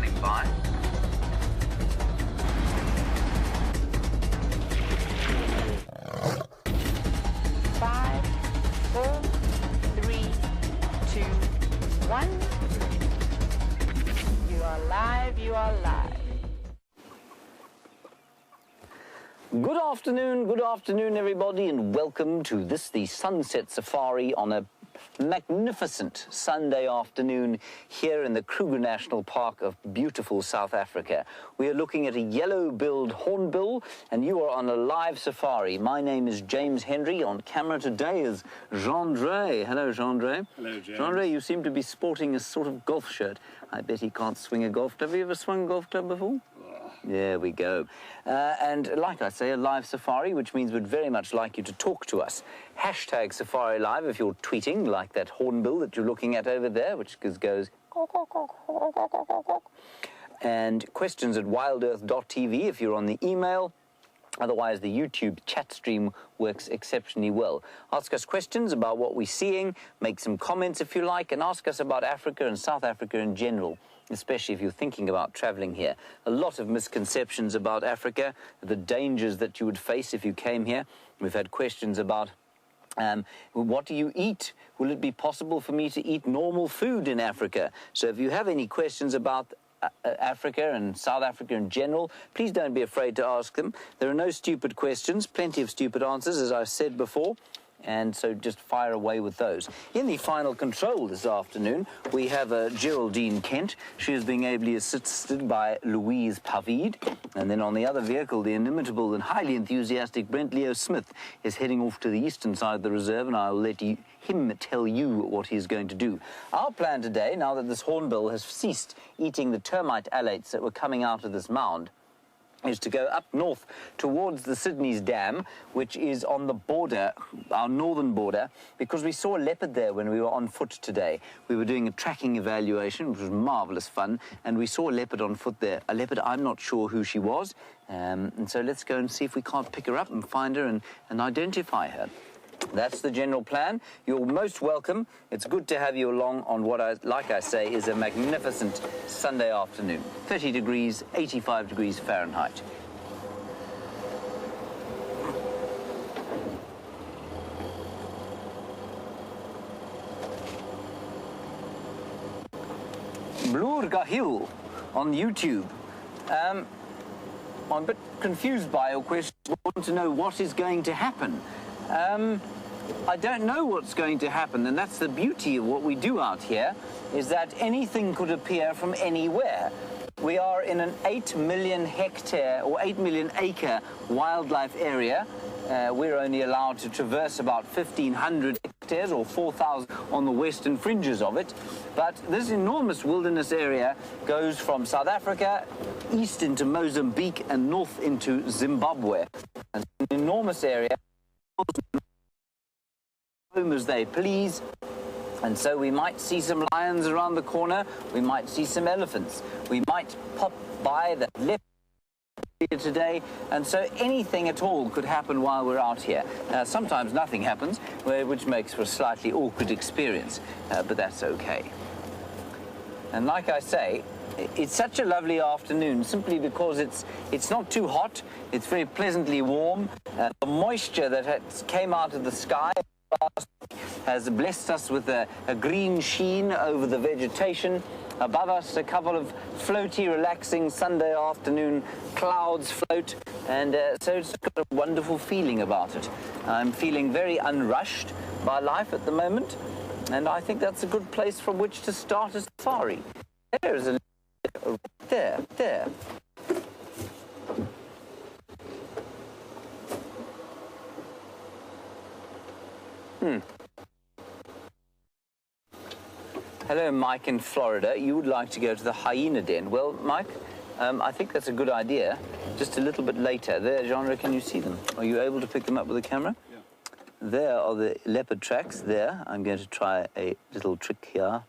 standing by. Five, four, three, two, one. You are live, you are live. Good afternoon, everybody, and welcome to the Sunset Safari on a magnificent Sunday afternoon here in the Kruger National Park of beautiful South Africa. We are looking at a yellow-billed hornbill, and you are on a live safari. My name is James Henry. On camera today is Jean-Dre. Hello, Jean-Dre. Hello, James. Jean-Dre, you seem to be sporting a sort of golf shirt. I bet he can't swing a golf club. Have you ever swung a golf club before? There we go. And like I say, a live safari, which means we'd very much like you to talk to us. Hashtag SafariLIVE if you're tweeting, like that hornbill that you're looking at over there, which goes... And questions at wildearth.tv if you're on the email. Otherwise, the YouTube chat stream works exceptionally well. Ask us questions about what we're seeing, make some comments if you like, and ask us about Africa and South Africa in general, especially if you're thinking about traveling here. A lot of misconceptions about Africa, the dangers that you would face if you came here. We've had questions about what do you eat? Will it be possible for me to eat normal food in Africa? So if you have any questions about Africa and South Africa in general, please don't be afraid to ask them. There are no stupid questions, plenty of stupid answers, as I've said before. And so just fire away with those. In the final control this afternoon, we have Geraldine Kent. She is being ably assisted by Louise Pavid. And then on the other vehicle, the inimitable and highly enthusiastic Brent Leo Smith is heading off to the eastern side of the reserve, and I'll let him tell you what he's going to do. Our plan today, now that this hornbill has ceased eating the termite alates that were coming out of this mound, is to go up north towards the Sydney's Dam, which is on the border, our northern border, because we saw a leopard there when we were on foot today. We were doing a tracking evaluation, which was marvellous fun, and we saw a leopard on foot there. A leopard, I'm not sure who she was, and so let's go and see if we can't pick her up and find her and identify her. That's the general plan. You're most welcome. It's good to have you along on what, like I say, is a magnificent Sunday afternoon. 30 degrees, 85 degrees Fahrenheit. Blurgahil on YouTube. I'm a bit confused by your question. I want to know what is going to happen. I don't know what's going to happen, and that's the beauty of what we do out here, is that anything could appear from anywhere. We are in an 8 million hectare or 8 million acre wildlife area. We're only allowed to traverse about 1,500 hectares or 4,000 on the western fringes of it. But this enormous wilderness area goes from South Africa east into Mozambique and north into Zimbabwe. It's an enormous area. Home as they please, and so we might see some lions around the corner, we might see some elephants, we might pop by the leopard today, and so anything at all could happen while we're out here. Sometimes nothing happens, which makes for a slightly awkward experience, but that's okay. And like I say, it's such a lovely afternoon simply because it's not too hot, it's very pleasantly warm. The moisture that came out of the sky has blessed us with a green sheen over the vegetation. Above us, a couple of floaty, relaxing Sunday afternoon clouds float, and so it's got a wonderful feeling about it. I'm feeling very unrushed by life at the moment, and I think that's a good place from which to start a safari. There's a... there. Hello, Mike in Florida. You would like to go to the hyena den. Well, Mike, I think that's a good idea. Just a little bit later. There, Genre, can you see them? Are you able to pick them up with the camera? Yeah. There are the leopard tracks. There. I'm going to try a little trick here.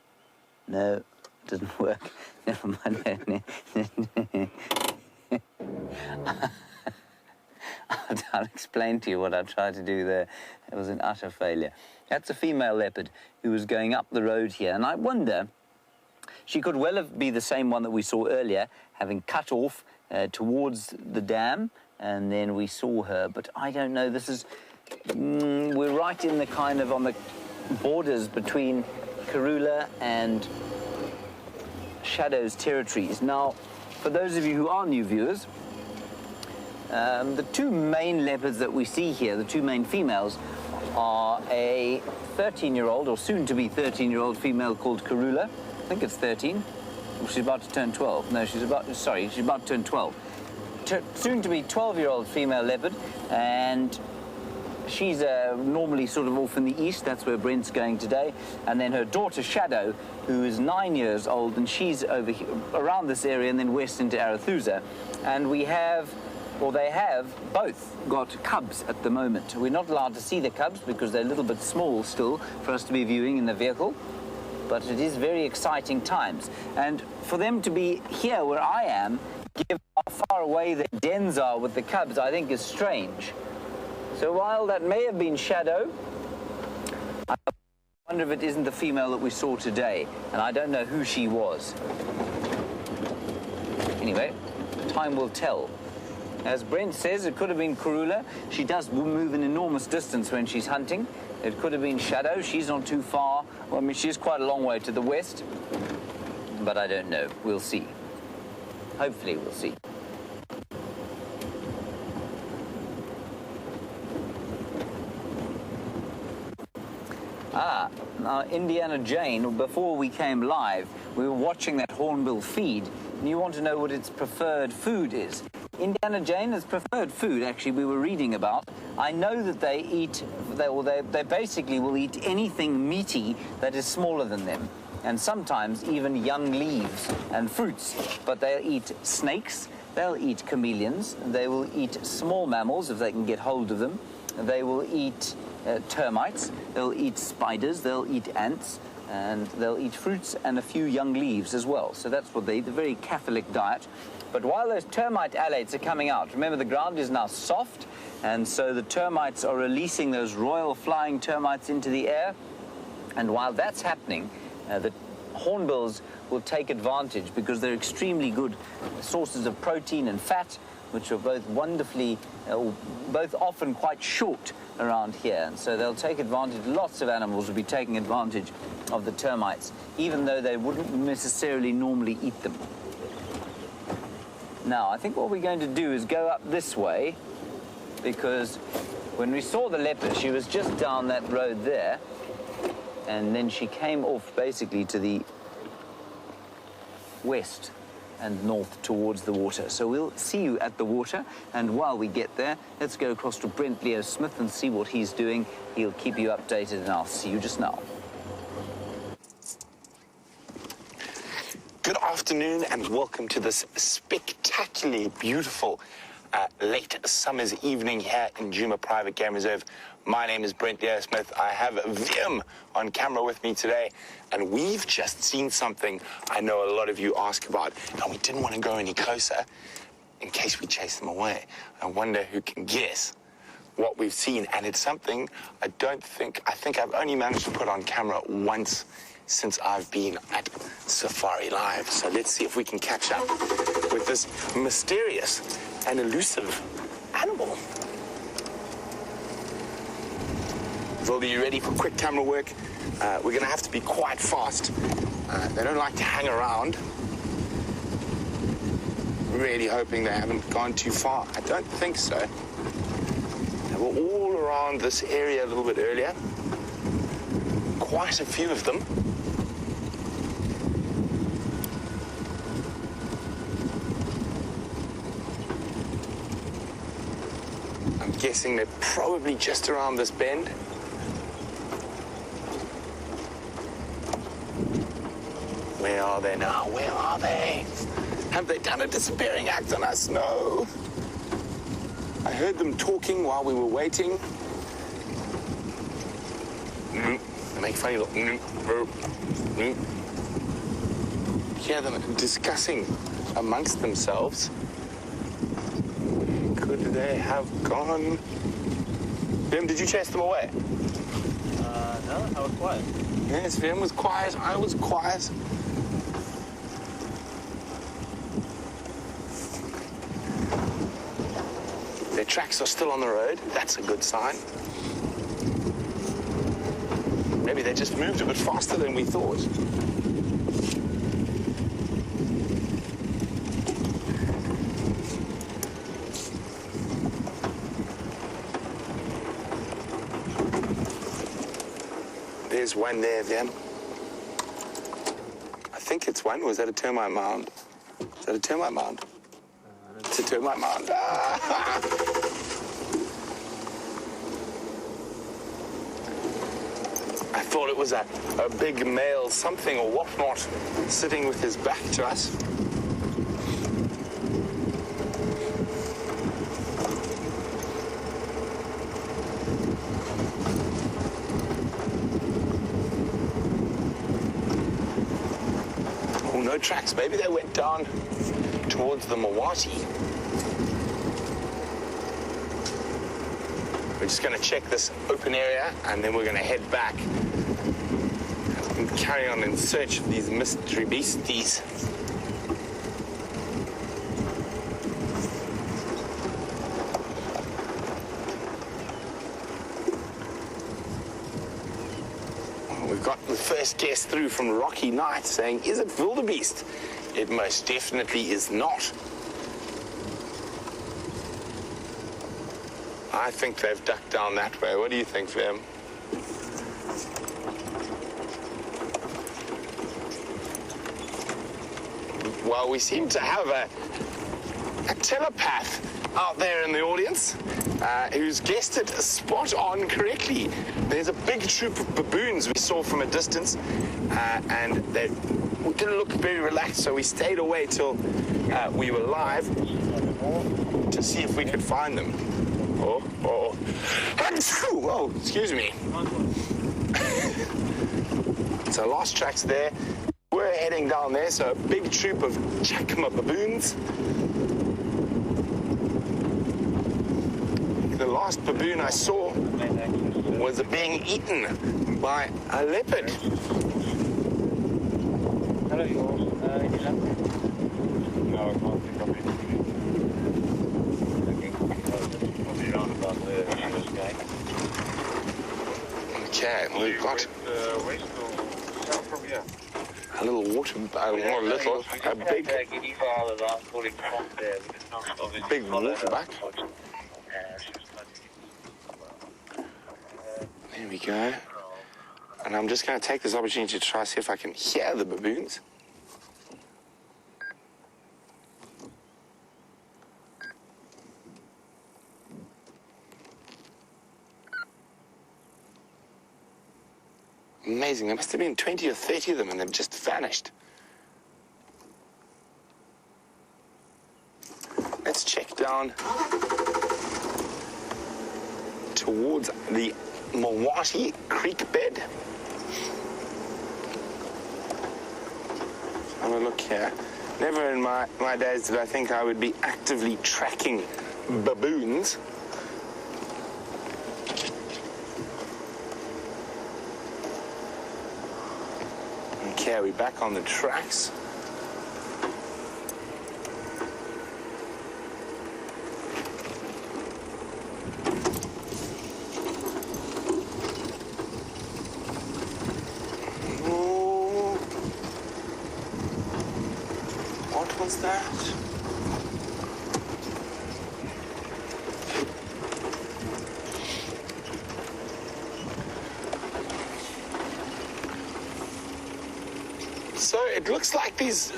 No, it doesn't work. Never mind. I'll explain to you what I tried to do there. It was an utter failure. That's a female leopard who was going up the road here, and I wonder, She could well be the same one that we saw earlier, having cut off towards the dam, and then we saw her. But I don't know. This is... we're right in the kind of on the borders between Karula and Shadow's territories. Now, for those of you who are new viewers, the two main leopards that we see here, the two main females, are a 13-year-old, or soon-to-be 13-year-old female called Karula. I think it's 13. She's about to turn 12. No, she's about to turn 12. Soon-to-be 12-year-old female leopard, and she's normally sort of off in the east. That's where Brent's going today. And then her daughter, Shadow, who is 9 years old, and she's over here, around this area, and then west into Arathusa. And we have... well, they have both got cubs at the moment. We're not allowed to see the cubs because they're a little bit small still for us to be viewing in the vehicle. But it is very exciting times. And for them to be here where I am, given how far away the dens are with the cubs, I think is strange. So while that may have been Shadow, I wonder if it isn't the female that we saw today. And I don't know who she was. Anyway, time will tell. As Brent says, it could have been Karula. She does move an enormous distance when she's hunting. It could have been Shadow. She's not too far. Well, I mean, she's quite a long way to the west. But I don't know. We'll see. Hopefully we'll see. Now Indiana Jane, before we came live, we were watching that hornbill feed, and you want to know what its preferred food is. Indiana Jane's preferred food, actually, we were reading about. I know that they eat, they basically will eat anything meaty that is smaller than them, and sometimes even young leaves and fruits. But they'll eat snakes, they'll eat chameleons, they will eat small mammals if they can get hold of them. They will eat termites, they'll eat spiders, they'll eat ants, and they'll eat fruits and a few young leaves as well. So that's what they eat, a very Catholic diet. But while those termite alates are coming out, remember the ground is now soft, and so the termites are releasing those royal flying termites into the air. And while that's happening, the hornbills will take advantage because they're extremely good sources of protein and fat, which are both wonderfully, both often quite short around here. And so they'll take advantage, lots of animals will be taking advantage of the termites, even though they wouldn't necessarily normally eat them. Now, I think what we're going to do is go up this way, because when we saw the leopard, she was just down that road there, and then she came off basically to the west and north towards the water. So we'll see you at the water, and while we get there, let's go across to Brent Leo Smith and see what he's doing. He'll keep you updated, and I'll see you just now. Good afternoon and welcome to this spectacularly beautiful late summer's evening here in Juma Private Game Reserve. My name is Brent Leo Smith. I have Vim on camera with me today, and we've just seen something I know a lot of you ask about, and we didn't want to go any closer in case we chase them away. I wonder who can guess what we've seen, and it's something I think I've only managed to put on camera once since I've been at SafariLIVE. So let's see if we can catch up with this mysterious and elusive animal. Vilda, you ready for quick camera work? We're going to have to be quite fast. They don't like to hang around. Really hoping they haven't gone too far. I don't think so. They were all around this area a little bit earlier. Quite a few of them. I'm guessing they're probably just around this bend. Where are they now? Where are they? Have they done a disappearing act on us? No. I heard them talking while we were waiting. They make funny look. Hear them discussing amongst themselves. Could they have gone? Vim, did you chase them away? No, I was quiet. Yes, Vim was quiet. I was quiet. tracks are still on the road. That's a good sign. Maybe they just moved a bit faster than we thought. There's one there, then. I think it's one. Was that a termite mound? Is that a termite mound? It's a termite mound. I thought it was a big male something or whatnot sitting with his back to us. Oh, no tracks. Maybe they went down towards the Mawati. We're just going to check this open area and then we're going to head back and carry on in search of these mystery beasties. We've got the first guest through from Rocky Knight saying, is it wildebeest? It most definitely is not. I think they've ducked down that way. What do you think, Vim? Well, we seem to have a telepath out there in the audience who's guessed it spot on correctly. There's a big troop of baboons we saw from a distance, and they didn't look very relaxed, so we stayed away till we were live to see if we could find them. Oh, excuse me. So lost tracks there. We're heading down there, so a big troop of Chakma baboons. The last baboon I saw was being eaten by a leopard. Hello, no, I can't think of it. Okay, we've got a little water, a big waterback. There we go. And I'm just going to take this opportunity to try to see if I can hear the baboons. Amazing. There must have been 20 or 30 of them and they've just vanished. Let's check down towards the Mawati Creek bed. Have a look here. Never in my days did I think I would be actively tracking baboons. Okay, we're back on the tracks. Ooh. What was that? So it looks like these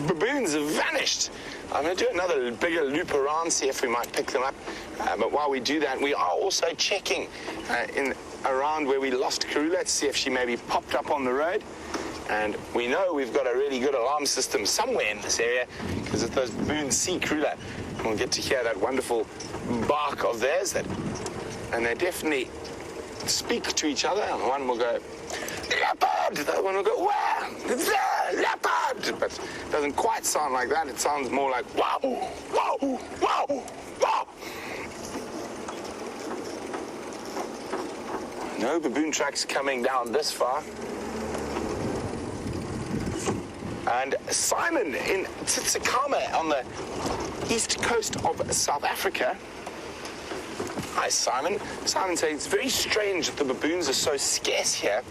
baboons have vanished. I'm going to do another bigger loop around, see if we might pick them up. But while we do that, we are also checking around where we lost Karula to see if she maybe popped up on the road. And we know we've got a really good alarm system somewhere in this area, because if those baboons see Karula, we'll get to hear that wonderful bark of theirs. And they definitely speak to each other. And one will go, leopard! The other one will go, where? There, leopard! But it doesn't quite sound like that. It sounds more like, wow, wow, wow, wow. No baboon tracks coming down this far. And Simon in Tsitsikamma on the east coast of South Africa. Hi, Simon. Simon says it's very strange that the baboons are so scarce here.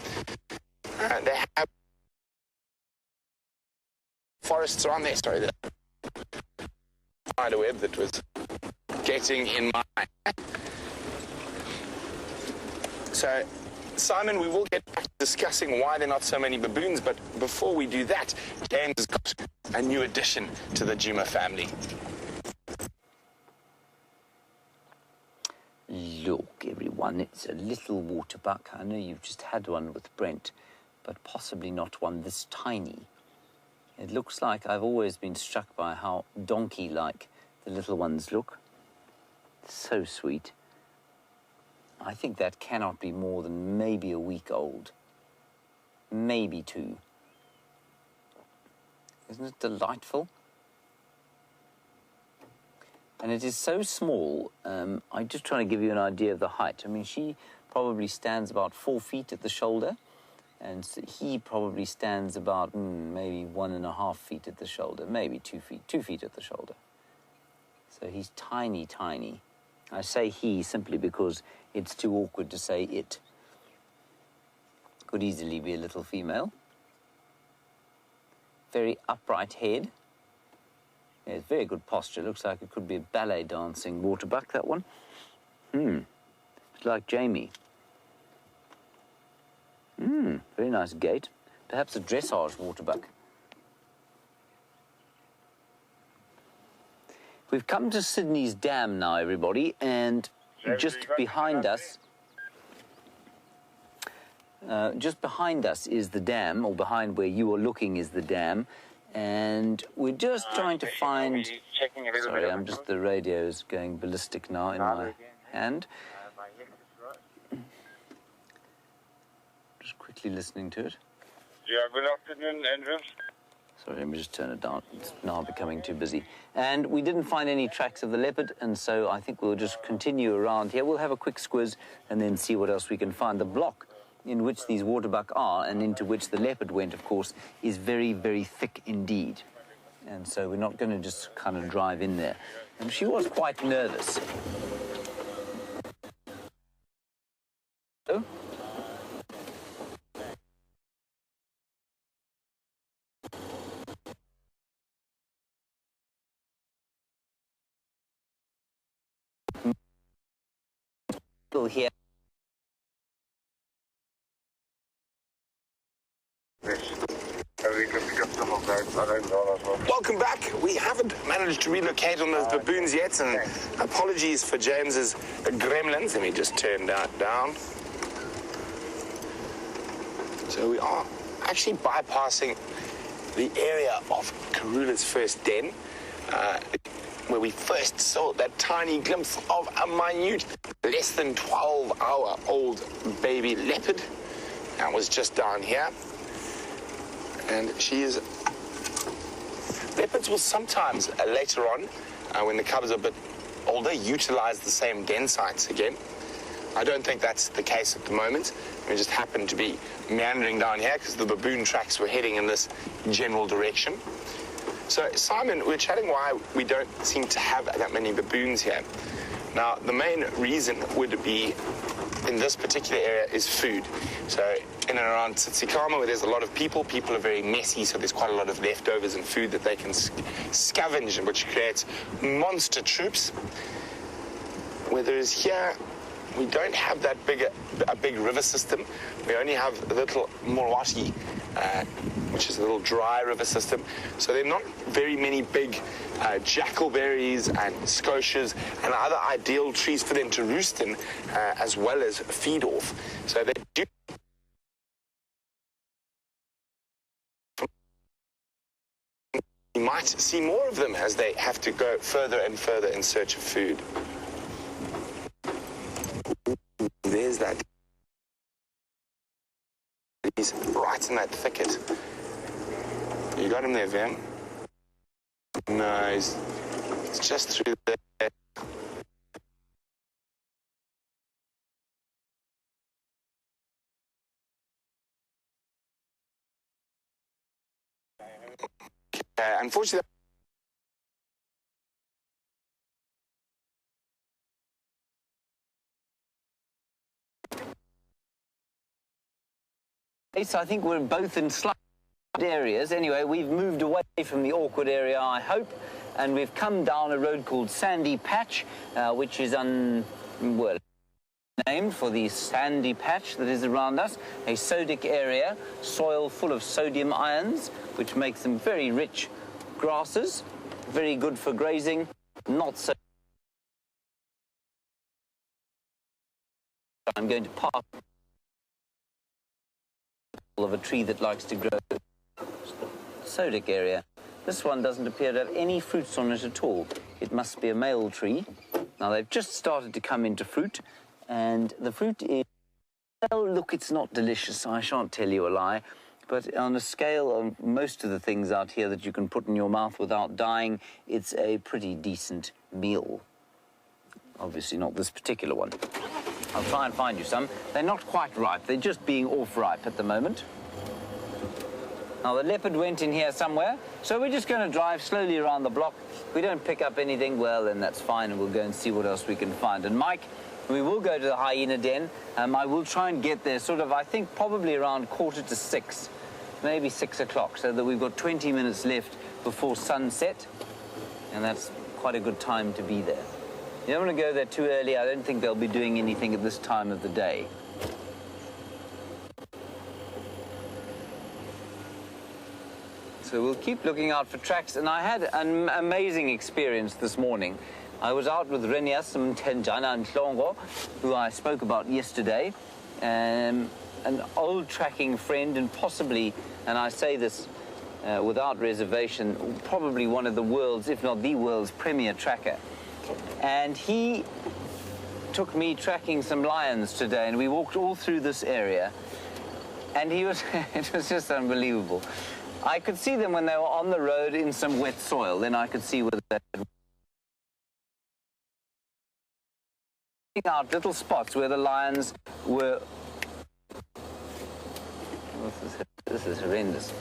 They have forests around there. Sorry, the spider web that was getting in my... So, Simon, we will get back to discussing why there are not so many baboons, but before we do that, James has got a new addition to the Juma family. Look, everyone, it's a little water buck. I know you've just had one with Brent, but possibly not one this tiny. It looks like I've always been struck by how donkey-like the little ones look. So sweet. I think that cannot be more than maybe a week old. Maybe 2. Isn't it delightful? And it is so small. I'm just trying to give you an idea of the height. I mean, she probably stands about 4 feet at the shoulder, and he probably stands about maybe 1.5 feet at the shoulder, maybe 2 feet, 2 feet at the shoulder. So he's tiny, tiny. I say he simply because it's too awkward to say it. Could easily be a little female. Very upright head. Yeah, it's very good posture. Looks like it could be a ballet dancing waterbuck, that one. It's like Jamie. Very nice gait. Perhaps a dressage waterbuck. We've come to Sydney's dam now, everybody, and just behind us is the dam, or behind where you are looking is the dam, and we're just trying to find... Sorry, the radio is going ballistic now in my hand. Just quickly listening to it. Yeah, good afternoon, Andrew. Sorry, let me just turn it down. It's now becoming too busy. And we didn't find any tracks of the leopard, and so I think we'll just continue around here. We'll have a quick squiz and then see what else we can find. The block in which these waterbuck are and into which the leopard went, of course, is very, very thick indeed. And so we're not going to just kind of drive in there. And she was quite nervous. Oh? Here. Welcome back. We haven't managed to relocate on those baboons yet, and apologies for James's gremlins. Let me just turn that down. So we are actually bypassing the area of Karula's first den, where we first saw that tiny glimpse of a minute, less than 12-hour-old baby leopard. That was just down here. And she is... Leopards will sometimes, later on, when the cubs are a bit older, utilize the same den sites again. I don't think that's the case at the moment. We just happened to be meandering down here because the baboon tracks were heading in this general direction. So, Simon, we're chatting why we don't seem to have that many baboons here. Now, the main reason would be, in this particular area, is food. So, in and around Tsitsikamma, where there's a lot of people are very messy, so there's quite a lot of leftovers and food that they can scavenge, which creates monster troops. Whereas here, we don't have that a big river system. We only have a little Morwati, which is a little dry river system. So there are not very many big jackalberries and scotias and other ideal trees for them to roost in, as well as feed off. So they do... You might see more of them as they have to go further and further in search of food. There's that. He's right in that thicket. You got him there, Vam? No, he's just through there. Unfortunately, so I think we're both in slight areas. Anyway, we've moved away from the awkward area, I hope, and we've come down a road called Sandy Patch, which is named for the sandy patch that is around us, a sodic area, soil full of sodium ions, which makes them very rich grasses, very good for grazing, not so. I'm going to park of a tree that likes to grow sodic area. This one doesn't appear to have any fruits on it at all. It must be a male tree. Now they've just started to come into fruit, and the fruit is, well, look, it's not delicious, I shan't tell you a lie, but on a scale of most of the things out here that you can put in your mouth without dying, it's a pretty decent meal. Obviously not this particular one. I'll try and find you some. They're not quite ripe. They're just being off-ripe at the moment. Now, the leopard went in here somewhere, so we're just going to drive slowly around the block. If we don't pick up anything, well, then that's fine, and we'll go and see what else we can find. And Mike, we will go to the hyena den. I will try and get there sort of, I think, probably around 5:45, maybe 6 o'clock, so that we've got 20 minutes left before sunset, and that's quite a good time to be there. You don't want to go there too early. I don't think they'll be doing anything at this time of the day. So we'll keep looking out for tracks. And I had an amazing experience this morning. I was out with Renias and Nocturnal, who I spoke about yesterday, an old tracking friend, and possibly, and I say this without reservation, probably one of the world's, if not the world's, premier tracker. And he took me tracking some lions today, and we walked all through this area, and he was, it was just unbelievable. I could see them when they were on the road in some wet soil, then I could see whether they out little spots where the lions were. This is horrendous.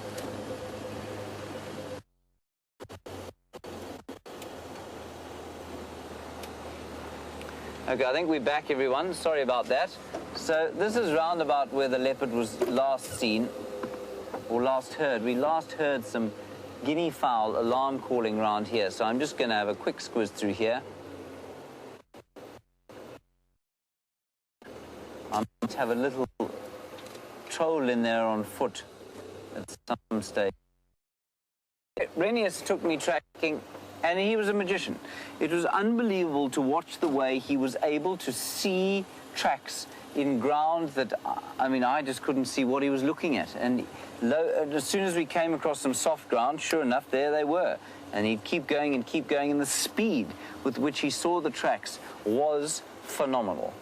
Okay, I think we're back, everyone. Sorry about that. So this is round about where the leopard was last seen, or last heard. We last heard some guinea fowl alarm calling around here, so I'm just going to have a quick squiz through here. I might have a little troll in there on foot at some stage. Renius took me tracking, and he was a magician. It was unbelievable to watch the way he was able to see tracks in ground that, I mean, I just couldn't see what he was looking at. And as soon as we came across some soft ground, sure enough, there they were. And he'd keep going, and the speed with which he saw the tracks was phenomenal.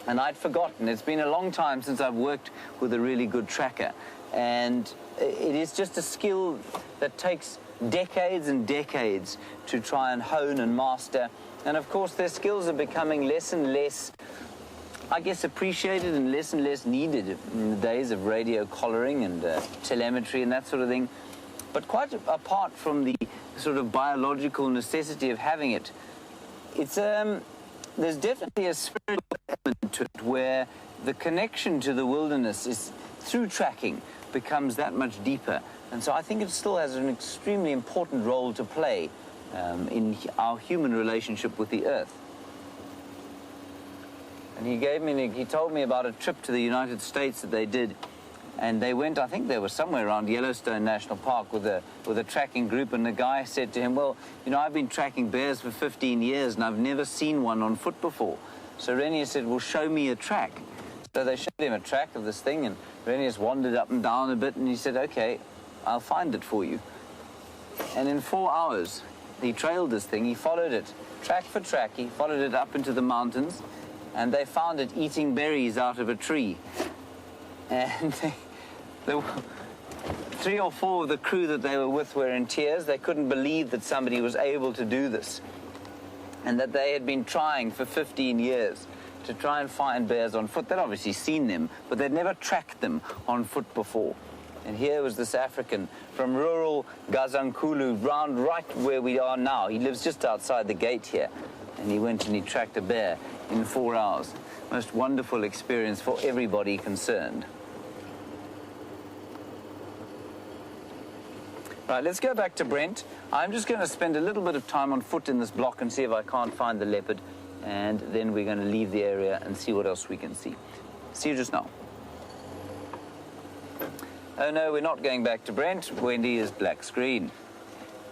And I'd forgotten. It's been a long time since I've worked with a really good tracker. And it is just a skill that takes decades and decades to try and hone and master. And of course, their skills are becoming less and less, I guess, appreciated and less needed in the days of radio collaring and telemetry and that sort of thing. But quite apart from the sort of biological necessity of having it, it's there's definitely a spiritual element to it where the connection to the wilderness is through tracking becomes that much deeper. And so I think it still has an extremely important role to play in our human relationship with the earth. And he told me about a trip to the United States that they did, and they went, I think they were somewhere around Yellowstone National Park with a tracking group, and the guy said to him, well, you know, I've been tracking bears for 15 years and I've never seen one on foot before. So Renius said, well, show me a track. So they showed him a track of this thing, and Renius wandered up and down a bit, and he said, okay, I'll find it for you. And in 4 hours, he trailed this thing, he followed it, track for track, he followed it up into the mountains, and they found it eating berries out of a tree. And there were 3 or 4 of the crew that they were with were in tears. They couldn't believe that somebody was able to do this, and that they had been trying for 15 years to try and find bears on foot. They'd obviously seen them, but they'd never tracked them on foot before. And here was this African from rural Gazankulu, round right where we are now. He lives just outside the gate here. And he went and he tracked a bear in 4 hours. Most wonderful experience for everybody concerned. Right, let's go back to Brent. I'm just going to spend a little bit of time on foot in this block and see if I can't find the leopard. And then we're going to leave the area and see what else we can see. See you just now. Oh no, we're not going back to Brent. Wendy is black screen.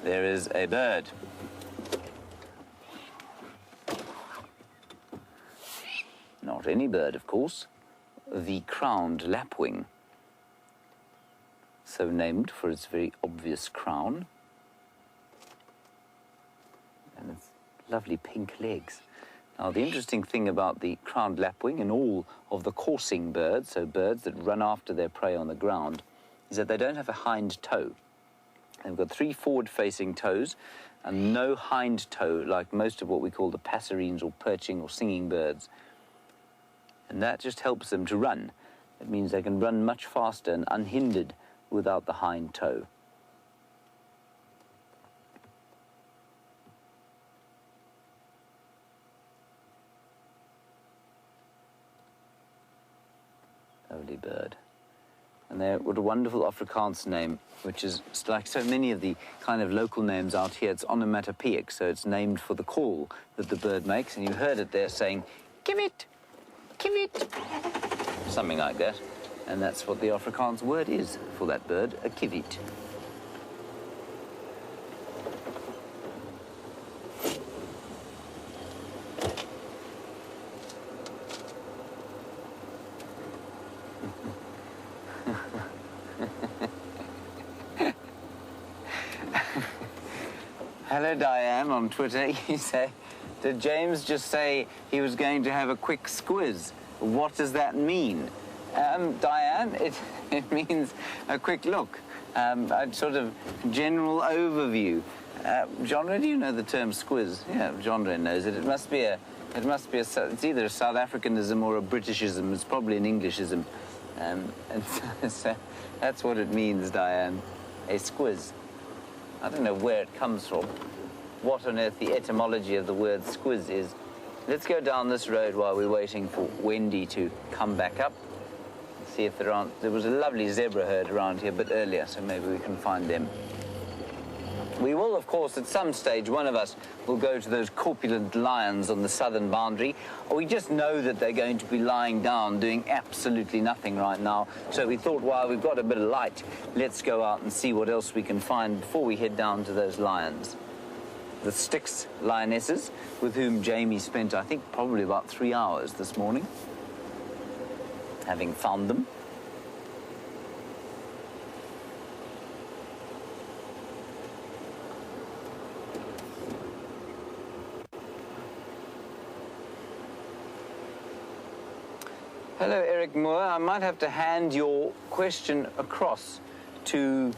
There is a bird. Not any bird, of course. The crowned lapwing. So named for its very obvious crown. And its lovely pink legs. Now, the interesting thing about the crowned lapwing and all of the coursing birds, so birds that run after their prey on the ground, is that they don't have a hind toe. They've got 3 forward-facing toes and no hind toe, like most of what we call the passerines or perching or singing birds. And that just helps them to run. It means they can run much faster and unhindered without the hind toe. Lovely bird. And they're what a wonderful Afrikaans name, which is like so many of the kind of local names out here. It's onomatopoeic, so it's named for the call that the bird makes. And you heard it there saying, "Kivit, kivit," something like that. And that's what the Afrikaans word is for that bird, a kivit. Hello, Diane, on Twitter. You say, did James just say he was going to have a quick squiz? What does that mean? Diane, it means a quick look, a sort of general overview. Genre, do you know the term squiz? Yeah, Genre knows it. It must be it's either a South Africanism or a Britishism. It's probably an Englishism. And so that's what it means, Diane, a squiz. I don't know where it comes from, what on earth the etymology of the word squiz is. Let's go down this road while we're waiting for Wendy to come back up. See if there was a lovely zebra herd around here a bit earlier, so maybe we can find them. We will, of course, at some stage, one of us will go to those corpulent lions on the southern boundary. We just know that they're going to be lying down doing absolutely nothing right now. So we thought, while we've got a bit of light, let's go out and see what else we can find before we head down to those lions. The Styx lionesses, with whom Jamie spent, I think, probably about 3 hours this morning, having found them. Hello, Eric Moore. I might have to hand your question across to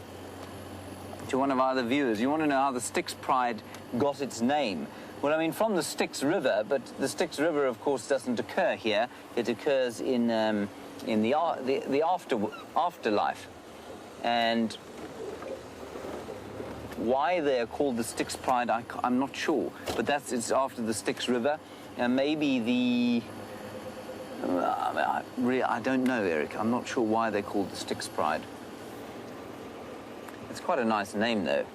one of our other viewers. You want to know how the Styx Pride got its name? Well, I mean, from the Styx River, but the Styx River, of course, doesn't occur here. It occurs in the afterlife. And why they are called the Styx Pride, I'm not sure. But it's after the Styx River. And maybe the... I don't know, Eric. I'm not sure why they're called the Styx Pride. It's quite a nice name, though.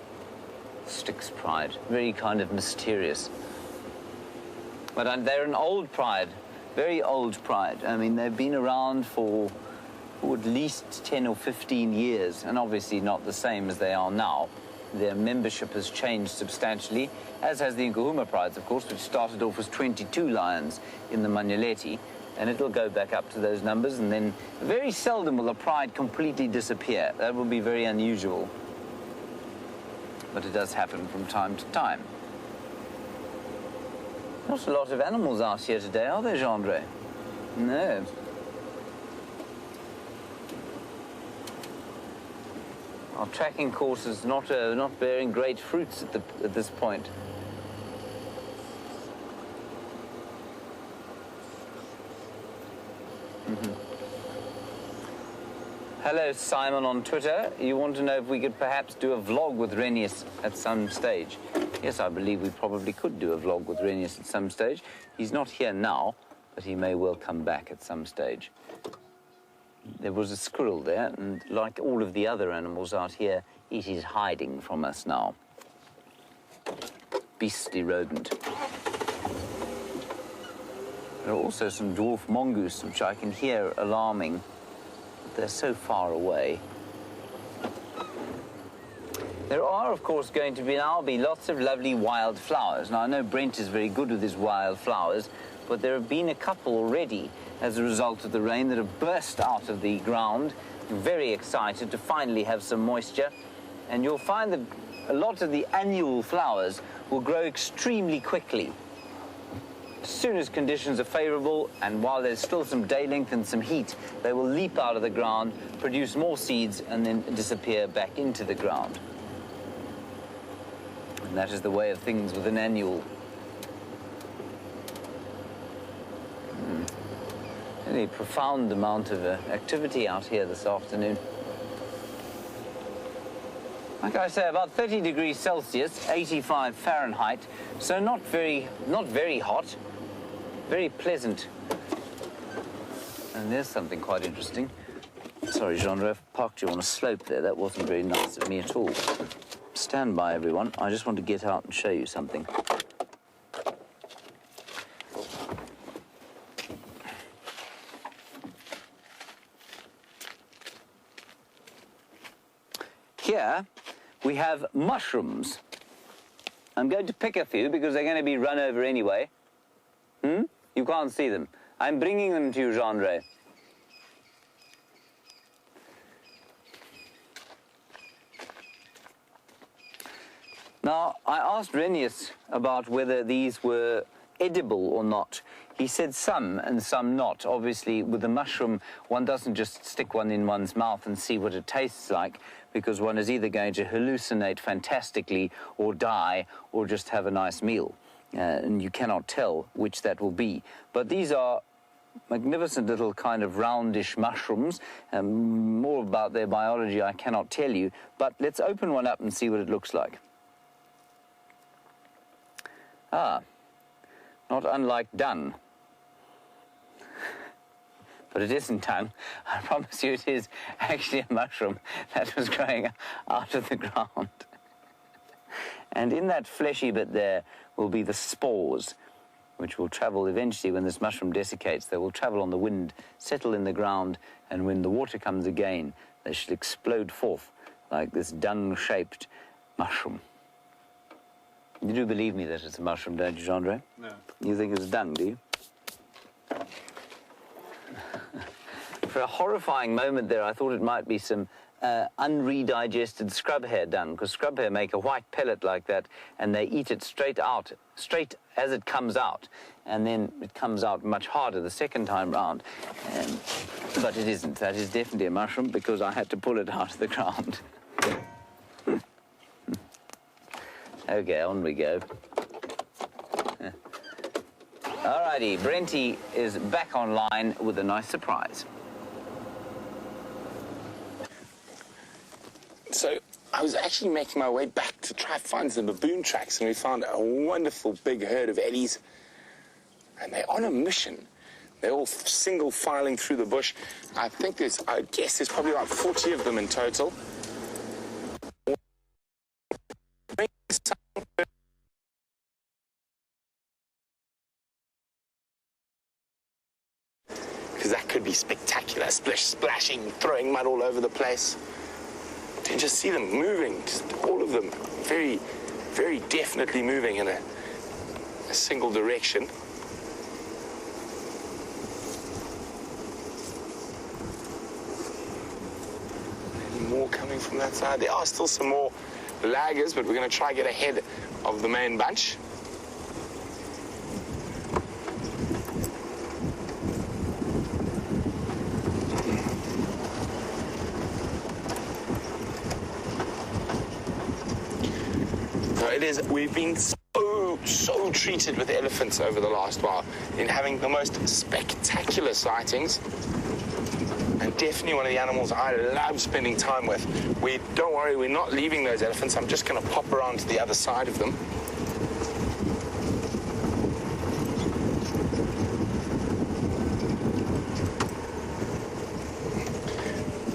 Styx Pride. Very kind of mysterious. But they're an old pride. Very old pride. I mean, they've been around for at least 10 or 15 years, and obviously not the same as they are now. Their membership has changed substantially, as has the Nkuhuma Prides, of course, which started off as 22 lions in the Manyeleti. And it'll go back up to those numbers, and then very seldom will a pride completely disappear. That will be very unusual. But it does happen from time to time. Not a lot of animals out here today, are there, Gendre? No. Our tracking course is not bearing great fruits at this point. Hello, Simon on Twitter. You want to know if we could perhaps do a vlog with Renius at some stage? Yes, I believe we probably could do a vlog with Renius at some stage. He's not here now, but he may well come back at some stage. There was a squirrel there, and like all of the other animals out here, it is hiding from us now. Beastly rodent. There are also some dwarf mongoose, which I can hear alarming. They're so far away. There are, of course, going to now be lots of lovely wild flowers. Now, I know Brent is very good with his wild flowers, but there have been a couple already as a result of the rain that have burst out of the ground. Very excited to finally have some moisture. And you'll find that a lot of the annual flowers will grow extremely quickly. As soon as conditions are favorable, and while there's still some day length and some heat, they will leap out of the ground, produce more seeds, and then disappear back into the ground. And that is the way of things with an annual. Really profound amount of activity out here this afternoon. Like I say, about 30 degrees Celsius, 85 Fahrenheit, so not very hot. Very pleasant. And there's something quite interesting. Sorry, Jean-Ralph, I've parked you on a slope there. That wasn't very nice of me at all. Stand by, everyone. I just want to get out and show you something. Here, we have mushrooms. I'm going to pick a few because they're going to be run over anyway. You can't see them. I'm bringing them to you, Jean-Ralph. Now, I asked Renius about whether these were edible or not. He said some and some not. Obviously, with the mushroom, one doesn't just stick one in one's mouth and see what it tastes like, because one is either going to hallucinate fantastically or die or just have a nice meal. And you cannot tell which that will be. But these are magnificent little kind of roundish mushrooms. More about their biology I cannot tell you, but let's open one up and see what it looks like. Ah, not unlike dung. But it isn't dung. I promise you it is actually a mushroom that was growing out of the ground. And in that fleshy bit there will be the spores, which will travel eventually when this mushroom desiccates. They will travel on the wind, settle in the ground, and when the water comes again, they shall explode forth like this dung-shaped mushroom. You do believe me that it's a mushroom, don't you, Jean-Ralph? No. You think it's dung, do you? For a horrifying moment there, I thought it might be some unredigested scrub hare dung, because scrub hare make a white pellet like that, and they eat it straight as it comes out, and then it comes out much harder the second time round. But it isn't. That is definitely a mushroom, because I had to pull it out of the ground. Okay, on we go. Alrighty, Brenty is back online with a nice surprise. So I was actually making my way back to try to find some baboon tracks, and we found a wonderful big herd of eddies. And they're on a mission. They're all single filing through the bush. I guess there's probably about 40 of them in total. Because that could be spectacular, splashing, throwing mud all over the place. And just see them moving, just all of them, very, very definitely moving in a single direction. Any more coming from that side? There are still some more laggers, but we're going to try to get ahead of the main bunch. We've been so treated with elephants over the last while in having the most spectacular sightings. and definitely one of the animals I love spending time with. Don't worry, we're not leaving those elephants. I'm just going to pop around to the other side of them.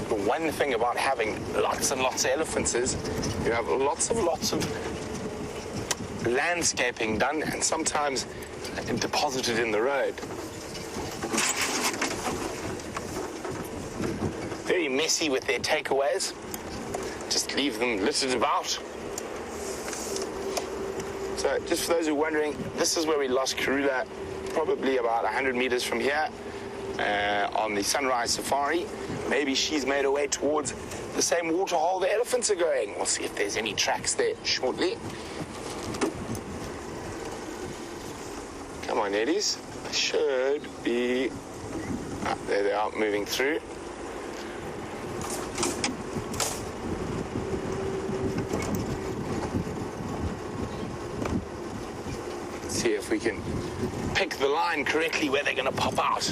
The one thing about having lots and lots of elephants is you have lots of landscaping done and sometimes deposited in the road. Very messy with their takeaways. Just leave them littered about. So just for those who are wondering, this is where we lost Karula, probably about 100 meters from here on the sunrise safari. Maybe she's made her way towards the same waterhole the elephants are going. We'll see if there's any tracks there shortly. Come on, Eddies. I should be... Ah, there they are, moving through. Let's see if we can pick the line correctly where they're going to pop out.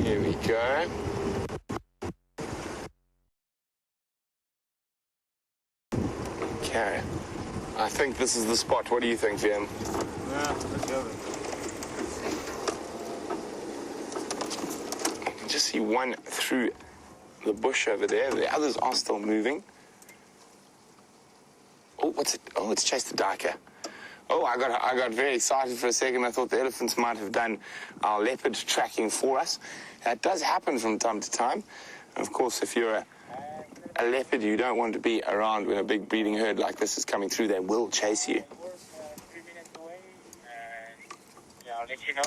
Here we go. Okay, I think this is the spot. What do you think, Jim? Yeah, let's go. I can just see one through the bush over there. The others are still moving. Oh, what's it? Oh, it's chased the duiker. Oh, I got very excited for a second. I thought the elephants might have done our leopard tracking for us. That does happen from time to time. And of course, if you're a leopard, you don't want to be around when a big breeding herd like this is coming through. They will chase you. 3 minutes away, and yeah, I'll let you know.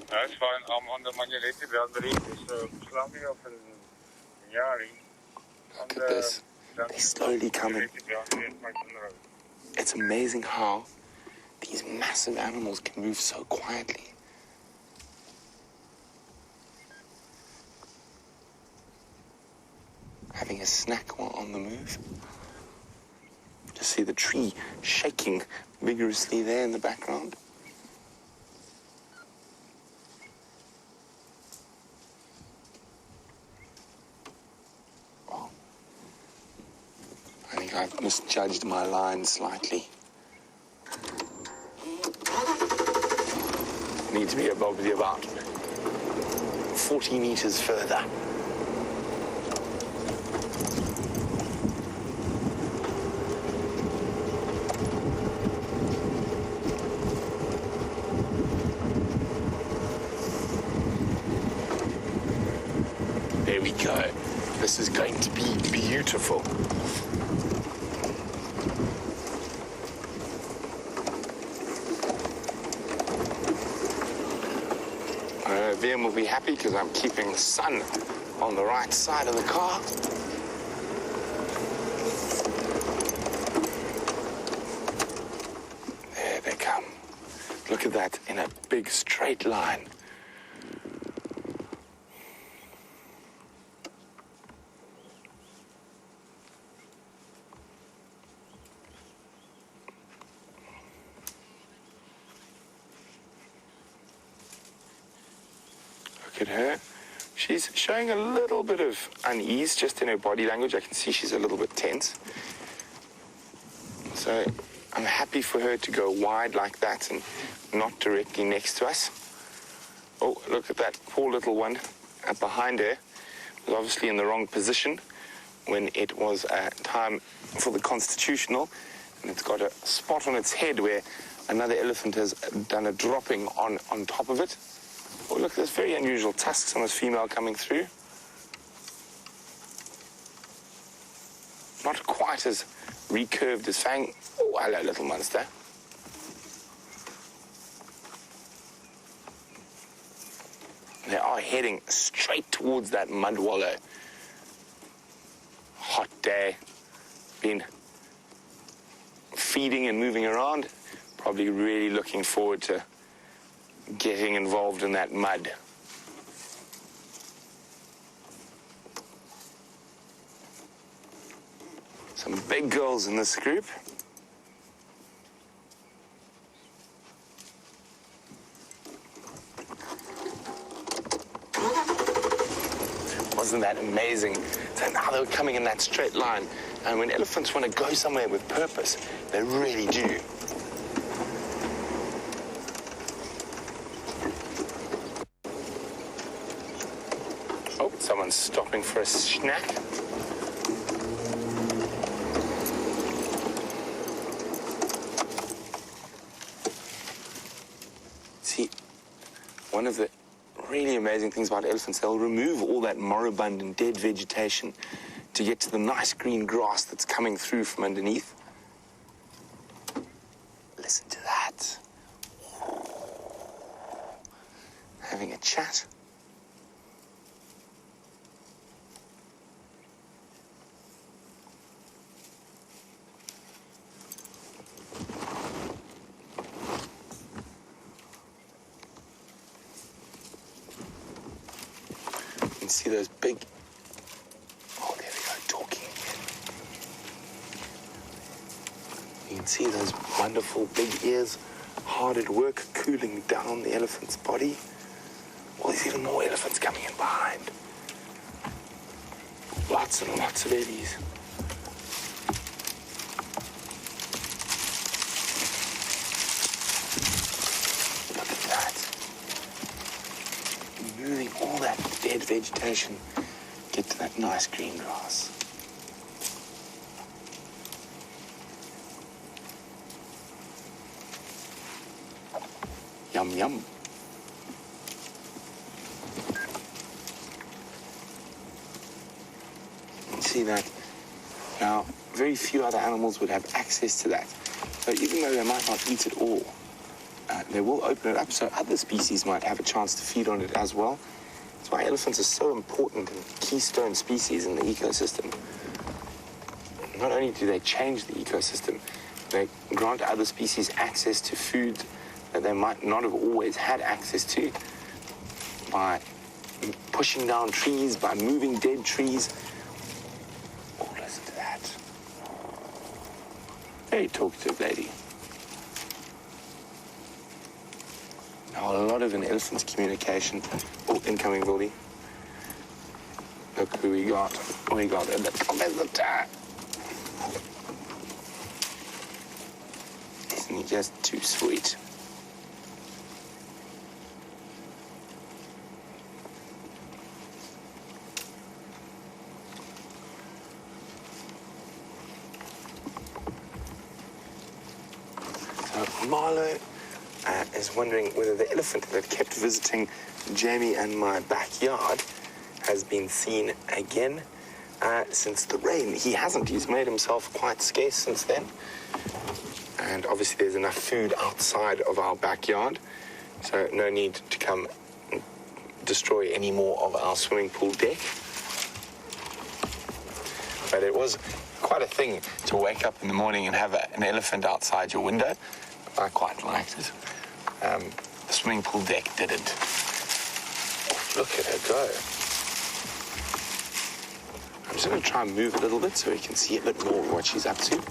That's fine. I'm on the manulated boundary, so Flammy of a Yari. Look at this. They're slowly coming. It's amazing how these massive animals can move so quietly. Having a snack while on the move. Just see the tree shaking vigorously there in the background. Oh. I think I've misjudged my line slightly. Need to be probably about 40 meters further. There we go. This is going to be beautiful. VM will be happy because I'm keeping the sun on the right side of the car. There they come. Look at that in a big straight line. Look at her. She's showing a little bit of unease just in her body language. I can see she's a little bit tense. So I'm happy for her to go wide like that and not directly next to us. Oh, look at that poor little one behind her. It was obviously in the wrong position when it was time for the constitutional, and it's got a spot on its head where another elephant has done a dropping on top of it. Oh, look, there's very unusual tusks on this female coming through. Not quite as recurved as Fang. Oh, hello, little monster. They are heading straight towards that mud wallow. Hot day. Been feeding and moving around. Probably really looking forward to getting involved in that mud. Some big girls in this group. Wasn't that amazing? So now they were coming in that straight line. And when elephants want to go somewhere with purpose, they really do. Oh, someone's stopping for a snack. See, one of the really amazing things about elephants, they'll remove all that moribund and dead vegetation to get to the nice green grass that's coming through from underneath. Listen to that. Having a chat. See those big, oh, there we go, talking again. You can see those wonderful big ears, hard at work, cooling down the elephant's body. Well, there's even more elephants coming in behind. Lots and lots of babies. Look at that. Moving all that dead vegetation, get to that nice green grass. Yum, yum. You see that? Now, very few other animals would have access to that. So even though they might not eat it all, they will open it up so other species might have a chance to feed on it as well. That's why elephants are so important and keystone species in the ecosystem. Not only do they change the ecosystem, they grant other species access to food that they might not have always had access to by pushing down trees, by moving dead trees. Oh, listen to that. Very talkative lady. Now, a lot of an elephant's communication. Oh, incoming Wildy. Look who we got. We got a little visitor. Isn't he just too sweet? So Marlo is wondering whether the elephant that kept visiting Jamie and my backyard has been seen again since the rain. He hasn't. He's made himself quite scarce since then. And obviously there's enough food outside of our backyard, so no need to come and destroy any more of our swimming pool deck. But it was quite a thing to wake up in the morning and have an elephant outside your window. I quite liked it. The swimming pool deck didn't. Look at her go. I'm just going to try and move a little bit so we can see a bit more of what she's up to.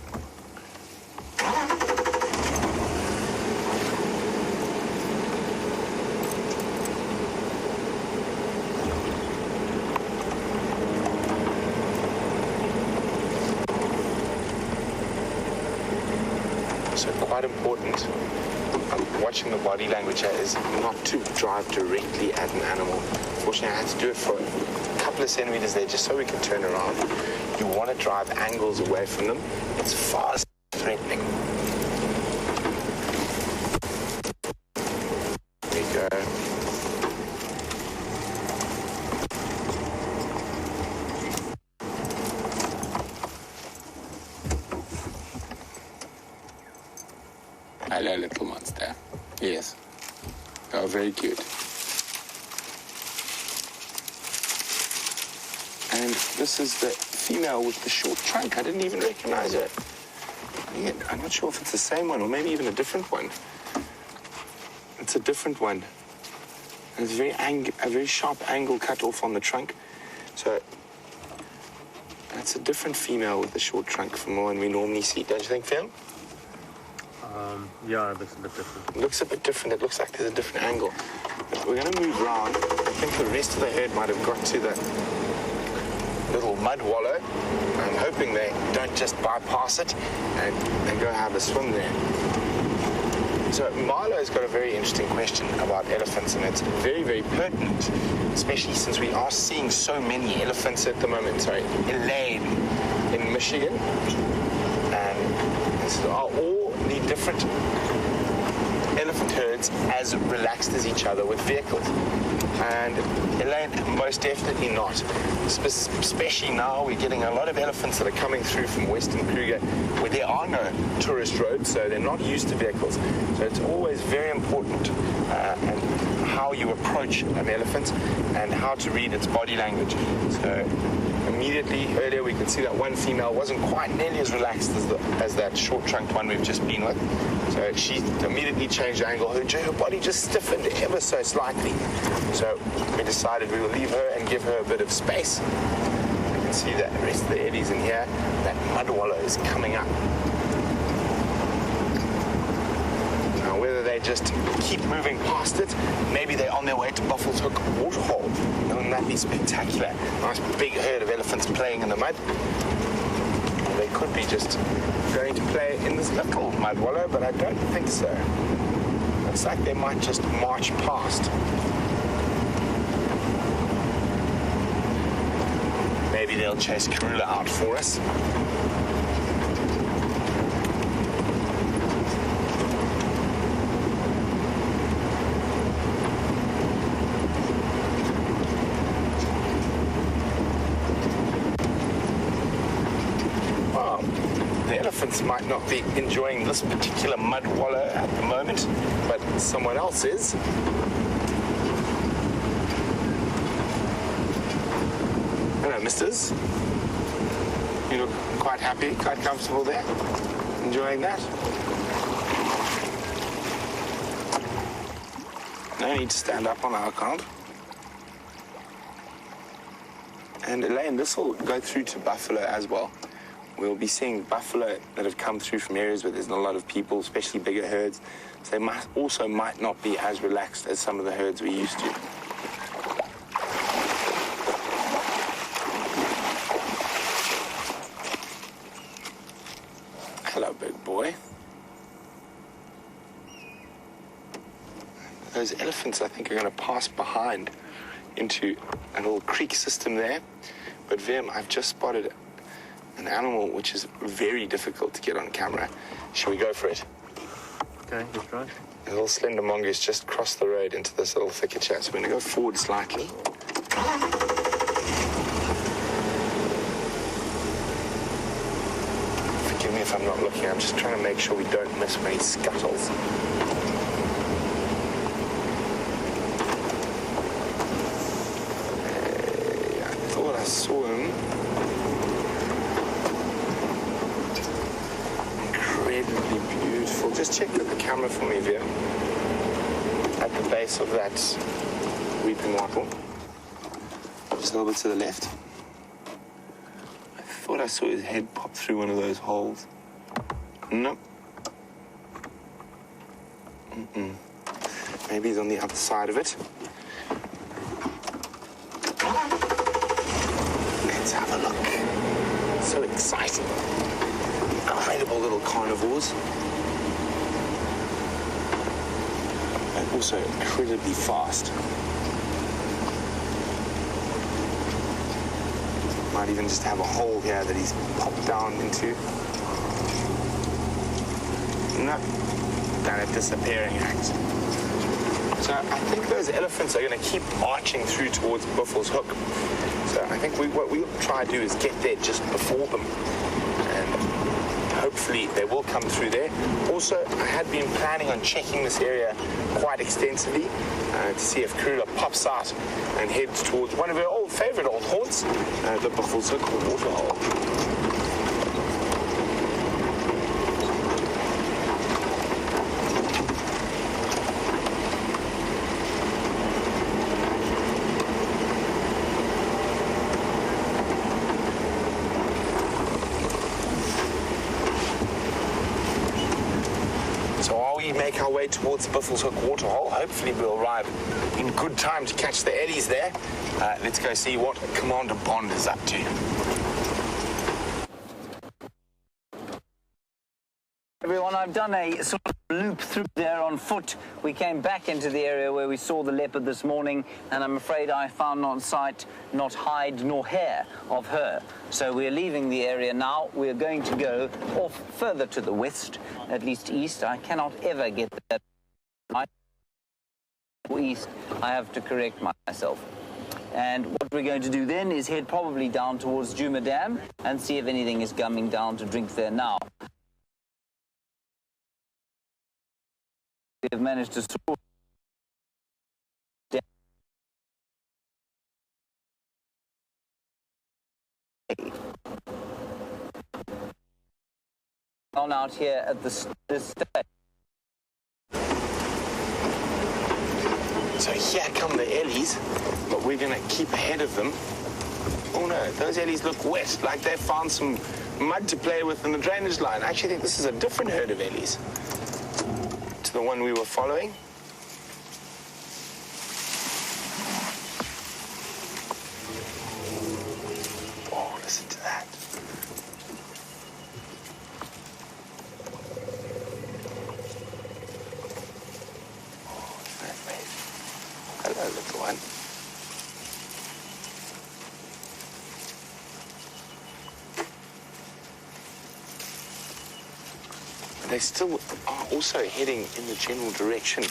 So quite important, watching the body language here is not to drive directly at an animal. Unfortunately, I had to do it for a couple of centimeters there just so we can turn around. You want to drive angles away from them. It's far less threatening. There we go. Hello, little monster. Yes. Oh, very cute. And this is the female with the short trunk. I didn't even recognize her. I'm not sure if it's the same one or maybe even a different one. It's a different one. And it's a very sharp angle cut off on the trunk. So That's a different female with a short trunk from the one we normally see. Don't you think, Phil? Yeah, it looks a bit different. It looks a bit different. It looks like there's a different angle. But we're going to move around. I think the rest of the herd might have got to the little mud wallow. I'm hoping they don't just bypass it and go have a swim there. So Milo's got a very interesting question about elephants, and it's very, very pertinent, especially since we are seeing so many elephants at the moment. Sorry, Elaine in Michigan, and so are all the different elephant herds as relaxed as each other with vehicles. And Elaine, most definitely not. Especially now, we're getting a lot of elephants that are coming through from Western Kruger where there are no tourist roads, so they're not used to vehicles. So it's always very important and how you approach an elephant and how to read its body language. So immediately, earlier we could see that one female wasn't quite nearly as relaxed as that short-trunked one we've just been with. So she immediately changed angle. Her body just stiffened ever so slightly. So we decided we will leave her and give her a bit of space. You can see that the rest of the eddies in here. That mud wallow is coming up. Now, whether they just keep moving past it, maybe they're on their way to Buffalo's Hook waterhole. Wouldn't that be spectacular? Nice big herd of elephants playing in the mud. They could be just going to play in this little mud wallow, but I don't think so. Looks like they might just march past. Maybe they'll chase Karula out for us. Elephants might not be enjoying this particular mud wallow at the moment, but someone else is. Hello, misters. You look quite happy, quite comfortable there. Enjoying that? No need to stand up on our account. And Elaine, this will go through to buffalo as well. We'll be seeing buffalo that have come through from areas where there's not a lot of people, especially bigger herds. So they might not be as relaxed as some of the herds we're used to. Hello, big boy. Those elephants, I think, are going to pass behind into a little creek system there. But Vim, I've just spotted an animal which is very difficult to get on camera. Shall we go for it? Okay, let's try. A little slender mongoose just crossed the road into this little thicket chat, so we're going to go forward slightly. Forgive me if I'm not looking, I'm just trying to make sure we don't miss when he scuttles. I thought I saw him. Incredibly beautiful. Just check with the camera for me, Via. At the base of that weeping wattle. Just a little bit to the left. I thought I saw his head pop through one of those holes. Nope. Maybe he's on the other side of it. Let's have a look. So exciting. Incredible little carnivores. And also incredibly fast. Might even just have a hole here that he's popped down into. Nope. Done a disappearing act. So I think those elephants are going to keep marching through towards Buffalo's Hook. So I think what we'll try to do is get there just before them. And hopefully they will come through there. Also, I had been planning on checking this area quite extensively to see if Karula pops out and heads towards one of her favorite old haunts, the Buffalo's Hook waterhole. make our way towards Buffalo's Hook waterhole. Hopefully we'll arrive in good time to catch the eddies there. Let's go see what Commander Bond is up to. Everyone, I've done a sort of loop through there on foot. We came back into the area where we saw the leopard this morning, and I'm afraid I found not sight, not hide, nor hair of her. So we're leaving the area now. We're going to go off further to the west, at least east. I cannot ever get that right. East, I have to correct myself. And what we're going to do then is head probably down towards Juma Dam and see if anything is coming down to drink there now. We've managed to sort on out here at this stage. So here come the ellies, but we're going to keep ahead of them. Oh no, those ellies look wet, like they found some mud to play with in the drainage line. I actually think this is a different herd of ellies to the one we were following. Oh, listen to that. Oh, isn't that amazing? Hello, little one. They still are also heading in the general direction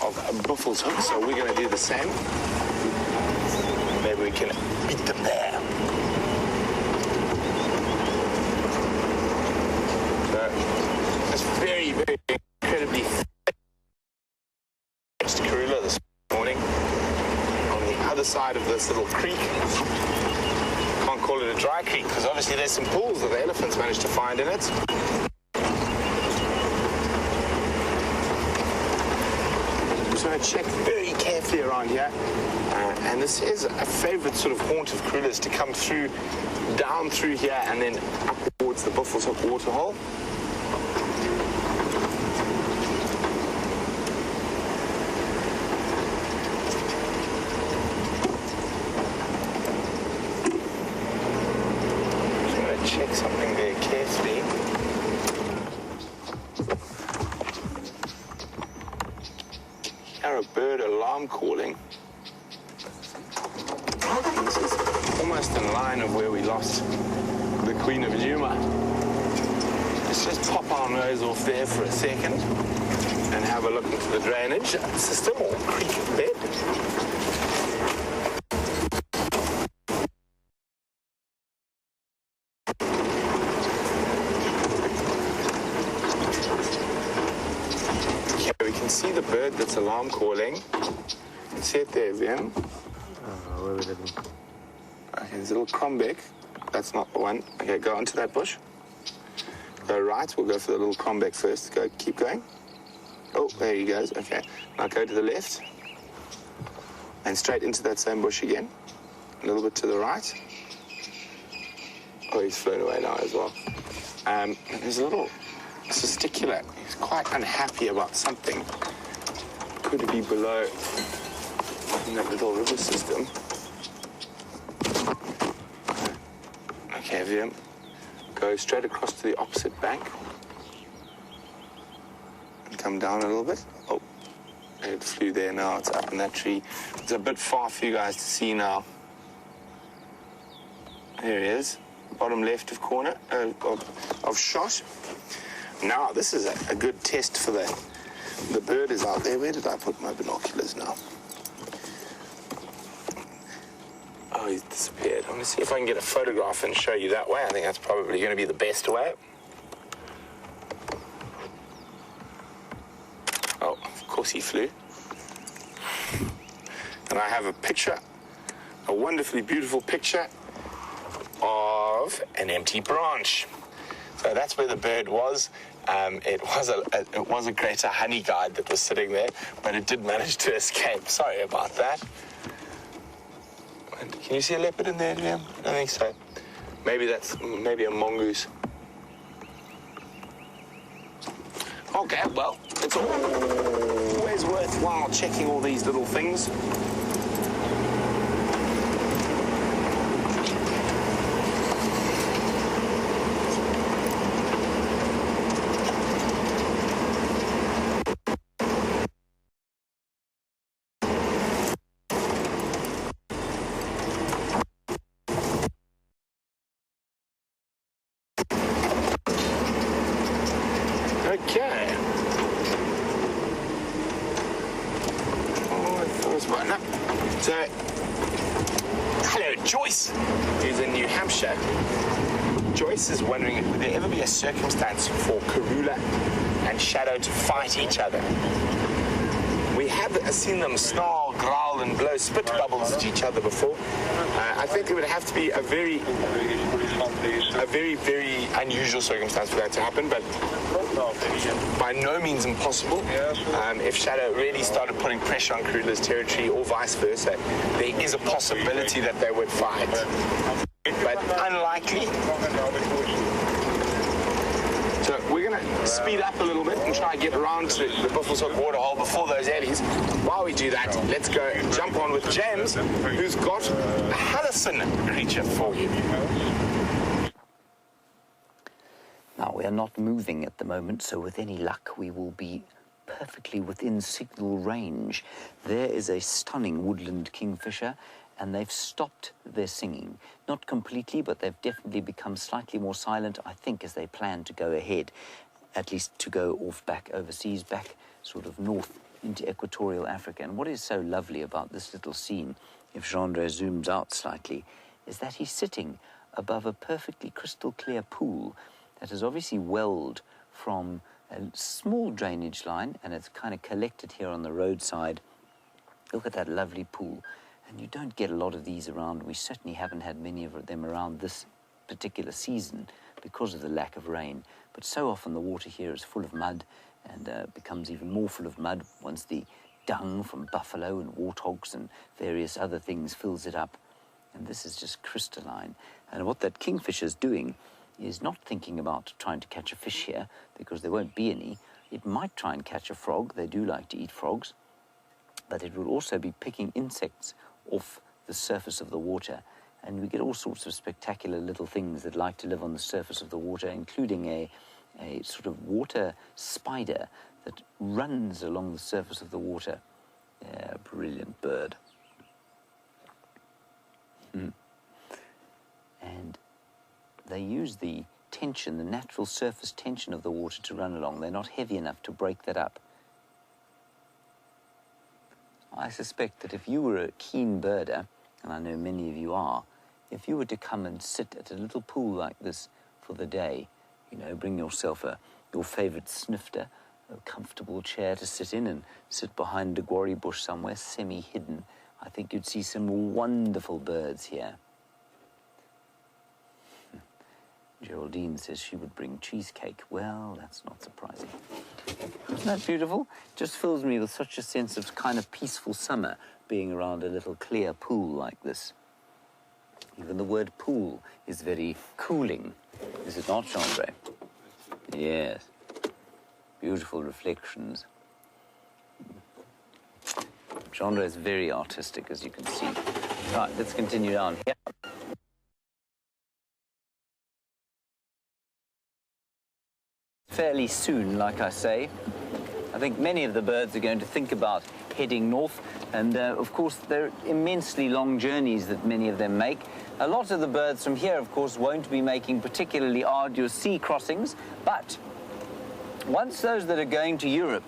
of Buffalo's Hook, so we're going to do the same. Maybe we can beat them there. So, it's very, very incredibly fast Karula this morning on the other side of this little creek. Can't call it a dry creek because obviously there's some pools that the elephants managed to find in it. So I check very carefully around here, and this is a favorite sort of haunt of Karulas to come through, down through here, and then up towards the Buffalo's Hook waterhole. Just going to check something very carefully. A bird alarm calling. This is almost in line of where we lost the Queen of Juma. Let's just pop our nose off there for a second and have a look into the drainage system or creek bed. See the bird that's alarm calling. You can see it there, Vim. Where are we living? Okay, there's a little crombeck. That's not the one. Okay, go onto that bush. Go right. We'll go for the little crombeck first. Go, keep going. Oh, there he goes. Okay. Now go to the left. And straight into that same bush again. A little bit to the right. Oh, he's flown away now as well. There's a little testicular. He's quite unhappy about something. Could it be below in that little river system? Okay, Vim. Go straight across to the opposite bank. And come down a little bit. Oh, it flew there now. It's up in that tree. It's a bit far for you guys to see now. There he is. Bottom left of corner of shot. Now, this is a good test for the bird is out there. Where did I put my binoculars now? Oh, he's disappeared. I'm going to see if I can get a photograph and show you that way. I think that's probably going to be the best way. Oh, of course he flew. And I have a picture, a wonderfully beautiful picture of an empty branch. So that's where the bird was. It was a greater honey guide that was sitting there, but it did manage to escape. Sorry about that. And can you see a leopard in there, Liam? I don't think so. Maybe a mongoose. Okay, well, it's always worthwhile checking all these little things. Okay. Oh, it falls right up. So, hello, Joyce is in New Hampshire. Joyce is wondering, would there ever be a circumstance for Karula and Shadow to fight each other? We have seen them snarl, growl, and blow spit bubbles at each other before. I think it would have to be a very, very unusual circumstance for that to happen, but by no means impossible. If Shadow really started putting pressure on Karula's territory or vice versa, there is a possibility that they would fight, but unlikely. So we're going to speed up a little bit and try and get around to the Buffalo's Hook waterhole before those eddies. While we do that, let's go jump on with James, who's got a Hudson creature for you. Now, we are not moving at the moment, so with any luck, we will be perfectly within signal range. There is a stunning woodland kingfisher, and they've stopped their singing. Not completely, but they've definitely become slightly more silent, I think, as they plan to go ahead, at least to go off back overseas, back sort of north into equatorial Africa. And what is so lovely about this little scene, if Jean-Andre zooms out slightly, is that he's sitting above a perfectly crystal clear pool that is obviously welled from a small drainage line, and it's kind of collected here on the roadside. Look at that lovely pool. And you don't get a lot of these around. We certainly haven't had many of them around this particular season because of the lack of rain. But so often the water here is full of mud and becomes even more full of mud once the dung from buffalo and warthogs and various other things fills it up. And this is just crystalline. And what that kingfisher is doing is not thinking about trying to catch a fish here, because there won't be any. It might try and catch a frog. They do like to eat frogs. But it will also be picking insects off the surface of the water. And we get all sorts of spectacular little things that like to live on the surface of the water, including a sort of water spider that runs along the surface of the water. Yeah, brilliant bird. And they use the tension, the natural surface tension of the water to run along. They're not heavy enough to break that up. I suspect that if you were a keen birder, and I know many of you are, if you were to come and sit at a little pool like this for the day, you know, bring yourself your favourite snifter, a comfortable chair to sit in, and sit behind a guarri bush somewhere, semi-hidden, I think you'd see some wonderful birds here. Geraldine says she would bring cheesecake. Well, that's not surprising. Isn't that beautiful? Just fills me with such a sense of kind of peaceful summer being around a little clear pool like this. Even the word pool is very cooling, is it not, Jean-Andre? Yes. Beautiful reflections. Jean-Andre is very artistic, as you can see. Right, let's continue down here. Fairly soon, like I say. I think many of the birds are going to think about heading north, and of course they're immensely long journeys that many of them make. A lot of the birds from here, of course, won't be making particularly arduous sea crossings, but once those that are going to Europe,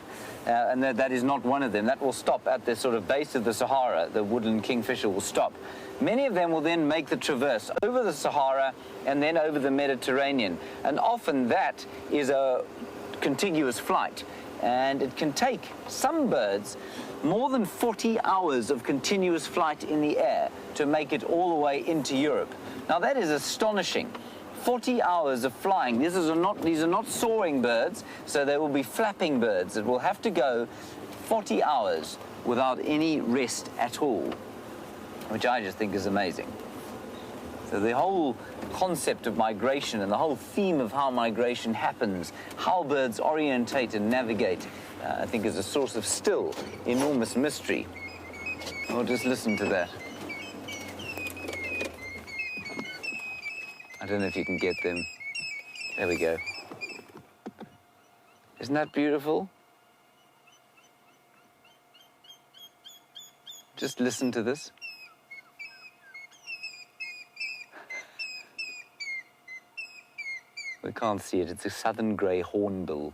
and that is not one of them, that will stop at the sort of base of the Sahara, the woodland kingfisher will stop. Many of them will then make the traverse over the Sahara and then over the Mediterranean. And often that is a contiguous flight. And it can take some birds more than 40 hours of continuous flight in the air to make it all the way into Europe. Now that is astonishing. 40 hours of flying. These are not soaring birds, so they will be flapping birds that will have to go 40 hours without any rest at all, which I just think is amazing. So the whole concept of migration and the whole theme of how migration happens, how birds orientate and navigate, I think is a source of still enormous mystery. Well, just listen to that. I don't know if you can get them. There we go. Isn't that beautiful? Just listen to this. We can't see it. It's a southern grey hornbill.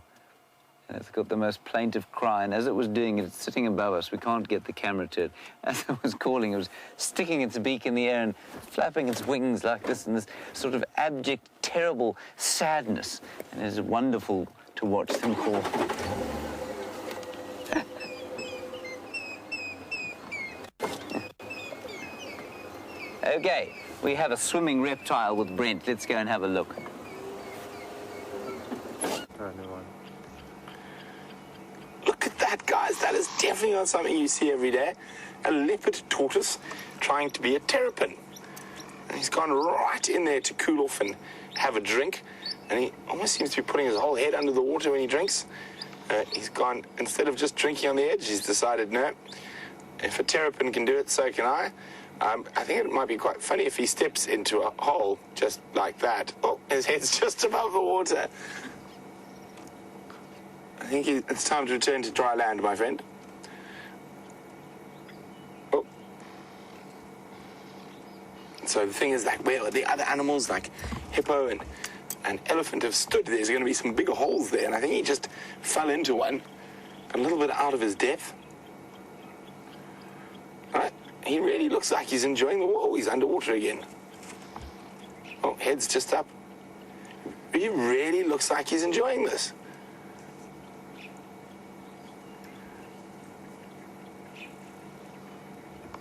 And it's got the most plaintive cry, and as it was doing it, it's sitting above us. We can't get the camera to it. As it was calling, it was sticking its beak in the air and flapping its wings like this in this sort of abject, terrible sadness. And it's wonderful to watch them call. Okay, we have a swimming reptile with Brent. Let's go and have a look. Look at that, guys. That is definitely not something you see every day. A leopard tortoise trying to be a terrapin. And he's gone right in there to cool off and have a drink. And he almost seems to be putting his whole head under the water when he drinks. He's gone, instead of just drinking on the edge, he's decided, no, if a terrapin can do it, so can I. I think it might be quite funny if he steps into a hole just like that. Oh, his head's just above the water. I think it's time to return to dry land, my friend. Oh. So the thing is, like, where the other animals, like hippo and elephant, have stood, there's going to be some bigger holes there, and I think he just fell into one, a little bit out of his depth. Right? He really looks like he's enjoying the water. Oh, he's underwater again. Oh, head's just up. He really looks like he's enjoying this.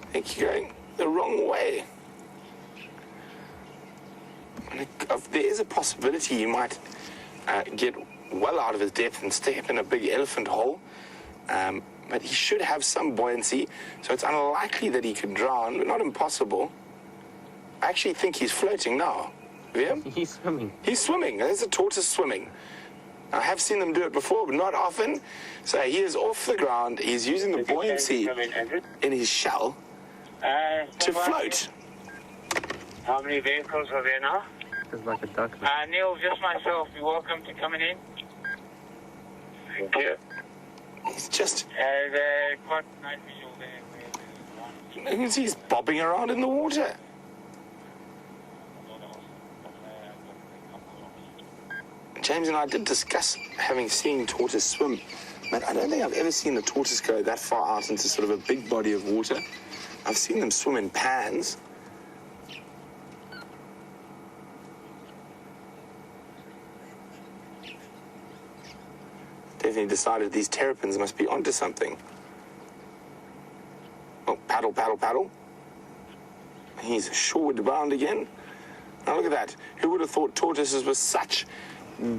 I think you're going the wrong way. And there is a possibility you might get well out of his depth and step in a big elephant hole. But he should have some buoyancy, so it's unlikely that he could drown, but not impossible. I actually think he's floating now. Yeah? He's swimming. He's swimming. There's a tortoise swimming. I have seen them do it before, but not often. So he is off the ground. He's using the buoyancy in his shell to float. How many vehicles are there now? It's like a duck. Neil, just myself. You're welcome to coming in. Thank you. He's just... quite nice visual there. You can see he's bobbing around in the water. James and I did discuss having seen tortoise swim, but I don't think I've ever seen a tortoise go that far out into sort of a big body of water. I've seen them swim in pans. Definitely decided these terrapins must be onto something. Oh, paddle, paddle, paddle. He's shoreward bound again. Now look at that. Who would have thought tortoises were such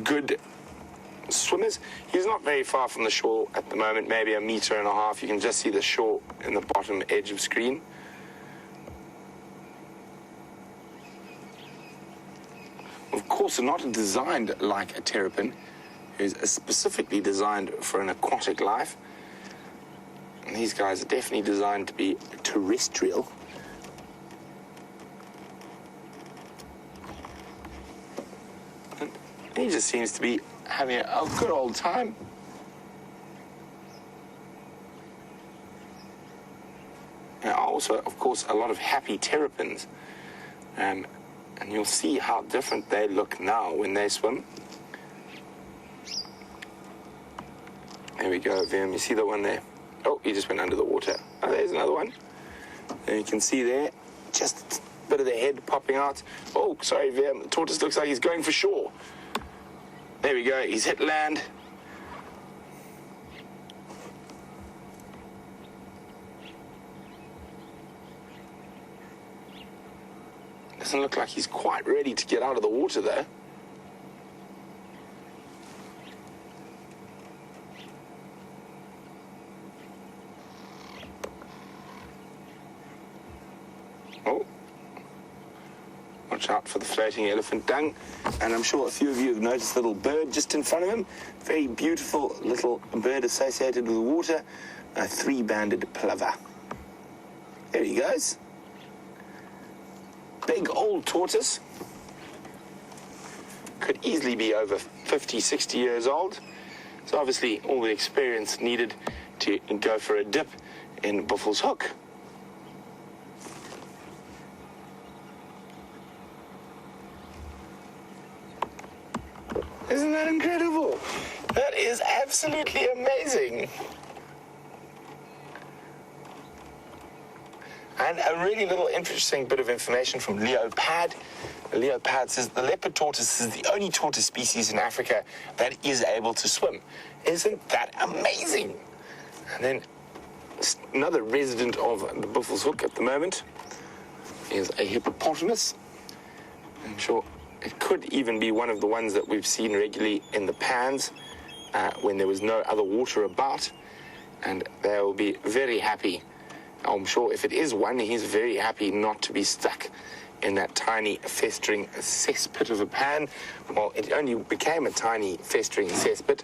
good swimmers? He's not very far from the shore at the moment, maybe 1.5 meters. You can just see the shore in the bottom edge of screen. Of course, not designed like a terrapin. Is specifically designed for an aquatic life. And these guys are definitely designed to be terrestrial. And he just seems to be having a good old time. There are also, of course, a lot of happy terrapins. And you'll see how different they look now when they swim. There we go, Vim. You see the one there? Oh, he just went under the water. Oh, there's another one. And you can see there, just a bit of the head popping out. Oh, sorry, Vim. The tortoise looks like he's going for shore. There we go. He's hit land. Doesn't look like he's quite ready to get out of the water, though. Oh. Watch out for the floating elephant dung. And I'm sure a few of you have noticed the little bird just in front of him. Very beautiful little bird associated with the water. A three-banded plover. There he goes. Big old tortoise. Could easily be over 50, 60 years old. So obviously all the experience needed to go for a dip in Buffel's Hook. Isn't that incredible? That is absolutely amazing. And a really little interesting bit of information from Leopard. Leopard says the leopard tortoise is the only tortoise species in Africa that is able to swim. Isn't that amazing? And then another resident of the Buffel's Hook at the moment is a hippopotamus. I'm sure it could even be one of the ones that we've seen regularly in the pans when there was no other water about. And they will be very happy. I'm sure if it is one, he's very happy not to be stuck in that tiny festering cesspit of a pan. Well, it only became a tiny festering cesspit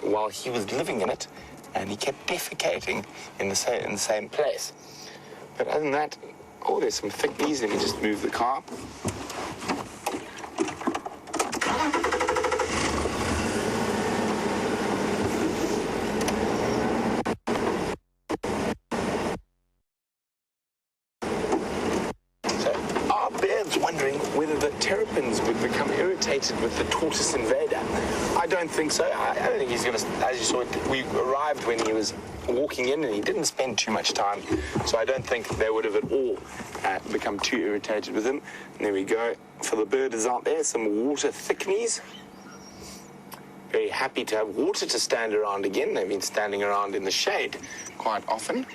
while he was living in it, and he kept defecating in the same place. But other than that, oh, there's some thick knees. Let me just move the car. Wondering whether the terrapins would become irritated with the tortoise invader. I don't think so. I don't think he's going to, as you saw, we arrived when he was walking in and he didn't spend too much time. So I don't think they would have at all become too irritated with him. And there we go. For the birders out there, some water thickneys. Very happy to have water to stand around again. They've been standing around in the shade quite often.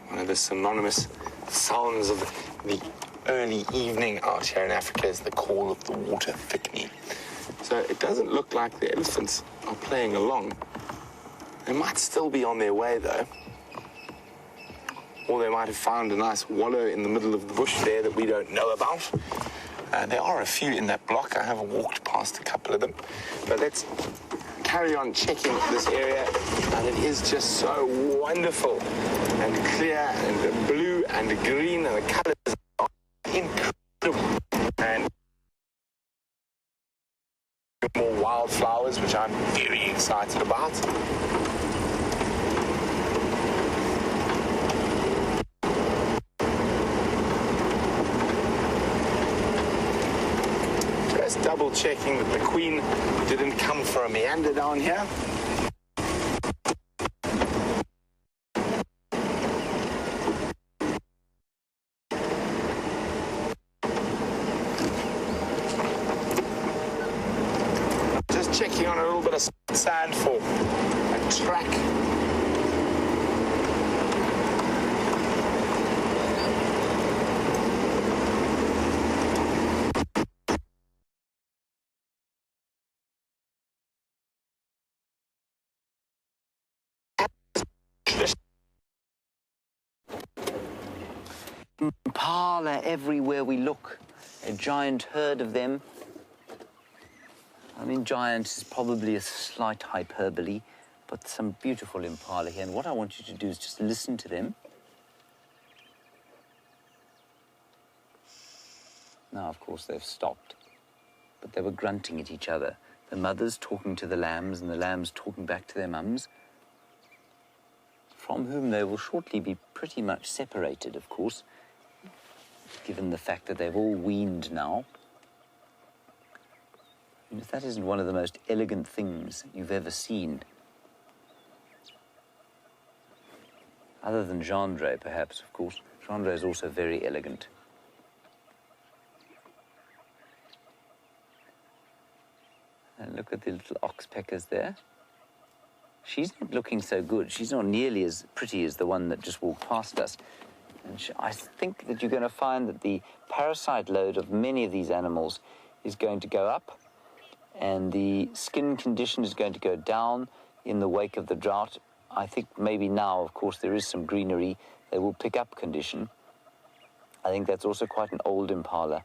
One of the synonymous sounds of the early evening out here in Africa is the call of the water thickney. So it doesn't look like the elephants are playing along. They might still be on their way though. Or they might have found a nice wallow in the middle of the bush there that we don't know about. There are a few in that block. I have walked past a couple of them. But let's carry on checking this area, and it is just so wonderful and clear and blue and green, and the colors are incredible. And more wildflowers, which I'm very excited about. Just double checking that the queen didn't come for a meander down here. Just checking on a little bit of sand for a track. Impala everywhere we look, a giant herd of them. I mean, giant is probably a slight hyperbole, but some beautiful impala here. And what I want you to do is just listen to them. Now, of course, they've stopped, but they were grunting at each other. The mothers talking to the lambs and the lambs talking back to their mums, from whom they will shortly be pretty much separated, of course, given the fact that they've all weaned now. And if that isn't one of the most elegant things you've ever seen, other than Gendre, perhaps, of course. Gendre is also very elegant. And look at the little oxpeckers there. She's not looking so good. She's not nearly as pretty as the one that just walked past us. And I think that you're going to find that the parasite load of many of these animals is going to go up, and the skin condition is going to go down in the wake of the drought. I think maybe now, of course, there is some greenery. They will pick up condition. I think that's also quite an old Impala.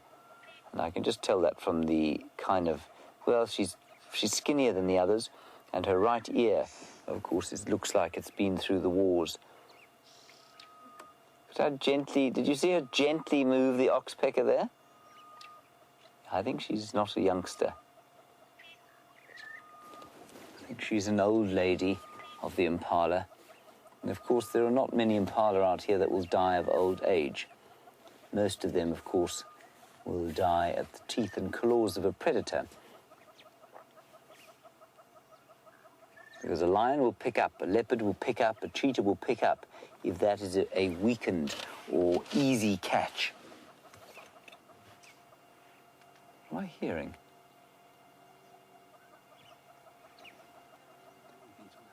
And I can just tell that from the kind of, well, she's skinnier than the others. And her right ear, of course, it looks like it's been through the wars. But how gently, did you see her gently move the oxpecker there? I think she's not a youngster. I think she's an old lady of the Impala. And of course, there are not many Impala out here that will die of old age. Most of them, of course, will die at the teeth and claws of a predator. Because a lion will pick up, a leopard will pick up, a cheetah will pick up if that is a weakened or easy catch. What am I hearing?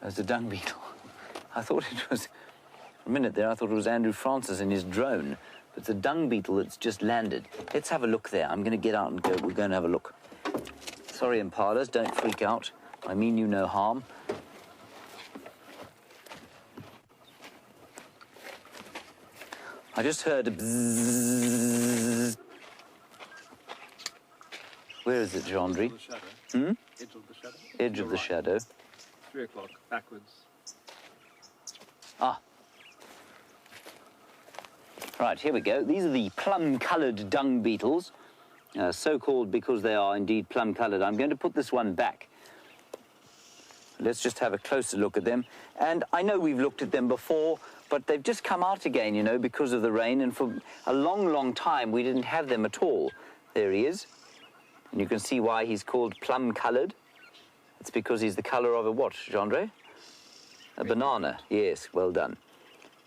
There's a dung beetle. I thought it was, for a minute there, I thought it was Andrew Francis in his drone. But it's a dung beetle that's just landed. Let's have a look there. I'm going to get out and go. We're going to have a look. Sorry, Impalas, don't freak out. I mean you no harm. I just heard a bzzz. Where is it, Gendry? Edge of the shadow. Edge of the shadow. 3 o'clock, backwards. Ah. Right, here we go. These are the plum-coloured dung beetles, so-called because they are indeed plum-coloured. I'm going to put this one back. Let's just have a closer look at them. And I know we've looked at them before, but they've just come out again, you know, because of the rain. And for a long, long time, we didn't have them at all. There he is. And you can see why he's called plum-coloured. It's because he's the colour of a what, Gendry? A banana. Yes, well done.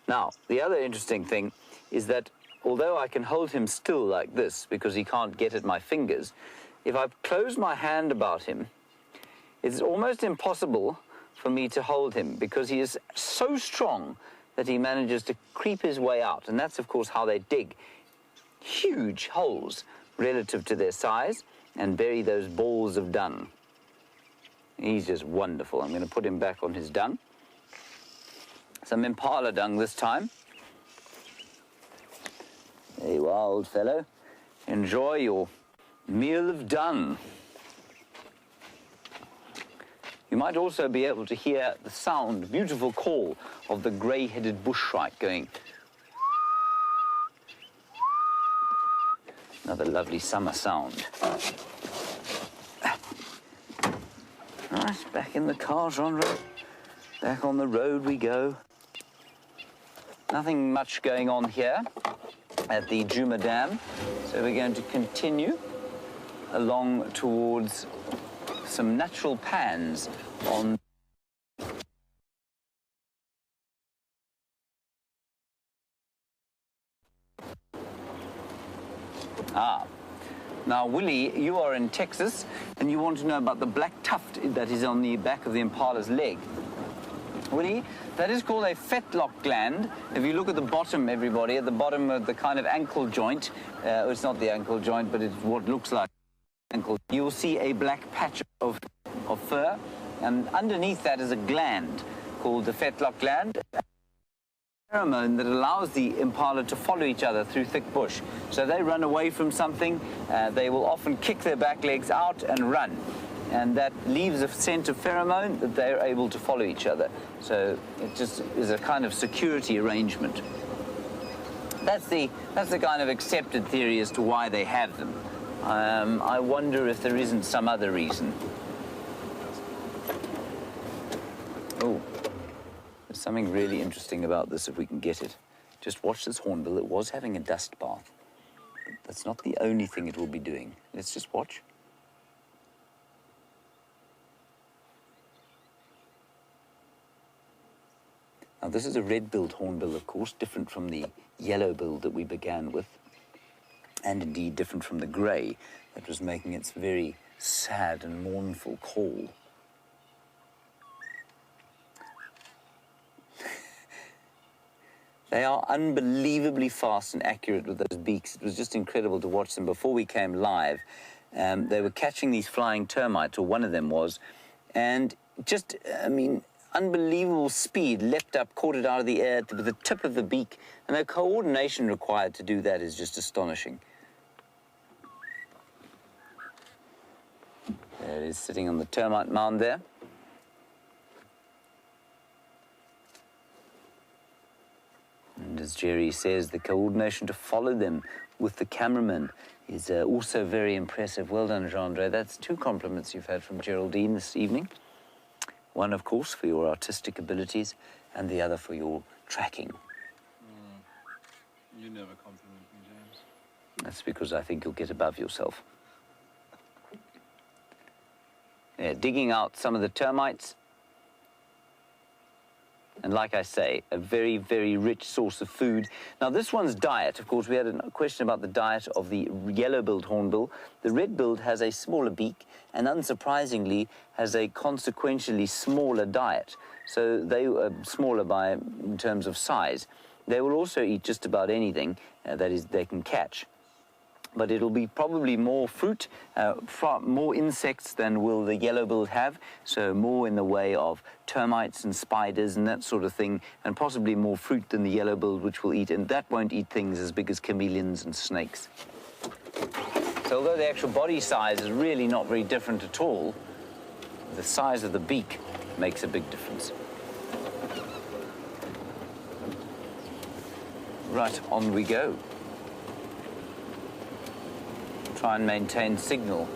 Now, the other interesting thing is that although I can hold him still like this because he can't get at my fingers, if I close my hand about him, it's almost impossible for me to hold him because he is so strong that he manages to creep his way out. And that's, of course, how they dig huge holes relative to their size and bury those balls of dung. He's just wonderful. I'm going to put him back on his dung. Some Impala dung this time. There you are, old fellow. Enjoy your meal of dung. You might also be able to hear the sound, beautiful call of the grey-headed bushshrike going. Another lovely summer sound. Right, back in the car, Gendry. Back on the road we go. Nothing much going on here at the Juma Dam, so we're going to continue along towards some natural pans on Now, Willie, you are in Texas, and you want to know about the black tuft that is on the back of the Impala's leg. Willie, that is called a fetlock gland. If you look at the bottom, everybody, at the bottom of the kind of ankle joint, it's not the ankle joint, but it's what looks like ankle, you'll see a black patch of fur, and underneath that is a gland called the fetlock gland. Pheromone that allows the impala to follow each other through thick bush. So they run away from something, they will often kick their back legs out and run. And that leaves a scent of pheromone that they're able to follow each other. So it just is a kind of security arrangement. That's the kind of accepted theory as to why they have them. I wonder if there isn't some other reason. Oh. There's something really interesting about this if we can get it. Just watch this hornbill. It was having a dust bath. That's not the only thing it will be doing. Let's just watch. Now, this is a red-billed hornbill, of course, different from the yellow-billed that we began with, and indeed different from the grey that was making its very sad and mournful call. They are unbelievably fast and accurate with those beaks. It was just incredible to watch them before we came live. They were catching these flying termites, or one of them was, and just, I mean, unbelievable speed, leapt up, caught it out of the air with the tip of the beak, and the coordination required to do that is just astonishing. There it is, sitting on the termite mound there. And as Jerry says, the coordination to follow them with the cameraman is also very impressive. Well done, Jean-Andre. That's 2 compliments you've had from Geraldine this evening. One, of course, for your artistic abilities, and the other for your tracking. You never compliment me, James. That's because I think you'll get above yourself. Yeah, digging out some of the termites. And like I say, a very, very rich source of food. Now, this one's diet, of course, we had a question about the diet of the yellow-billed hornbill. The red-billed has a smaller beak and, unsurprisingly, has a consequentially smaller diet. So they are smaller in terms of size. They will also eat just about anything that is they can catch. But it'll be probably more fruit, more insects than will the yellow-billed have, so more in the way of termites and spiders and that sort of thing, and possibly more fruit than the yellow-billed, which will eat, and that won't eat things as big as chameleons and snakes. So although the actual body size is really not very different at all, the size of the beak makes a big difference. Right, on we go. Try and maintain signal.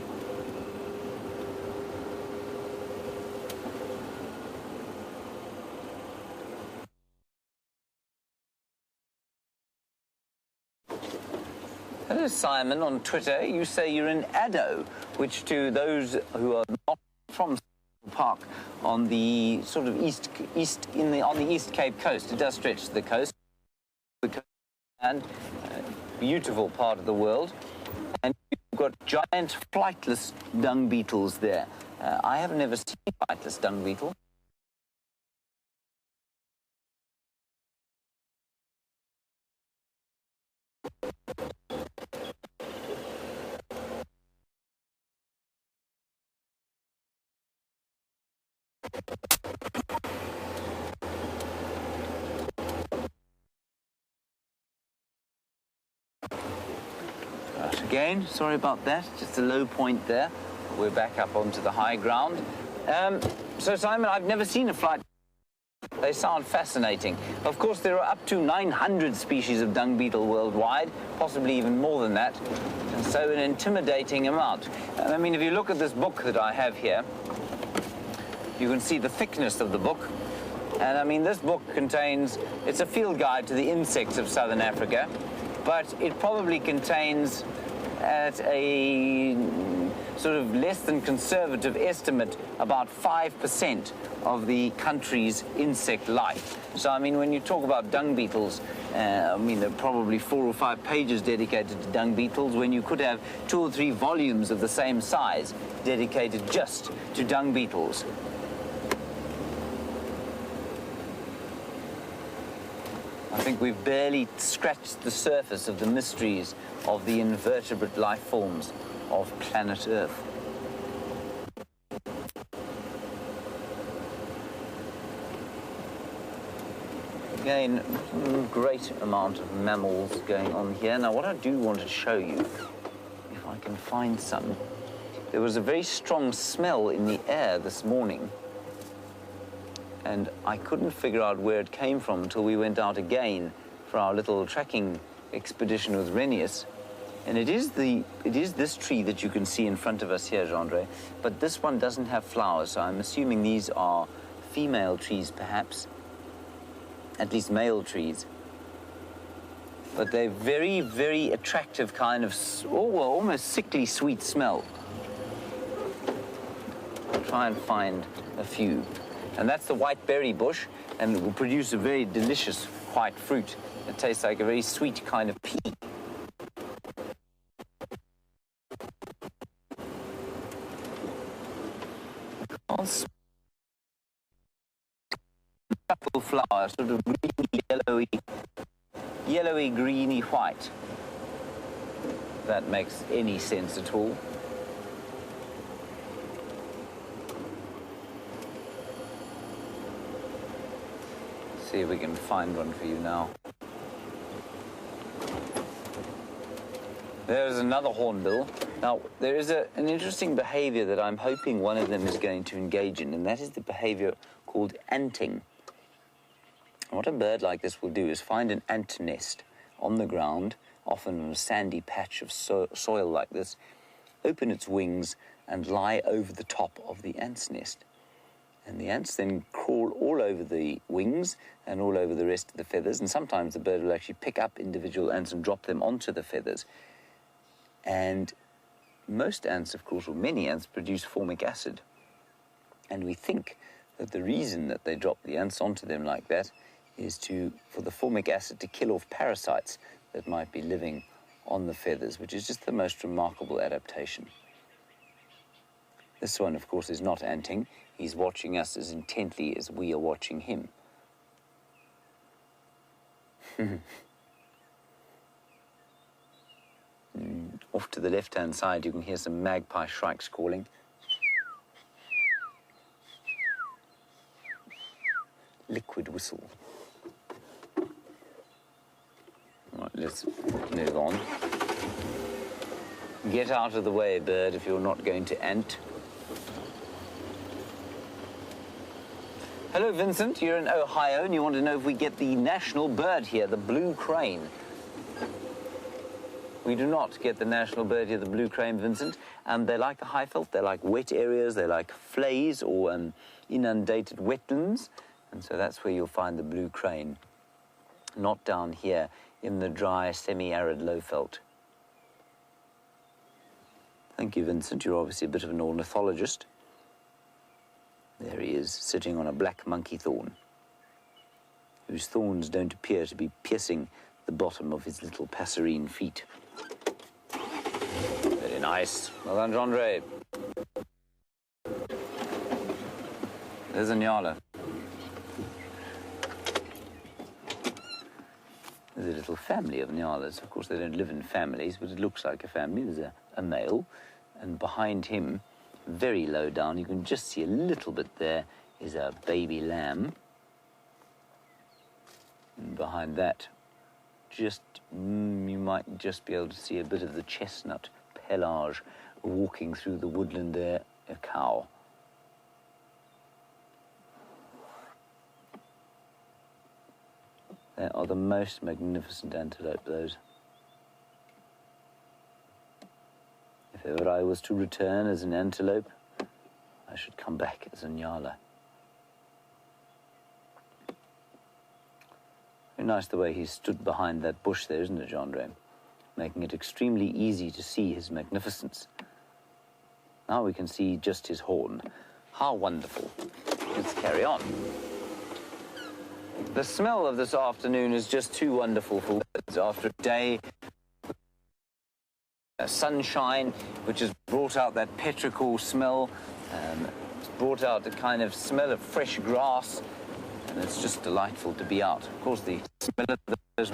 Hello, Simon, on Twitter. You say you're in Addo, which to those who are not from Park on the sort of on the East Cape coast, it does stretch to the coast, and beautiful part of the world. And you've got giant flightless dung beetles there. I have never seen a flightless dung beetle. Again, sorry about that, just a low point there. We're back up onto the high ground. So Simon, I've never seen a flight. They sound fascinating. Of course, there are up to 900 species of dung beetle worldwide, possibly even more than that, and so an intimidating amount. And I mean, if you look at this book that I have here, you can see the thickness of the book. And I mean, this book contains, it's a field guide to the insects of southern Africa, but it probably contains, at a sort of less than conservative estimate, about 5% of the country's insect life. So, I mean, when you talk about dung beetles, I mean, there are probably 4 or 5 pages dedicated to dung beetles, when you could have 2 or 3 volumes of the same size dedicated just to dung beetles. I think we've barely scratched the surface of the mysteries of the invertebrate life forms of planet Earth. Again, great amount of mammals going on here. Now, what I do want to show you, if I can find some, there was a very strong smell in the air this morning, and I couldn't figure out where it came from until we went out again for our little tracking expedition with Renius. And it is this tree that you can see in front of us here, Jean-Andre, but this one doesn't have flowers, so I'm assuming these are female trees, perhaps, at least male trees. But they're very, very attractive kind of, almost sickly sweet smell. I'll try and find a few. And that's the white berry bush, and it will produce a very delicious white fruit. It tastes like a very sweet kind of pea. Purple flower, sort of greeny, yellowy, greeny white. If that makes any sense at all. See if we can find one for you now. There's another hornbill. Now, there is an interesting behavior that I'm hoping one of them is going to engage in, and that is the behavior called anting. What a bird like this will do is find an ant nest on the ground, often on a sandy patch of soil like this, open its wings and lie over the top of the ant's nest. And the ants then crawl all over the wings and all over the rest of the feathers, and sometimes the bird will actually pick up individual ants and drop them onto the feathers. And most ants, of course, or many ants, produce formic acid. And we think that the reason that they drop the ants onto them like that is for the formic acid to kill off parasites that might be living on the feathers, which is just the most remarkable adaptation. This one, of course, is not anting. He's watching us as intently as we are watching him. Off to the left-hand side, you can hear some magpie shrikes calling. Liquid whistle. Right, let's move on. Get out of the way, bird, if you're not going to ant. Hello, Vincent. You're in Ohio, and you want to know if we get the national bird here, the blue crane. We do not get the national bird here, the blue crane, Vincent. They like the high veld, they like wet areas, they like flays or inundated wetlands. And so that's where you'll find the blue crane, not down here in the dry, semi-arid low veld. Thank you, Vincent. You're obviously a bit of an ornithologist. There he is, sitting on a black monkey thorn, whose thorns don't appear to be piercing the bottom of his little passerine feet. Very nice. Well done, Andre. There's a nyala. There's a little family of nyalas. Of course, they don't live in families, but it looks like a family. There's a male, and behind him, very low down, you can just see a little bit there, is a baby lamb. And behind that, just you might just be able to see a bit of the chestnut pelage walking through the woodland there, a cow. They are the most magnificent antelope, those. If ever I was to return as an antelope, I should come back as a nyala. Very nice the way he stood behind that bush there, isn't it, Andre? Making it extremely easy to see his magnificence. Now we can see just his horn. How wonderful. Let's carry on. The smell of this afternoon is just too wonderful for words. After a day, sunshine, which has brought out that petrichor smell, it's brought out the kind of smell of fresh grass, and it's just delightful to be out. Of course, the smell of those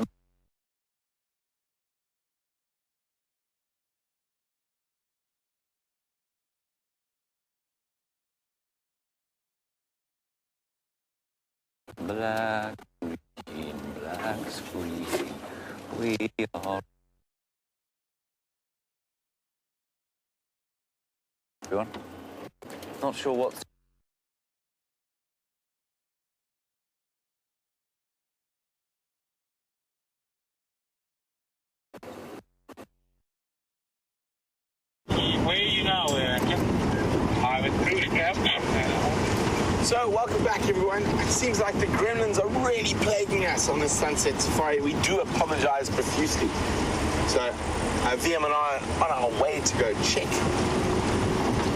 black screen, we are. Everyone? Not sure what's. Where are you now, I'm at cruise camp. So, welcome back, everyone. It seems like the gremlins are really plaguing us on this sunset safari. We do apologize profusely. So, VM and I are on our way to go check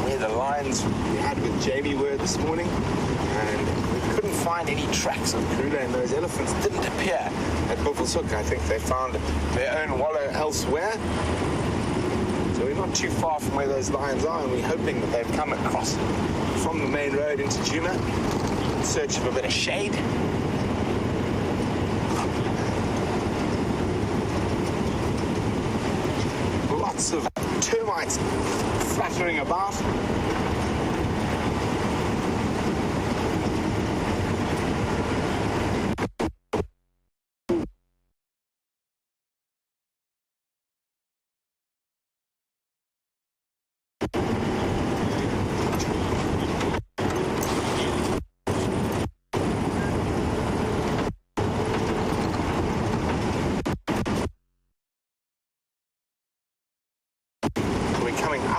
where the lions we had with Jamie were this morning, and we couldn't find any tracks of Karula, and those elephants didn't appear at Buffelshoek. I think they found their own wallow elsewhere. So we're not too far from where those lions are, and we're hoping that they've come across from the main road into Juma in search of a bit of shade. Lots of termites fluttering about.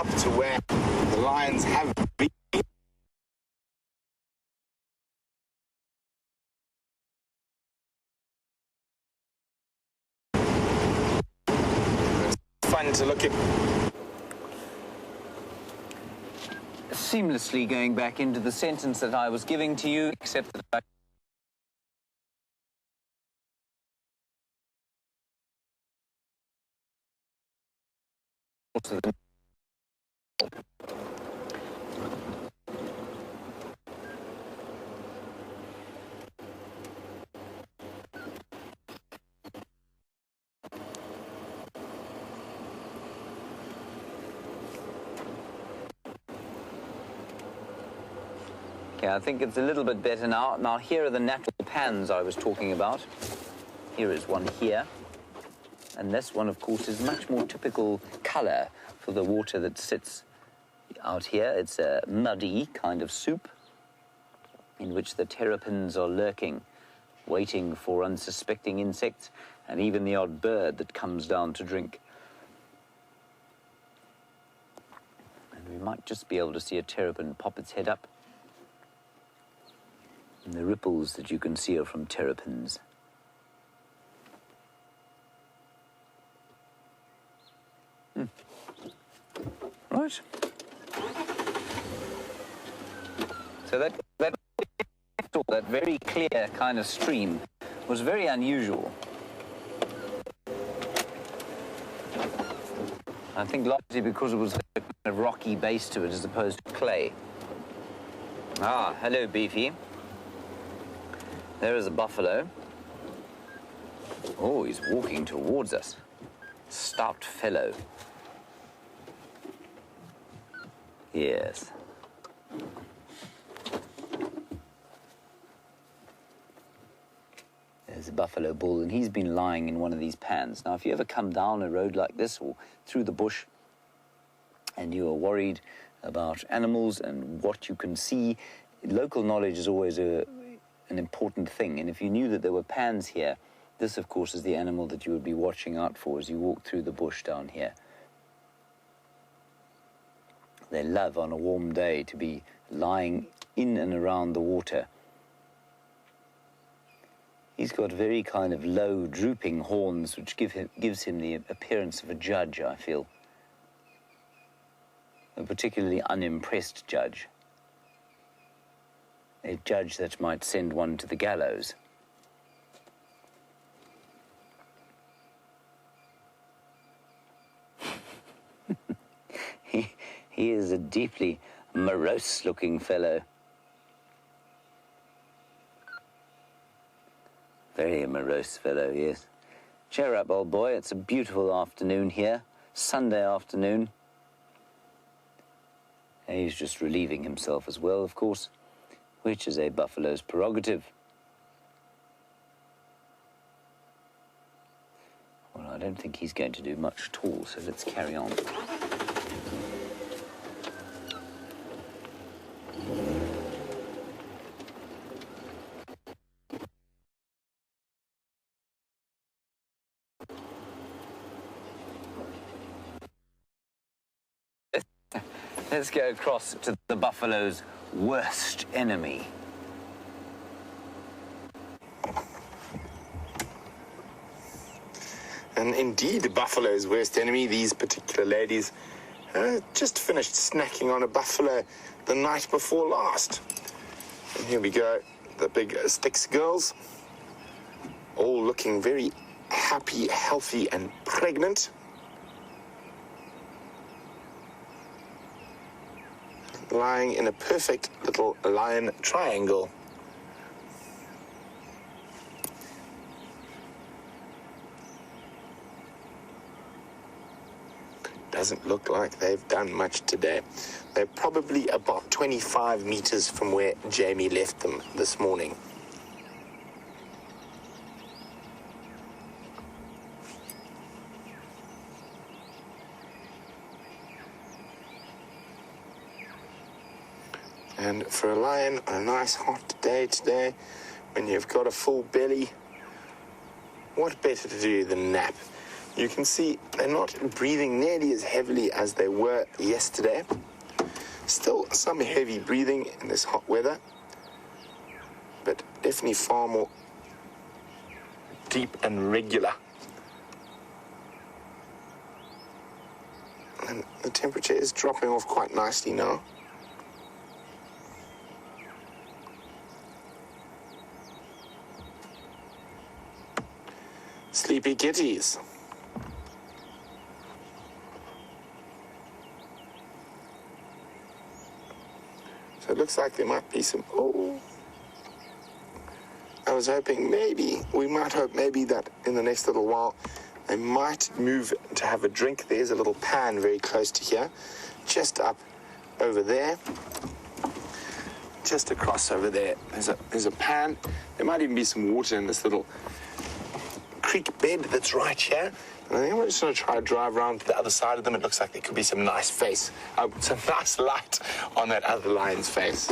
up to where the lions have been. Fun to look at. Seamlessly going back into the sentence that I was giving to you, except that I Okay, I think it's a little bit better now. Now, here are the natural pans I was talking about. Here is one here. And this one, of course, is much more typical color for the water that sits out here. It's a muddy kind of soup in which the terrapins are lurking, waiting for unsuspecting insects and even the odd bird that comes down to drink. And we might just be able to see a terrapin pop its head up. And the ripples that you can see are from terrapins. Right. So that very clear kind of stream was very unusual. I think largely because it was a kind of rocky base to it as opposed to clay. Ah, hello, Beefy. There is a buffalo. Oh, he's walking towards us. Stout fellow. Yes. There's a buffalo bull, and he's been lying in one of these pans. Now, if you ever come down a road like this or through the bush and you are worried about animals and what you can see, local knowledge is always an important thing. And if you knew that there were pans here, this, of course, is the animal that you would be watching out for as you walk through the bush down here. They love on a warm day to be lying in and around the water. He's got very kind of low, drooping horns, which gives him the appearance of a judge, I feel. A particularly unimpressed judge. A judge that might send one to the gallows. He is a deeply morose-looking fellow. Very morose fellow, yes. Cheer up, old boy. It's a beautiful afternoon here. Sunday afternoon. And he's just relieving himself as well, of course, which is a buffalo's prerogative. Well, I don't think he's going to do much at all, so let's carry on. Let's go across to the buffalo's worst enemy. And indeed, the buffalo's worst enemy, these particular ladies, just finished snacking on a buffalo the night before last. And here we go, the big Sticks girls, all looking very happy, healthy, and pregnant. Lying in a perfect little lion triangle. Doesn't look like they've done much today. They're probably about 25 meters from where Jamie left them this morning. And for a lion on a nice hot day today, when you've got a full belly, what better to do than nap? You can see they're not breathing nearly as heavily as they were yesterday. Still some heavy breathing in this hot weather, but definitely far more deep and regular. And the temperature is dropping off quite nicely now. Sleepy kitties. So it looks like there might be some, I was hoping we might hope that in the next little while they might move to have a drink. There's a little pan very close to here, just up over there. Just across over there, there's a pan. There might even be some water in this little creek bed that's right here. And I think I'm just going to try to drive around to the other side of them. It looks like there could be some nice some nice light on that other lion's face.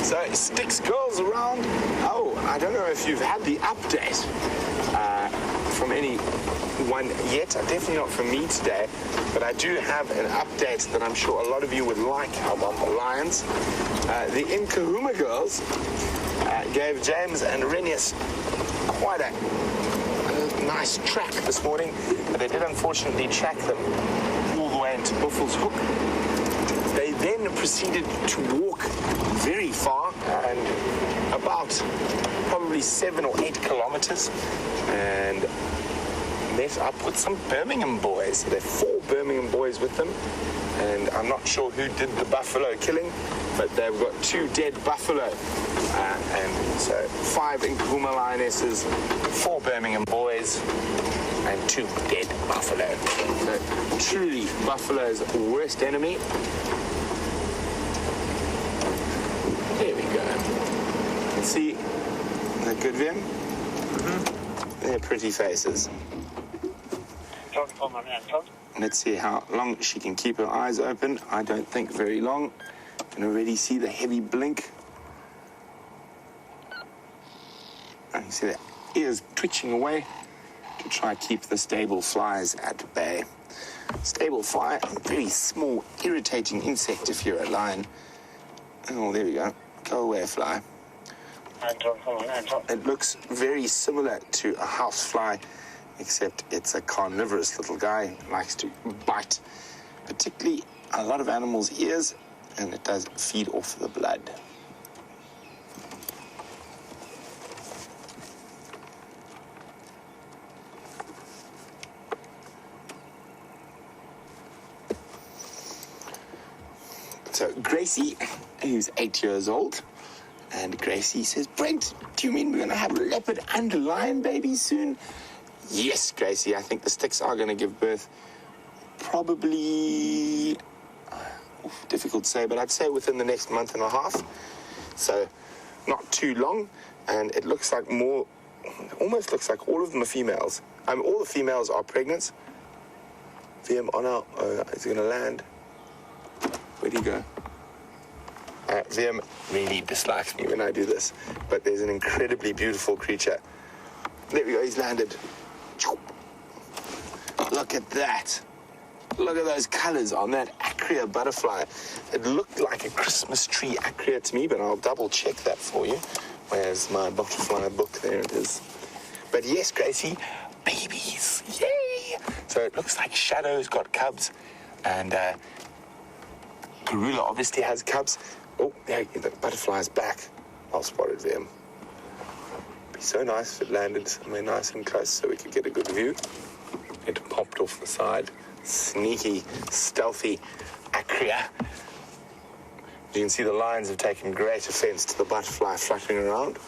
So, Sticks Girls around. I don't know if you've had the update from anyone yet. Definitely not from me today, but I do have an update that I'm sure a lot of you would like about the lions. The Nkahuma girls gave James and Renius quite a nice track this morning, but they did unfortunately track them all the way into Buffalo's Hook. They then proceeded to walk very far, and about probably 7 or 8 kilometers, and met up with some Birmingham boys. So there are 4 Birmingham boys with them, and I'm not sure who did the buffalo killing, but they've got 2 dead buffalo, and so 5 Nkahuma lionesses, 4 Birmingham boys, and 2 dead buffalo. So truly buffalo's worst enemy. There we go. You can see, is that good, Vim? Mm-hmm. They're pretty faces. Let's see how long she can keep her eyes open. I don't think very long. You can already see the heavy blink. And you see the ears twitching away to try to keep the stable flies at bay. Stable fly, a very small, irritating insect if you're a lion. Oh, there we go. Go away, fly. It looks very similar to a housefly, except it's a carnivorous little guy. It likes to bite, particularly a lot of animals' ears, and it does feed off the blood. So Gracie, who's 8 years old, and Gracie says, Brent, do you mean we're going to have leopard and lion babies soon? Yes, Gracie, I think the Sticks are going to give birth probably, difficult to say, but I'd say within the next month and a half. So not too long, and it looks like almost looks like all of them are females. All the females are pregnant. VM on out, is he going to land? Where'd he go? VM really dislikes me when I do this, but there's an incredibly beautiful creature. There we go, he's landed. Look at that. Look at those colors on that acria butterfly. It looked like a Christmas tree acria to me, but I'll double check that for you. Where's my butterfly book? There it is. But yes, Gracie, babies, yay! So it looks like Shadow's got cubs, and Karula obviously has cubs. Oh, there, the butterfly's back. I'll spot it there. Be so nice if it landed somewhere nice and close so we could get a good view. It popped off the side. Sneaky, stealthy acria. You can see the lions have taken great offense to the butterfly fluttering around.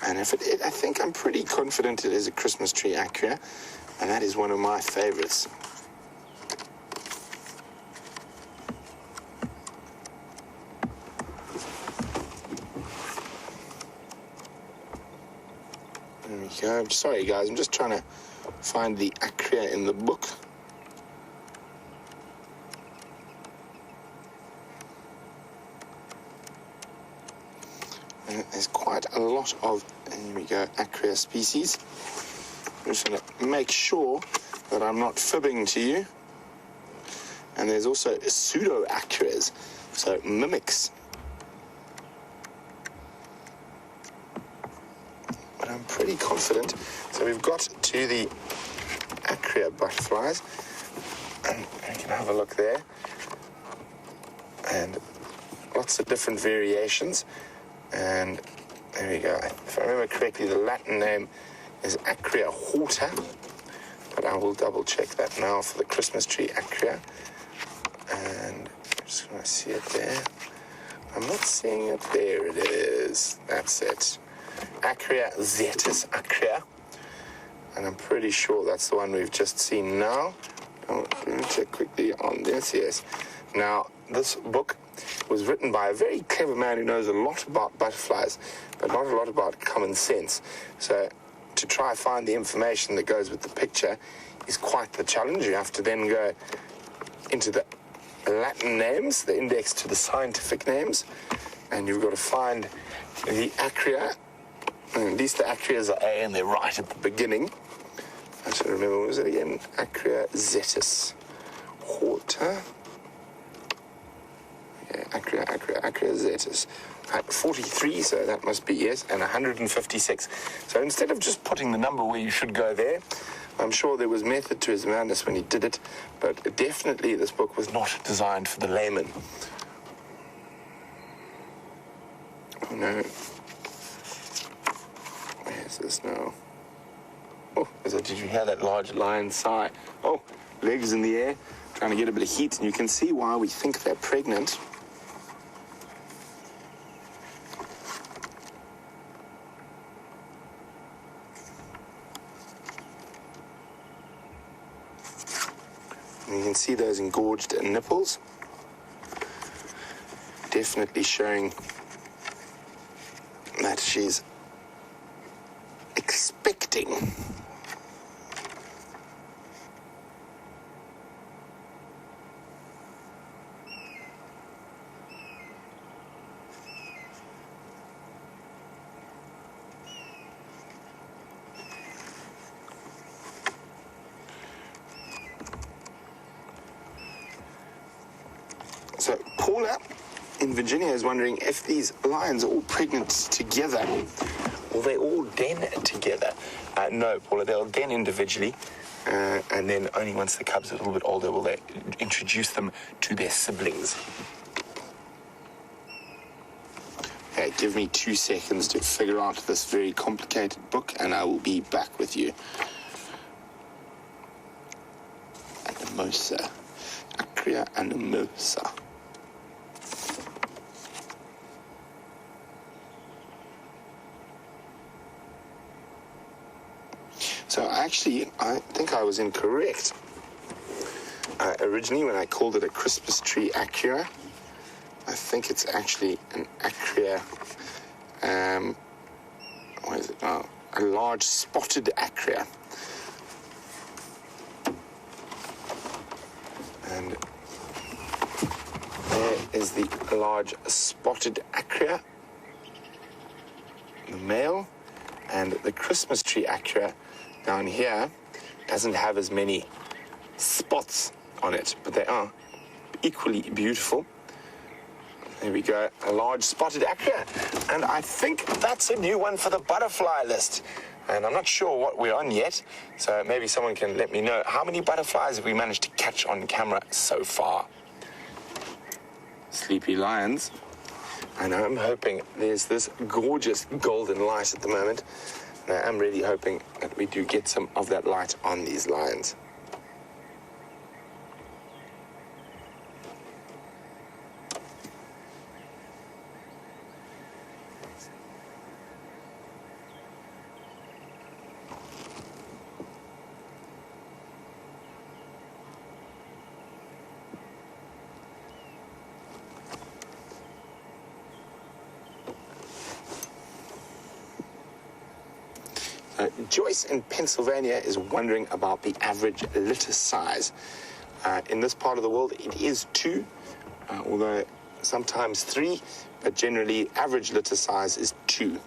And I think I'm pretty confident it is a Christmas tree acria, and that is one of my favorites. we go. Sorry, guys, I'm just trying to find the acria in the book. And there's quite a lot of, here we go, acria species. I'm just going to make sure that I'm not fibbing to you. And there's also pseudo-acrias, so mimics. But I'm pretty confident. So we've got to the acria butterflies, and we can have a look there. And lots of different variations. And there we go. If I remember correctly, the Latin name is Acria horta, but I will double check that now for the Christmas tree acria. And I'm just going to see it there. I'm not seeing it. There it is. That's it. Acria zetus acria. And I'm pretty sure that's the one we've just seen now. Let me check quickly on this. Yes. Now, this book was written by a very clever man who knows a lot about butterflies, but not a lot about common sense. So to try and find the information that goes with the picture is quite the challenge. You have to then go into the Latin names, the index to the scientific names, and you've got to find the acria. At least the acrias are A, and they're right at the beginning. I should remember, what was it again? Acria zetus horta. Acria zetus. 43, so that must be yes, and 156. So instead of just putting the number where you should go there, I'm sure there was method to his madness when he did it, but definitely this book was not designed for the layman. Oh no. Where's this now? Oh, did you hear that large lion sigh? Oh, legs in the air, trying to get a bit of heat, and you can see why we think they're pregnant. And you can see those engorged nipples. Definitely showing that she's expecting. So Paula in Virginia is wondering if these lions are all pregnant together. Will they all den together? No, Paula, they'll den individually, and then only once the cubs are a little bit older will they introduce them to their siblings. Okay, give me 2 seconds to figure out this very complicated book, and I will be back with you. Anemosa. Acria anemosa. So actually, I think I was incorrect. Originally, when I called it a Christmas tree acria, I think it's actually an acria, what is it now? A large spotted acria. And there is the large spotted acria, the male, and the Christmas tree acria down here doesn't have as many spots on it, but they are equally beautiful. There we go, a large spotted acria, and I think that's a new one for the butterfly list. And I'm not sure what we're on yet, so maybe someone can let me know how many butterflies have we managed to catch on camera so far. Sleepy lions. And I'm hoping there's this gorgeous golden light at the moment. And I am really hoping that we do get some of that light on these lions. Joyce in Pennsylvania is wondering about the average litter size. In this part of the world, it is 2, although sometimes 3, but generally average litter size is 2.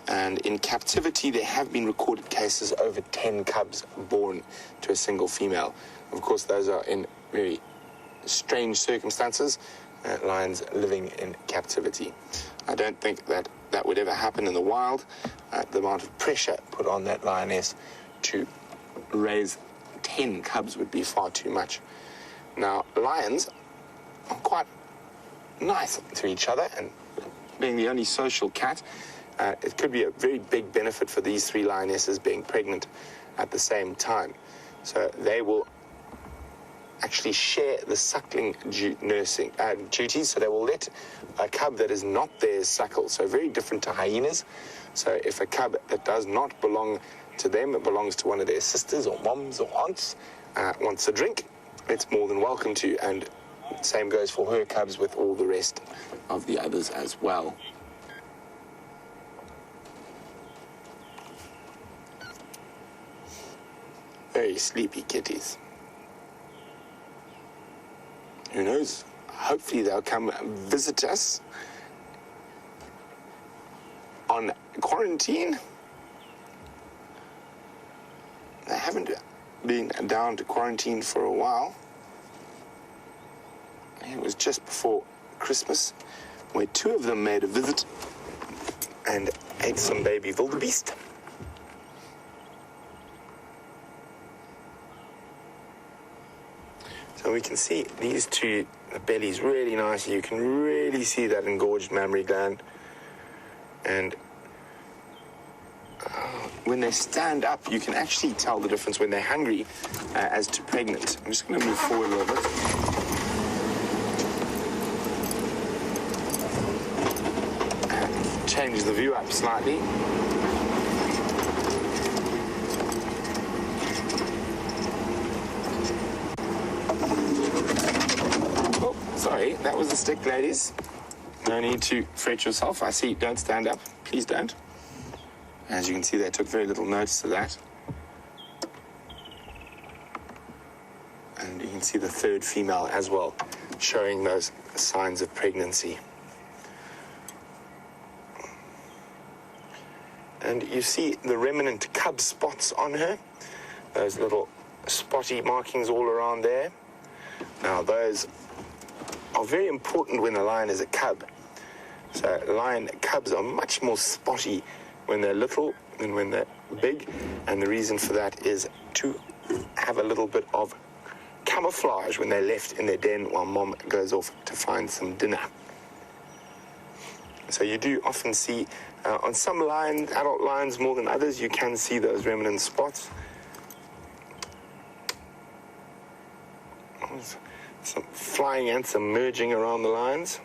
And in captivity, there have been recorded cases over 10 cubs born to a single female. Of course, those are in very strange circumstances, lions living in captivity. I don't think that that would ever happen in the wild. The amount of pressure put on that lioness to raise 10 cubs would be far too much. Now, lions are quite nice to each other, and being the only social cat, it could be a very big benefit for these 3 lionesses being pregnant at the same time. So they will actually share the suckling nursing duties, so they will let a cub that is not theirs suckle, so very different to hyenas. So if a cub that does not belong to them, it belongs to one of their sisters or moms or aunts, wants a drink, it's more than welcome to, and same goes for her cubs with all the rest of the others as well. Very sleepy kitties. Who knows? Hopefully they'll come visit us on quarantine. They haven't been down to quarantine for a while. It was just before Christmas where 2 of them made a visit and ate some baby wildebeest. So we can see these 2, the belly's really nice. You can really see that engorged mammary gland. And when they stand up, you can actually tell the difference when they're hungry as to pregnant. I'm just going to move forward a little bit. Change the view up slightly. Oh, sorry, that was the stick, ladies. No need to fret yourself. I see, don't stand up. Please don't. As you can see, they took very little notice of that. And you can see the 3rd female as well, showing those signs of pregnancy. And you see the remnant cub spots on her, those little spotty markings all around there. Now, those are very important when the lion is a cub. So lion cubs are much more spotty when they're little than when they're big, and the reason for that is to have a little bit of camouflage when they're left in their den while mom goes off to find some dinner. So you do often see, on some lions, adult lions more than others, you can see those remnant spots. Some flying ants emerging around the lions.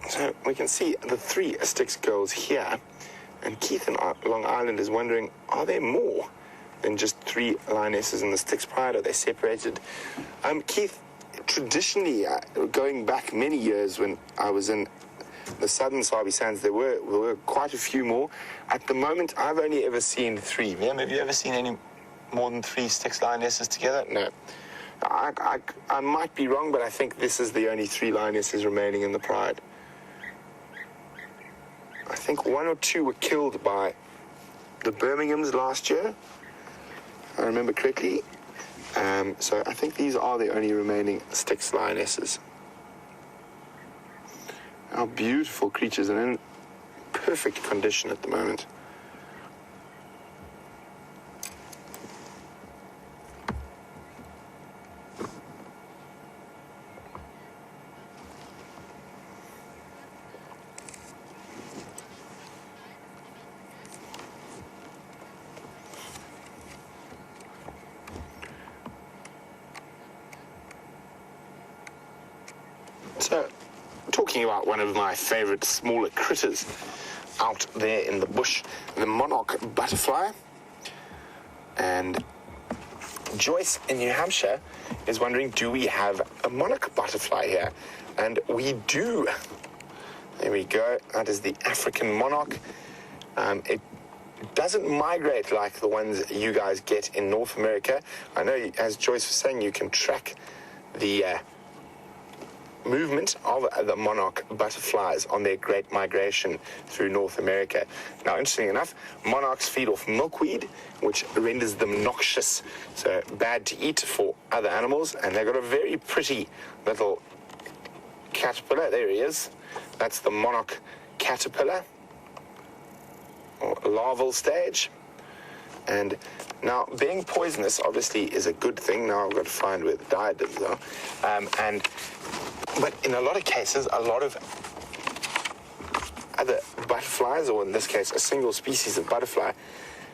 So we can see the 3 Styx girls here, and Keith in Long Island is wondering, are there more than just 3 lionesses in the Styx pride? Are they separated? Keith, traditionally, going back many years when I was in the southern Sabi Sands, there were quite a few more. At the moment, I've only ever seen 3. Miriam, have you ever seen any more than 3 Styx lionesses together? No. I might be wrong, but I think this is the only 3 lionesses remaining in the pride. I think 1 or 2 were killed by the Birminghams last year, if I remember correctly. So I think these are the only remaining Styx lionesses. How beautiful creatures, and in perfect condition at the moment. So, talking about one of my favorite smaller critters out there in the bush, the monarch butterfly. And Joyce in New Hampshire is wondering, do we have a monarch butterfly here? And we do. There we go. That is the African monarch. It doesn't migrate like the ones you guys get in North America. I know, as Joyce was saying, you can track the movement of the monarch butterflies on their great migration through North America. Now, interesting enough, monarchs feed off milkweed, which renders them noxious, so bad to eat for other animals. And they've got a very pretty little caterpillar. There he is. That's the monarch caterpillar, or larval stage. And now, being poisonous obviously is a good thing. Now I've got to find where the diadems are. But in a lot of cases, a lot of other butterflies, or in this case, a single species of butterfly,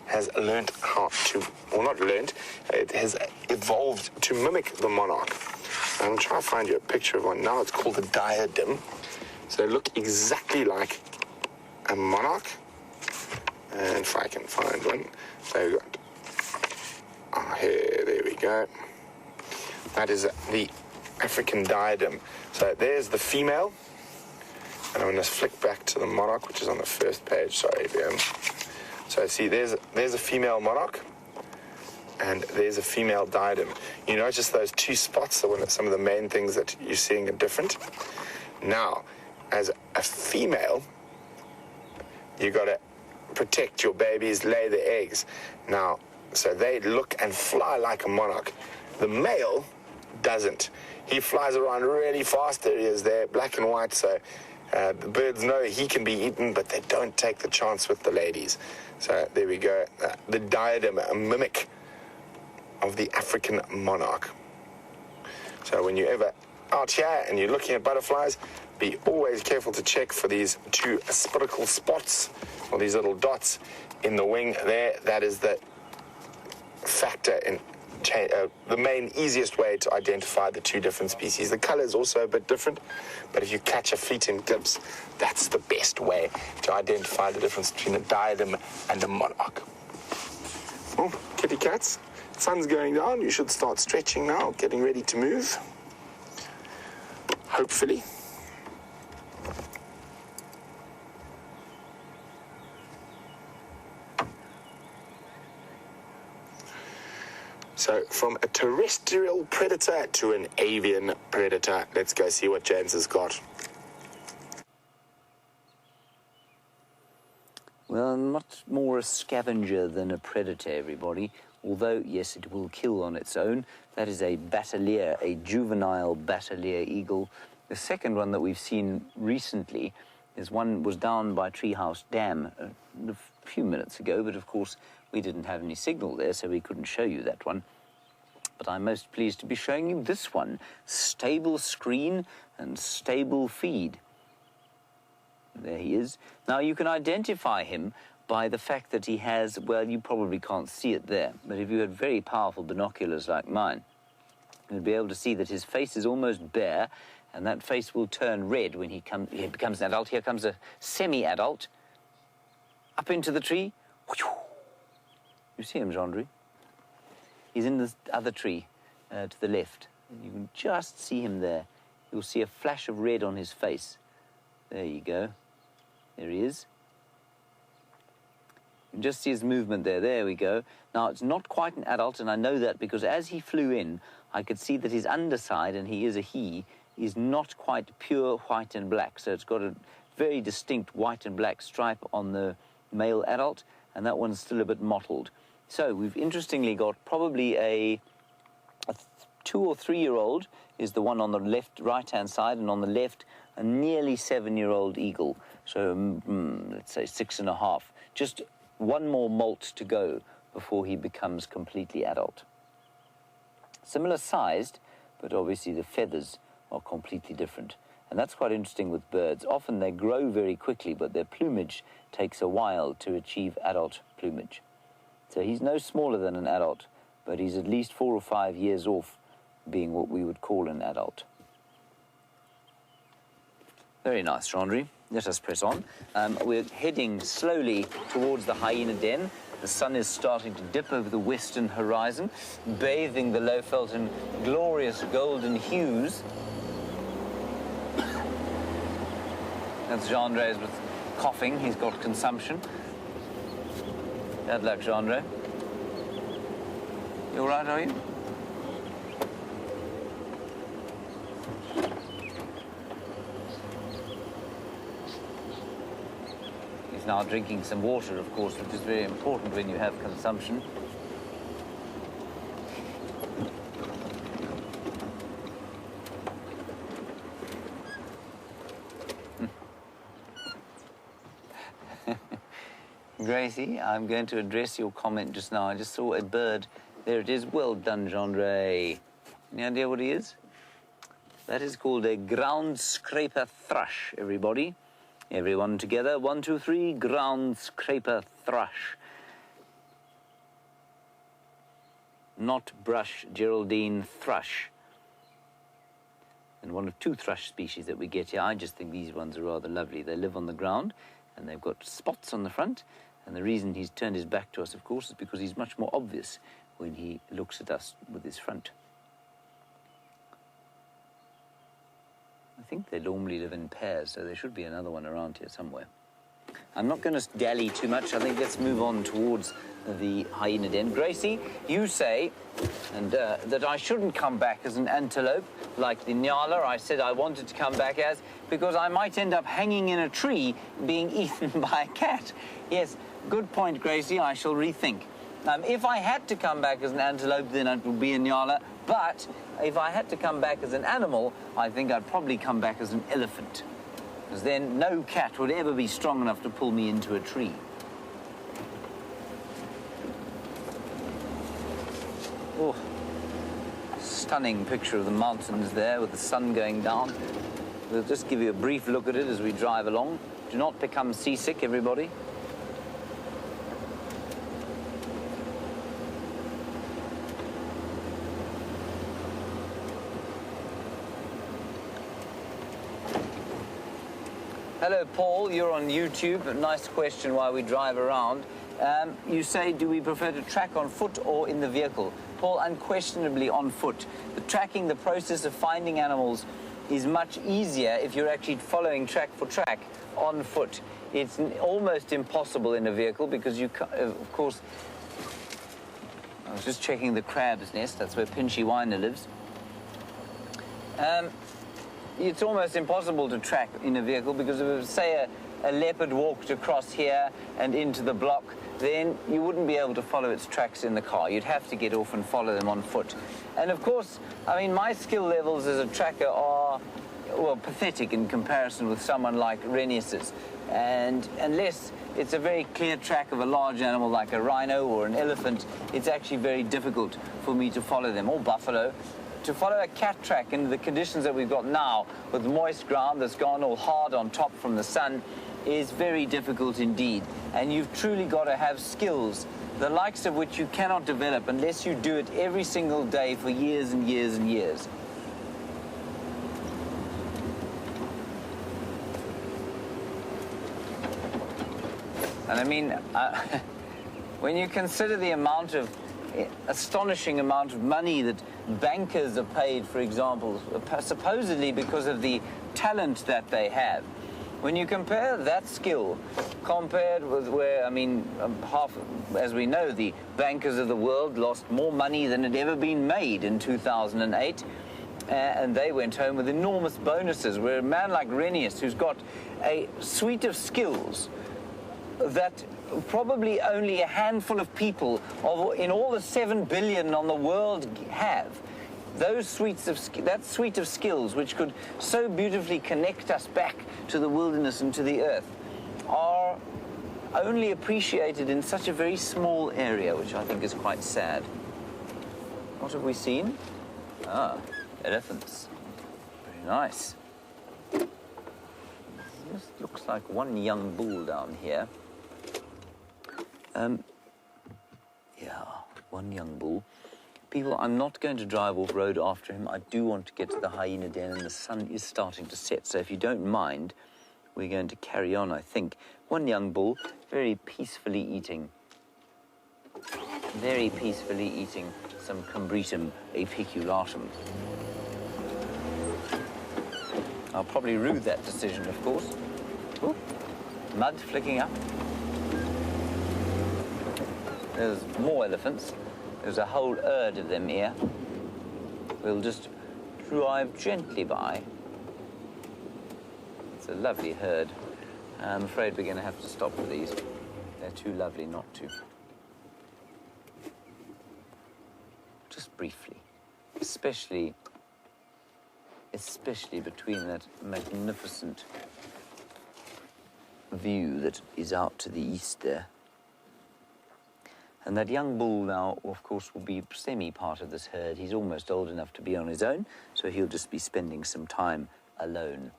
has learned how to, well, not learned, it has evolved to mimic the monarch. I'm trying to find you a picture of one now. It's called a diadem. So they look exactly like a monarch. And if I can find one, so we've got, here, there we go. That is the African diadem. So there's the female. And I'm going to flick back to the monarch, which is on the first page. Sorry, so see, there's a female monarch, and there's a female diadem. You notice those two spots are one of some of the main things that you're seeing are different. Now, as a female, you got to protect your babies, lay the eggs. Now, so they look and fly like a monarch. The male doesn't. He flies around really fast. There he is there, black and white. So the birds know he can be eaten, but they don't take the chance with the ladies. So there we go. The diadem, a mimic of the African monarch. So when you're ever out here and you're looking at butterflies, be always careful to check for these two aspical spots, or these little dots in the wing there. That is the factor in the main easiest way to identify the two different species. The color is also a bit different, but if you catch a fleeting glimpse, that's the best way to identify the difference between a diadem and a monarch. Oh, kitty cats, sun's going down. You should start stretching now, getting ready to move, hopefully. So from a terrestrial predator to an avian predator, let's go see what James has got. Well, much more a scavenger than a predator, everybody. Although, yes, it will kill on its own. That is a batelier, a juvenile batelier eagle. The second one that we've seen recently is one was down by Treehouse Dam a few minutes ago, but of course we didn't have any signal there, so we couldn't show you that one. But I'm most pleased to be showing you this one. Stable screen and stable feed. There he is. Now you can identify him by the fact that he has, well, you probably can't see it there, but if you had very powerful binoculars like mine, you'd be able to see that his face is almost bare, and that face will turn red when he becomes an adult. Here comes a semi-adult. Up into the tree. You see him, Gendry? He's in the other tree to the left. You can just see him there. You'll see a flash of red on his face. There you go. There he is. You can just see his movement there. There we go. Now, it's not quite an adult, and I know that because as he flew in, I could see that his underside, and he is a he, is not quite pure white and black. So it's got a very distinct white and black stripe on the male adult, and that one's still a bit mottled. So we've interestingly got probably a 2 or 3 year old is the one on the left, right-hand side, and on the left, a nearly 7-year-old eagle. So let's say 6.5. Just one more molt to go before he becomes completely adult. Similar sized, but obviously the feathers are completely different. And that's quite interesting with birds. Often they grow very quickly, but their plumage takes a while to achieve adult plumage. So he's no smaller than an adult, but he's at least 4 or 5 years off being what we would call an adult. Very nice, Chandri. Let us press on. We're heading slowly towards the hyena den. The sun is starting to dip over the western horizon, bathing the Lowveld in glorious golden hues. That's Chandre's with coughing. He's got consumption. Bad luck, Chandre. You all right, are you? He's now drinking some water, of course, which is very important when you have consumption. Gracie, I'm going to address your comment just now. I just saw a bird. There it is. Well done, Chandre. Any idea what he is? That is called a ground scraper thrush, everybody. Everyone together. 1, 2, 3. Ground scraper thrush. Not brush, Geraldine, thrush. And one of 2 thrush species that we get here. I just think these ones are rather lovely. They live on the ground and they've got spots on the front. And the reason he's turned his back to us, of course, is because he's much more obvious when he looks at us with his front. I think they normally live in pairs, so there should be another one around here somewhere. I'm not going to dally too much. I think let's move on towards the hyena den. Gracie, you say that I shouldn't come back as an antelope like the Nyala I said I wanted to come back as, because I might end up hanging in a tree being eaten by a cat. Yes, good point, Gracie. I shall rethink. If I had to come back as an antelope, then it would be a Nyala. But if I had to come back as an animal, I think I'd probably come back as an elephant. Because then no cat would ever be strong enough to pull me into a tree. Oh, stunning picture of the mountains there with the sun going down. We'll just give you a brief look at it as we drive along. Do not become seasick, everybody. Hello, Paul. You're on YouTube. A nice question while we drive around. You say, do we prefer to track on foot or in the vehicle? Paul, unquestionably on foot. The tracking, the process of finding animals is much easier if you're actually following track for track on foot. It's almost impossible in a vehicle because you, of course, I was just checking the crab's nest. That's where Pinchy Wyner lives. It's almost impossible to track in a vehicle because if, say, a leopard walked across here and into the block, then you wouldn't be able to follow its tracks in the car. You'd have to get off and follow them on foot. And of course, I mean, my skill levels as a tracker are, well, pathetic in comparison with someone like Renius's. And unless it's a very clear track of a large animal like a rhino or an elephant, it's actually very difficult for me to follow them, or buffalo. To follow a cat track in the conditions that we've got now, with moist ground that's gone all hard on top from the sun, is very difficult indeed. And you've truly got to have skills, the likes of which you cannot develop unless you do it every single day for years and years and years. And I mean, when you consider the astonishing amount of money that bankers are paid, for example, supposedly because of the talent that they have. When you compare that skill compared with where, I mean, as we know, the bankers of the world lost more money than had ever been made in 2008, and they went home with enormous bonuses, where a man like Renius, who's got a suite of skills that probably only a handful of people in all the 7 billion on the world have. That suite of skills, which could so beautifully connect us back to the wilderness and to the earth, are only appreciated in such a very small area, which I think is quite sad. What have we seen? Ah, elephants. Very nice. This looks like one young bull down here. Yeah, one young bull. People, I'm not going to drive off-road after him. I do want to get to the hyena den, and the sun is starting to set. So if you don't mind, we're going to carry on, I think. One young bull, very peacefully eating some Combretum apiculatum. I'll probably rue that decision, of course. Ooh, mud flicking up. There's more elephants. There's a whole herd of them here. We'll just drive gently by. It's a lovely herd. I'm afraid we're going to have to stop for these. They're too lovely not to. Just briefly. Especially between that magnificent view that is out to the east there. And that young bull now, of course, will be semi-part of this herd. He's almost old enough to be on his own, so he'll just be spending some time alone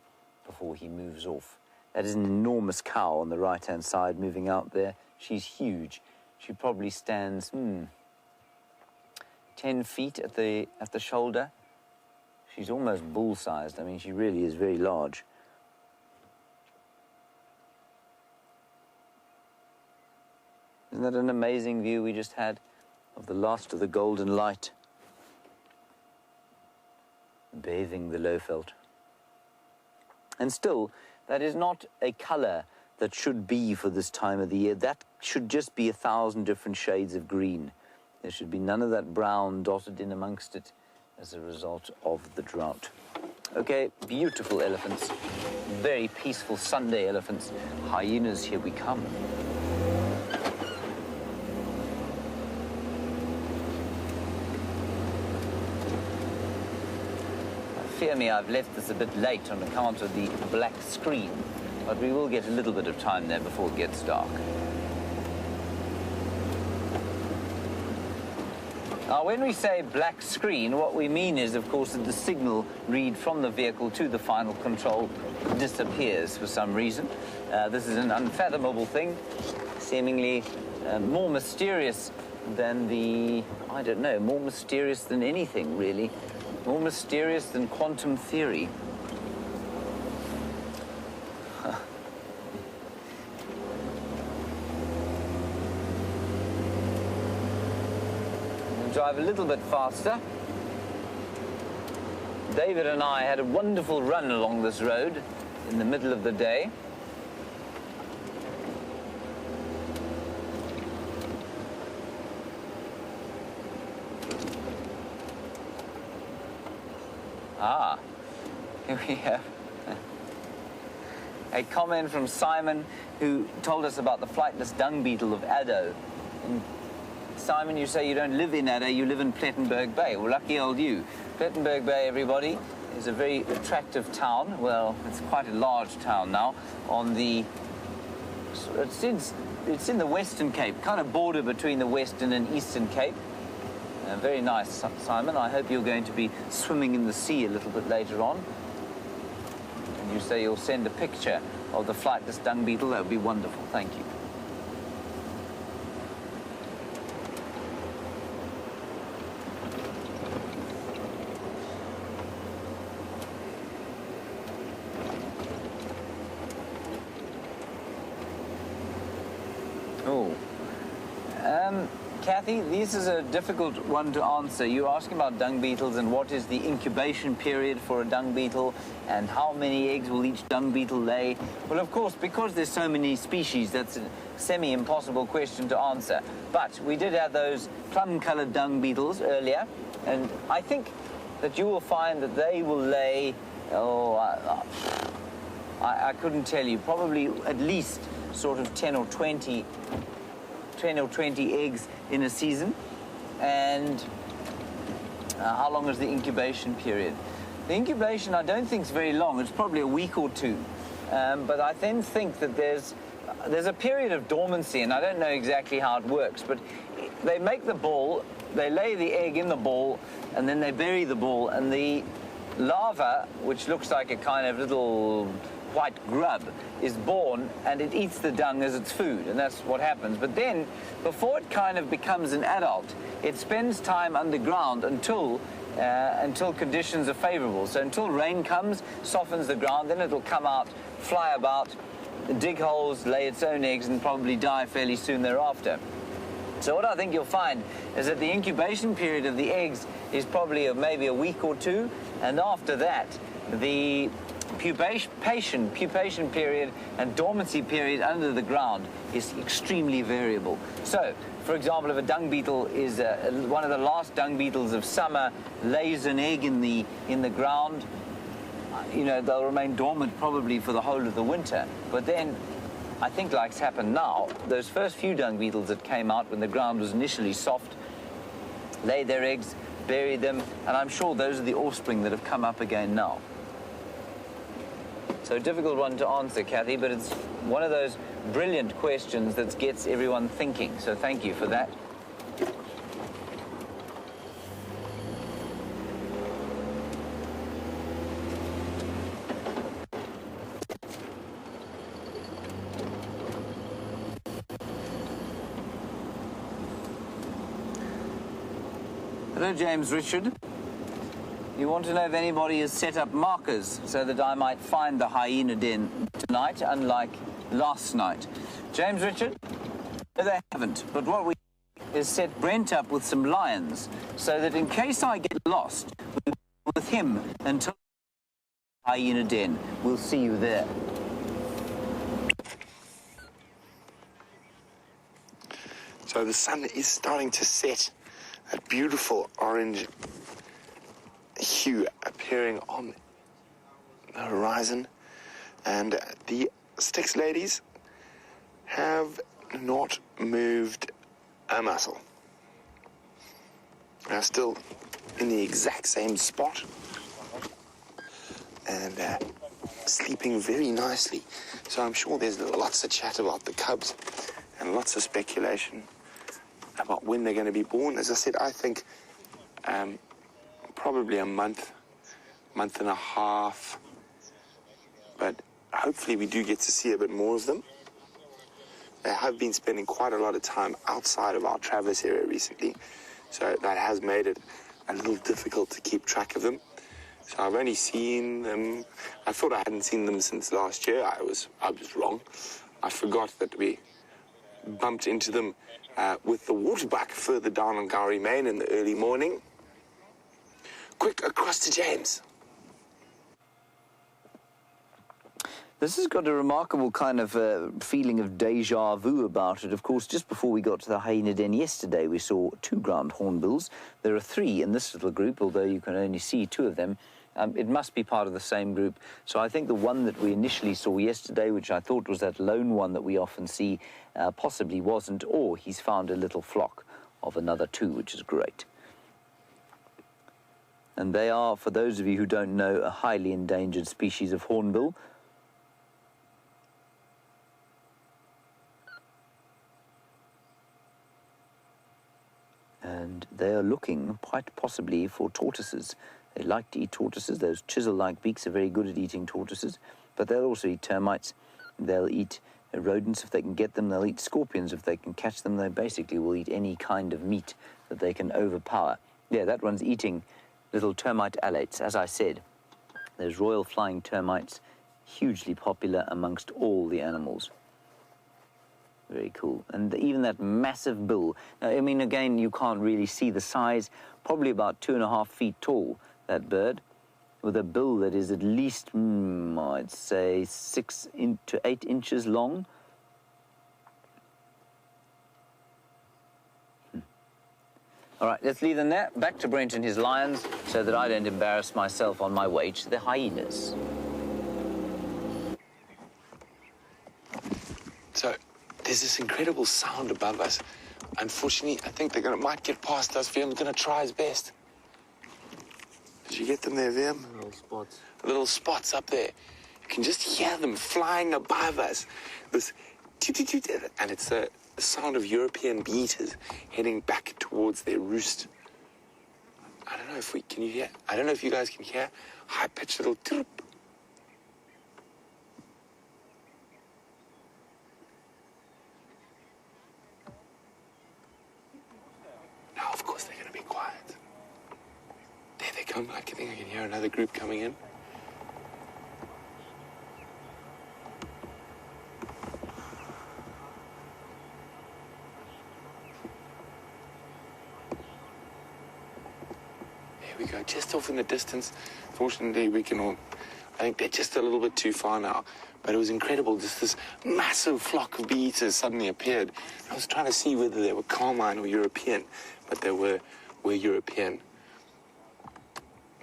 before he moves off. That is an enormous cow on the right-hand side moving out there. She's huge. She probably stands 10 feet at the shoulder. She's almost bull-sized. I mean, she really is very large. Isn't that an amazing view we just had of the last of the golden light bathing the Lowveld? And still, that is not a colour that should be for this time of the year. That should just be 1,000 different shades of green. There should be none of that brown dotted in amongst it as a result of the drought. Okay, beautiful elephants. Very peaceful Sunday elephants. Hyenas, here we come. Fear me, I've left this a bit late on account of the black screen, but we will get a little bit of time there before it gets dark. Now, when we say black screen, what we mean is, of course, that the signal read from the vehicle to the final control disappears for some reason. This is an unfathomable thing, seemingly more mysterious than I don't know, more mysterious than anything, really. More mysterious than quantum theory. We'll drive a little bit faster. David and I had a wonderful run along this road in the middle of the day. Ah, here we have a comment from Simon, who told us about the flightless dung beetle of Addo. And Simon, you say you don't live in Addo, you live in Plettenberg Bay. Well, lucky old you. Plettenberg Bay, everybody, is a very attractive town. Well, it's quite a large town now. It's in the Western Cape, kind of border between the Western and Eastern Cape. Very nice, Simon. I hope you're going to be swimming in the sea a little bit later on. And you say you'll send a picture of the flightless dung beetle. That would be wonderful. Thank you. Kathy, this is a difficult one to answer. You're asking about dung beetles and what is the incubation period for a dung beetle and how many eggs will each dung beetle lay. Well, of course, because there's so many species, that's a semi-impossible question to answer. But we did have those plum-coloured dung beetles earlier, and I think that you will find that they will lay, I couldn't tell you, probably at least sort of 10 or 20 eggs in a season. And how long is the incubation period? The incubation, I don't think is very long. It's probably a week or two. But I then think that there's a period of dormancy, and I don't know exactly how it works, but they make the ball, they lay the egg in the ball, and then they bury the ball, and the larva, which looks like a kind of little white grub is born and it eats the dung as its food, and that's what happens. But then, before it kind of becomes an adult, it spends time underground until conditions are favorable. So until rain comes, softens the ground, then it'll come out, fly about, dig holes, lay its own eggs, and probably die fairly soon thereafter. So what I think you'll find is that the incubation period of the eggs is probably maybe a week or two, and after that, the pupation period and dormancy period under the ground is extremely variable. So, for example, if a dung beetle is one of the last dung beetles of summer, lays an egg in the ground, they'll remain dormant probably for the whole of the winter. But then, I think like's happened now, those first few dung beetles that came out when the ground was initially soft, laid their eggs, buried them, and I'm sure those are the offspring that have come up again now. So a difficult one to answer, Kathy, but it's one of those brilliant questions that gets everyone thinking. So thank you for that. Hello, James Richard. You want to know if anybody has set up markers so that I might find the hyena den tonight, unlike last night. James Richard? No, they haven't. But what we is set Brent up with some lions so that in case I get lost with him until the hyena den, we'll see you there. So the sun is starting to set. That beautiful orange hue appearing on the horizon, and the Sticks ladies have not moved a muscle. They're still in the exact same spot and sleeping very nicely. So I'm sure there's lots of chat about the cubs and lots of speculation about when they're going to be born. As I said, I think probably a month and a half, but hopefully we do get to see a bit more of them. They have been spending quite a lot of time outside of our Travis area recently, so that has made it a little difficult to keep track of them. So I've only seen them, I thought I hadn't seen them since last year. I was wrong. I forgot that we bumped into them with the waterbuck further down on Gowrie Main in the early morning. Quick, across to James. This has got a remarkable kind of feeling of deja vu about it. Of course, just before we got to the hyena den yesterday, we saw 2 ground hornbills. There are 3 in this little group, although you can only see 2 of them. It must be part of the same group. So I think the one that we initially saw yesterday, which I thought was that lone one that we often see, possibly wasn't, or he's found a little flock of another 2, which is great. And they are, for those of you who don't know, a highly endangered species of hornbill. And they are looking quite possibly for tortoises. They like to eat tortoises. Those chisel-like beaks are very good at eating tortoises, but they'll also eat termites. They'll eat rodents if they can get them. They'll eat scorpions if they can catch them. They basically will eat any kind of meat that they can overpower. Yeah, that one's eating little termite alates. As I said, those royal flying termites, hugely popular amongst all the animals. Very cool. And even that massive bill. Now, I mean, again, you can't really see the size. Probably about 2.5 feet tall, that bird, with a bill that is at least, I'd say, 6 to 8 inches long. All right, let's leave them there. Back to Brent and his lions, so that I don't embarrass myself on my way to the hyenas. So there's this incredible sound above us. Unfortunately, I think they might get past us. Viam's going to try his best. Did you get them there, Viam? Little spots. Little spots up there. You can just hear them flying above us. This toot-toot-toot, and it's the sound of European beetles heading back towards their roost. I don't know if you guys can hear high-pitched little chirp. come. I think I can hear another group coming in. There we go, just off in the distance. Fortunately, we can all... I think they're just a little bit too far now. But it was incredible, just this massive flock of bee-eaters suddenly appeared. I was trying to see whether they were Carmine or European, but they were European.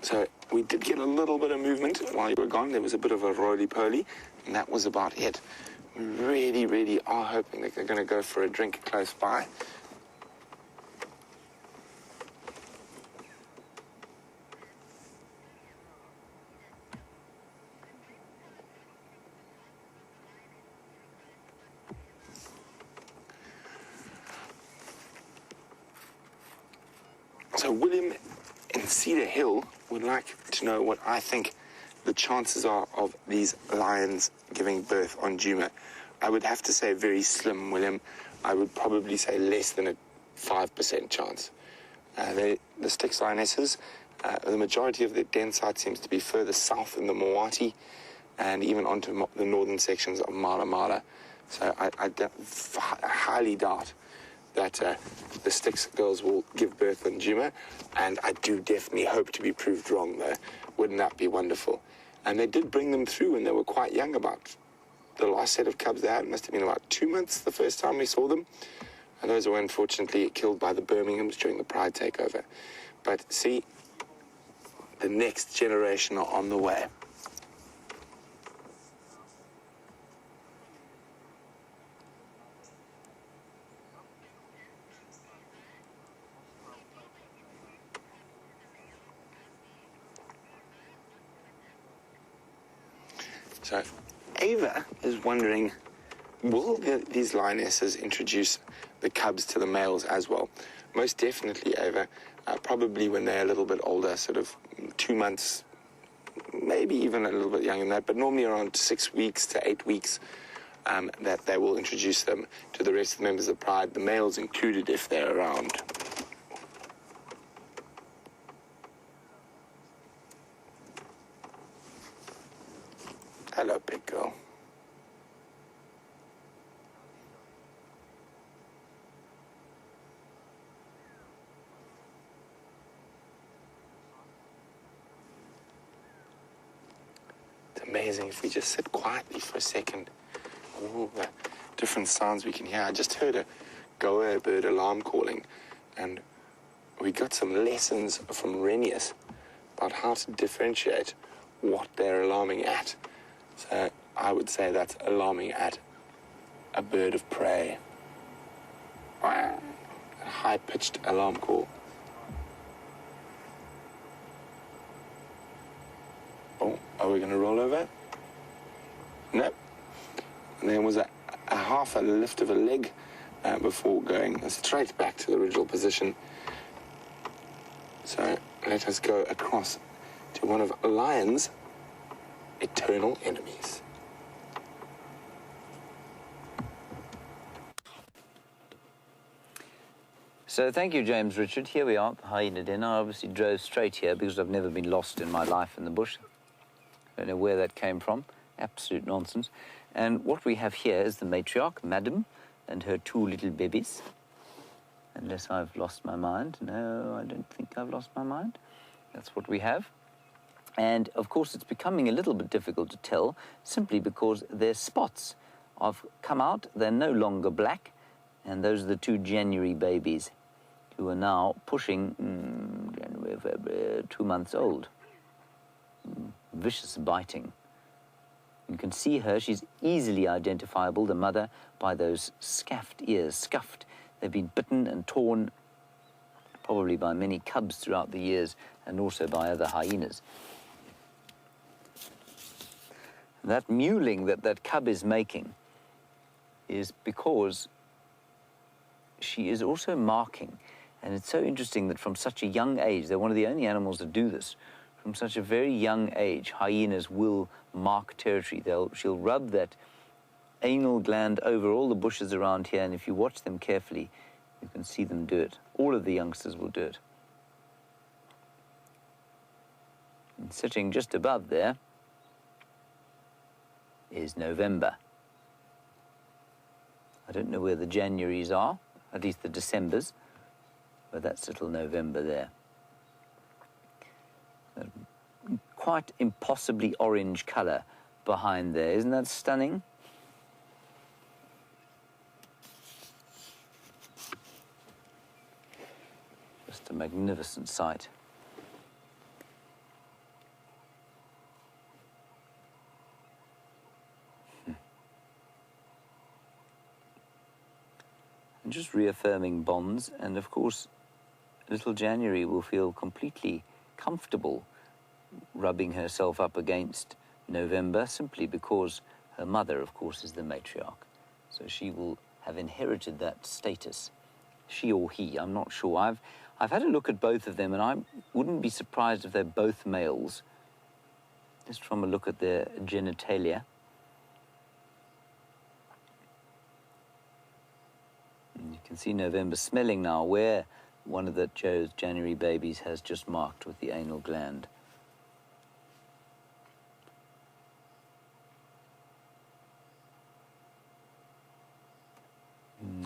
So we did get a little bit of movement while you were gone. There was a bit of a roly-poly, and that was about it. We really, really are hoping that they're going to go for a drink close by. So William in Cedar Hill would like to know what I think the chances are of these lions giving birth on Juma. I would have to say very slim, William. I would probably say less than a 5% chance. The Styx lionesses, the majority of their den site seems to be further south in the Moati and even onto the northern sections of Mala Mala. So I highly doubt that the Styx girls will give birth on Juma, and I do definitely hope to be proved wrong, though. Wouldn't that be wonderful? And they did bring them through when they were quite young. About the last set of cubs they had must have been about 2 months the first time we saw them, and those were unfortunately killed by the Birminghams during the Pride takeover. But see, the next generation are on the way. So Ava is wondering, will these lionesses introduce the cubs to the males as well? Most definitely, Ava. Probably when they're a little bit older, sort of 2 months, maybe even a little bit younger than that, but normally around 6 weeks to 8 weeks, that they will introduce them to the rest of the members of Pride, the males included if they're around. Hello, big girl. It's amazing if we just sit quietly for a second. All the different sounds we can hear. I just heard a goer bird alarm calling, and we got some lessons from Renius about how to differentiate what they're alarming at. So I would say that's alarming at a bird of prey. A high-pitched alarm call. Oh, are we going to roll over? Nope. And there was a half a lift of a leg before going straight back to the original position. So let us go across to one of a lion's eternal enemies. So thank you, James Richard. Here we are at the hyena den. I obviously drove straight here because I've never been lost in my life in the bush. Don't know where that came from. Absolute nonsense. And what we have here is the matriarch, Madam, and her 2 little babies. Unless I've lost my mind. No, I don't think I've lost my mind. That's what we have. And, of course, it's becoming a little bit difficult to tell simply because their spots have come out. They're no longer black. And those are the 2 January babies who are now pushing January, February, 2 months old. Vicious biting. You can see her. She's easily identifiable, the mother, by those scuffed ears. Scuffed. They've been bitten and torn probably by many cubs throughout the years and also by other hyenas. That mewling that cub is making is because she is also marking. And it's so interesting that from such a young age, they're one of the only animals that do this. From such a very young age, hyenas will mark territory. She'll rub that anal gland over all the bushes around here, and if you watch them carefully, you can see them do it. All of the youngsters will do it. And sitting just above there is November. I don't know where the Januaries are, at least the Decembers, but that's little November there. A quite impossibly orange colour behind there. Isn't that stunning? Just a magnificent sight. And just reaffirming bonds, and of course little January will feel completely comfortable rubbing herself up against November, simply because her mother, of course, is the matriarch. So she will have inherited that status. She or he, I'm not sure. I've had a look at both of them, and I wouldn't be surprised if they're both males, just from a look at their genitalia. And you can see November smelling now where one of the Joe's January babies has just marked with the anal gland.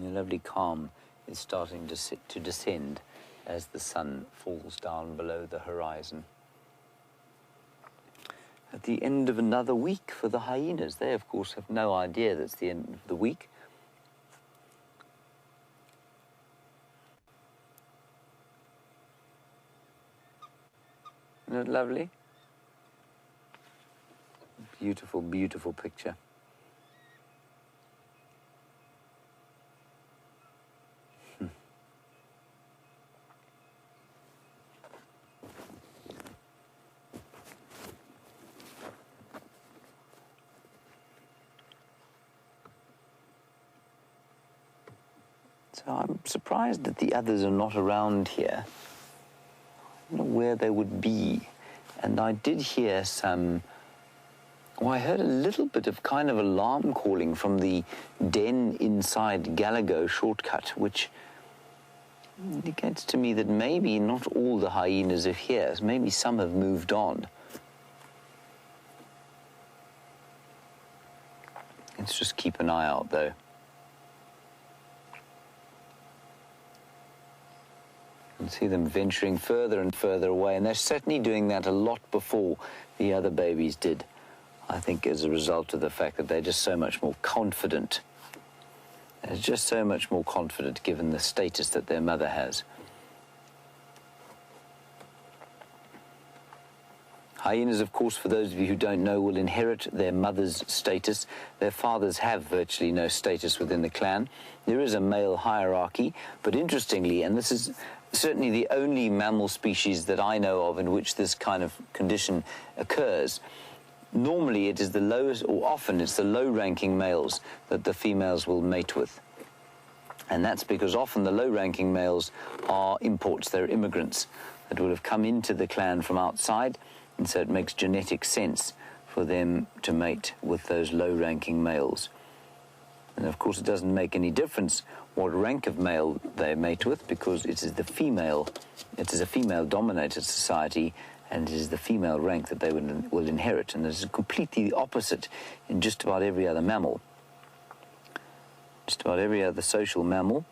A lovely calm is starting to descend as the sun falls down below the horizon. At the end of another week for the hyenas. They, of course, have no idea that's the end of the week. Isn't it lovely? Beautiful, beautiful picture. So I'm surprised that the others are not around here. I don't know where they would be. And I did hear some... Well, I heard a little bit of kind of alarm calling from the den inside Galago shortcut, which indicates to me that maybe not all the hyenas are here. Maybe some have moved on. Let's just keep an eye out, though. You can see them venturing further and further away, and they're certainly doing that a lot before the other babies did. I think as a result of the fact that they're just so much more confident. They're just so much more confident given the status that their mother has. Hyenas, of course, for those of you who don't know, will inherit their mother's status. Their fathers have virtually no status within the clan. There is a male hierarchy, but interestingly, and this is certainly the only mammal species that I know of in which this kind of condition occurs, normally it is the lowest, or often it's the low-ranking males that the females will mate with. And that's because often the low-ranking males are imports, they're immigrants that would have come into the clan from outside, and so it makes genetic sense for them to mate with those low-ranking males. And of course it doesn't make any difference what rank of male they mate with, because it is a female-dominated society, and it is the female rank that they will inherit, and this is completely the opposite in just about every other mammal. Just about every other social mammal,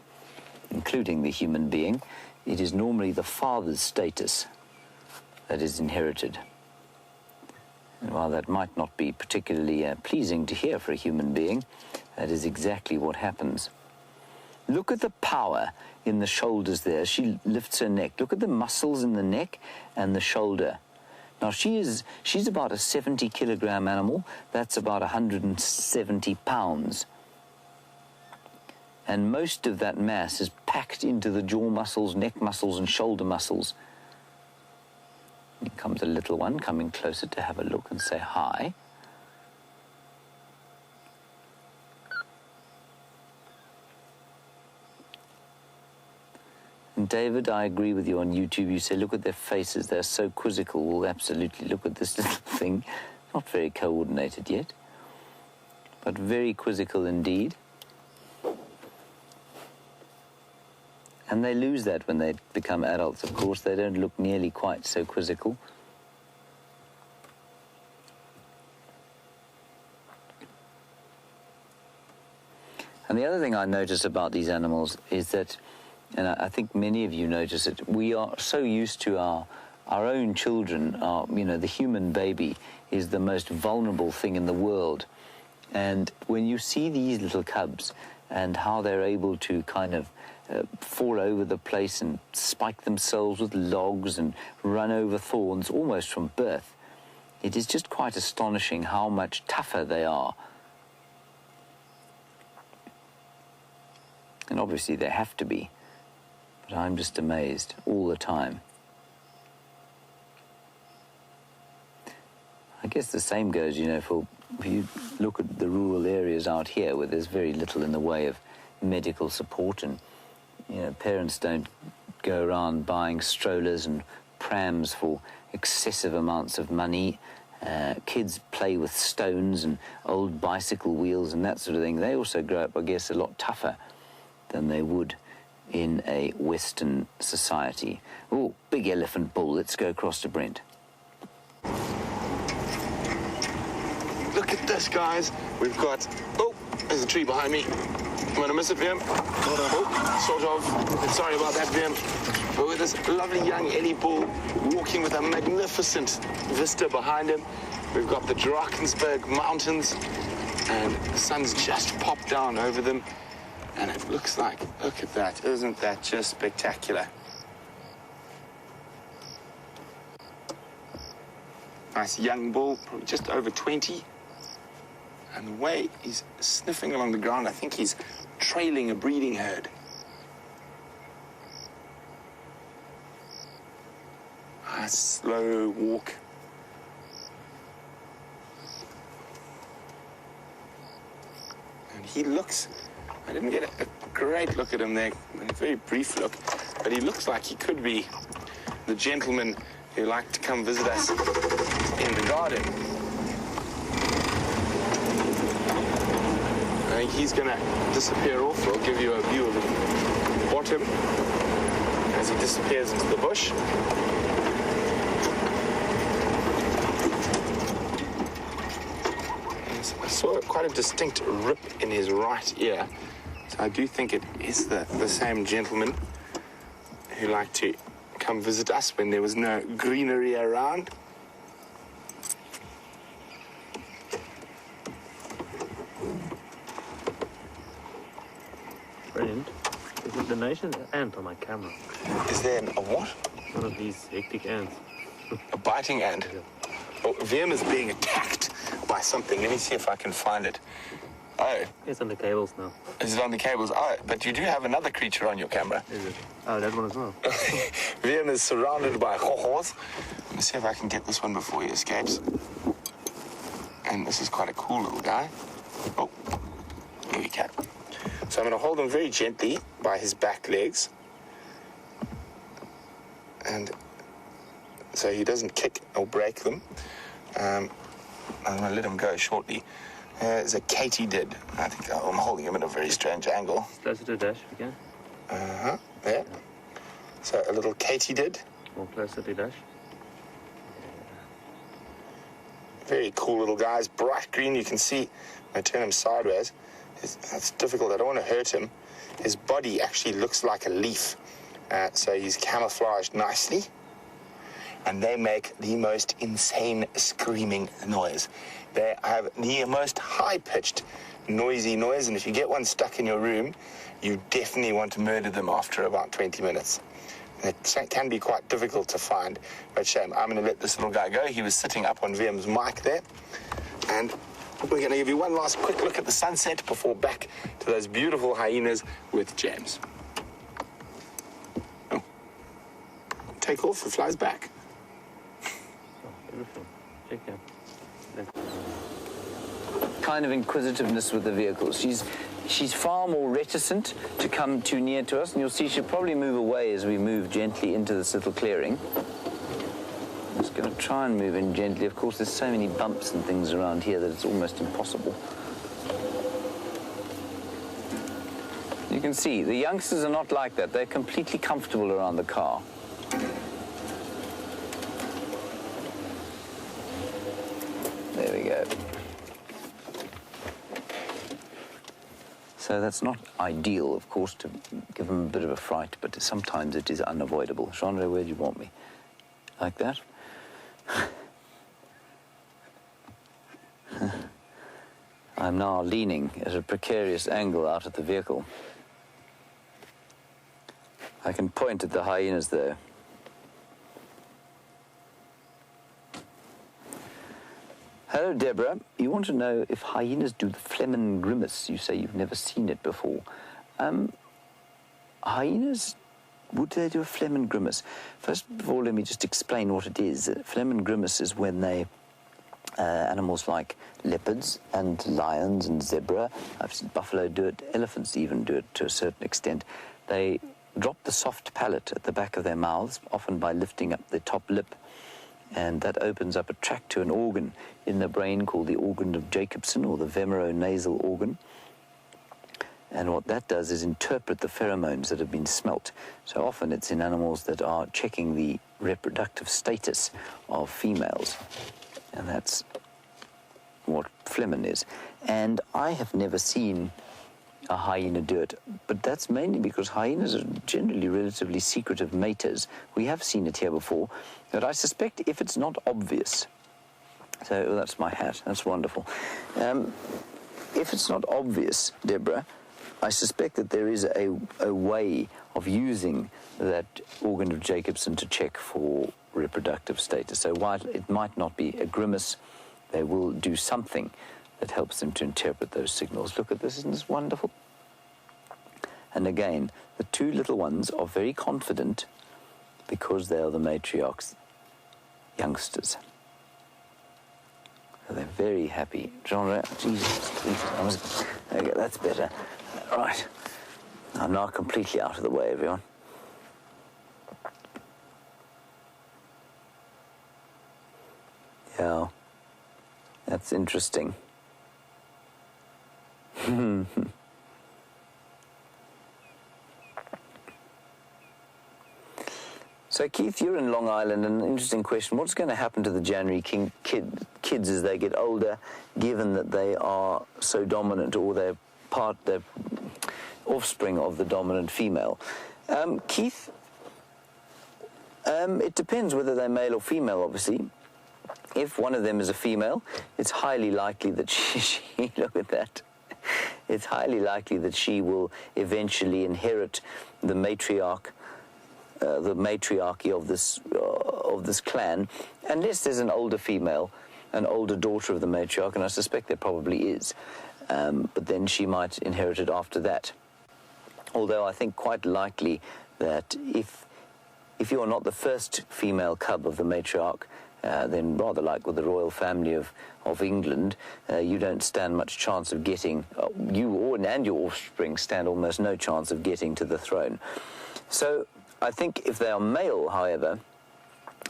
including the human being, it is normally the father's status that is inherited. And while that might not be particularly pleasing to hear for a human being, that is exactly what happens. Look at the power in the shoulders there. She lifts her neck. Look at the muscles in the neck and the shoulder. Now, she's about a 70-kilogram animal. That's about 170 pounds. And most of that mass is packed into the jaw muscles, neck muscles, and shoulder muscles. Here comes a little one coming closer to have a look and say hi. And David, I agree with you on YouTube. You say, look at their faces. They're so quizzical. Well, absolutely. Look at this little thing. Not very coordinated yet, but very quizzical indeed. And they lose that when they become adults, of course. They don't look nearly quite so quizzical. And the other thing I notice about these animals is that, and I think many of you notice it, we are so used to our own children. The human baby is the most vulnerable thing in the world. And when you see these little cubs and how they're able to kind of fall over the place and spike themselves with logs and run over thorns almost from birth, it is just quite astonishing how much tougher they are. And obviously they have to be, but I'm just amazed all the time. I guess the same goes, for if you look at the rural areas out here where there's very little in the way of medical support, and parents don't go around buying strollers and prams for excessive amounts of money. Kids play with stones and old bicycle wheels and that sort of thing. They also grow up, I guess, a lot tougher than they would in a Western society. Oh, big elephant bull. Let's go across to Brent. Look at this, guys. We've got... Oh, there's a tree behind me. You want to miss it, Vim? Oh, sort of. Sorry about that, Vim. But with this lovely young Ellie bull walking with a magnificent vista behind him. We've got the Drakensberg Mountains, and the sun's just popped down over them. And it looks like, look at that. Isn't that just spectacular? Nice young bull, probably just over 20. And the way he's sniffing along the ground, I think he's trailing a breeding herd. A slow walk. And he looks, I didn't get a great look at him there, a very brief look, but he looks like he could be the gentleman who liked to come visit us in the garden. I think he's going to disappear off. I'll give you a view of the bottom as he disappears into the bush. I saw quite a distinct rip in his right ear. So I do think it is the same gentleman who liked to come visit us when there was no greenery around. Brilliant. There's a nice ant on my camera. Is there a what? One of these hectic ants. A biting ant? Yeah. Oh, VM is being attacked by something. Let me see if I can find it. Oh. It's on the cables now. Is it on the cables? Oh, but you do have another creature on your camera. Is it? Oh, that one as well. VM is surrounded by hohos. Let me see if I can get this one before he escapes. And this is quite a cool little guy. Oh, here we go. So I'm going to hold him very gently by his back legs. And so he doesn't kick or break them. I'm going to let him go shortly. There's a katydid. I think I'm holding him in a very strange angle. Closer to the dash again. Uh-huh, there. So a little katydid. More closer to the dash. Very cool little guys. Bright green, you can see. I turn him sideways. That's difficult. I don't want to hurt him. His body actually looks like a leaf. So he's camouflaged nicely. And they make the most insane screaming noise. They have the most high-pitched, noisy noise. And if you get one stuck in your room, you definitely want to murder them after about 20 minutes. It can be quite difficult to find, but shame. I'm going to let this little guy go. He was sitting up on VM's mic there. And we're going to give you one last quick look at the sunset before back to those beautiful hyenas with James. Oh. Take off, it flies back. Oh, beautiful. Check out. Kind of inquisitiveness with the vehicle. She's far more reticent to come too near to us, and you'll see she'll probably move away as we move gently into this little clearing. I'm just going to try and move in gently. Of course, there's so many bumps and things around here that it's almost impossible. You can see, the youngsters are not like that. They're completely comfortable around the car. There we go. So that's not ideal, of course, to give them a bit of a fright, but sometimes it is unavoidable. Chandra, where do you want me? Like that? I'm now leaning at a precarious angle out of the vehicle. I can point at the hyenas there. Hello, Deborah. You want to know if hyenas do the Flehmen grimace? You say you've never seen it before. Hyenas, would they do a Flehmen grimace? First of all, let me just explain what it is. Flehmen grimace is when they, animals like leopards and lions and zebra, I've seen buffalo do it, elephants even do it to a certain extent. They drop the soft palate at the back of their mouths, often by lifting up the top lip, and that opens up a tract to an organ in the brain called the organ of Jacobson, or the vemeronasal organ. And what that does is interpret the pheromones that have been smelt. So often it's in animals that are checking the reproductive status of females. And that's what Flehmen is. And I have never seen a hyena do it, but that's mainly because hyenas are generally relatively secretive maters. We have seen it here before, but I suspect if it's not obvious, so that's my hat, that's wonderful. If it's not obvious, Deborah, I suspect that there is a way of using that organ of Jacobson to check for reproductive status. So while it might not be a grimace, they will do something that helps them to interpret those signals. Look at this, isn't this wonderful? And again, the two little ones are very confident because they are the matriarch's youngsters. So they're very happy. Genre, Jesus, okay, that's better. Right, I'm now completely out of the way, everyone. Yeah, that's interesting. So, Keith, you're in Long Island, and an interesting question. What's going to happen to the January kids as they get older, given that they are so dominant, or they're offspring of the dominant female? Keith, it depends whether they're male or female, obviously. If one of them is a female, it's highly likely that she look at that. It's highly likely that she will eventually inherit the matriarchy of this clan, unless there's an older female, an older daughter of the matriarch, and I suspect there probably is. But then she might inherit it after that. Although I think quite likely that if you're not the first female cub of the matriarch, then rather like with the royal family of England, you don't stand much chance of getting, you and your offspring stand almost no chance of getting to the throne. So I think if they are male, however,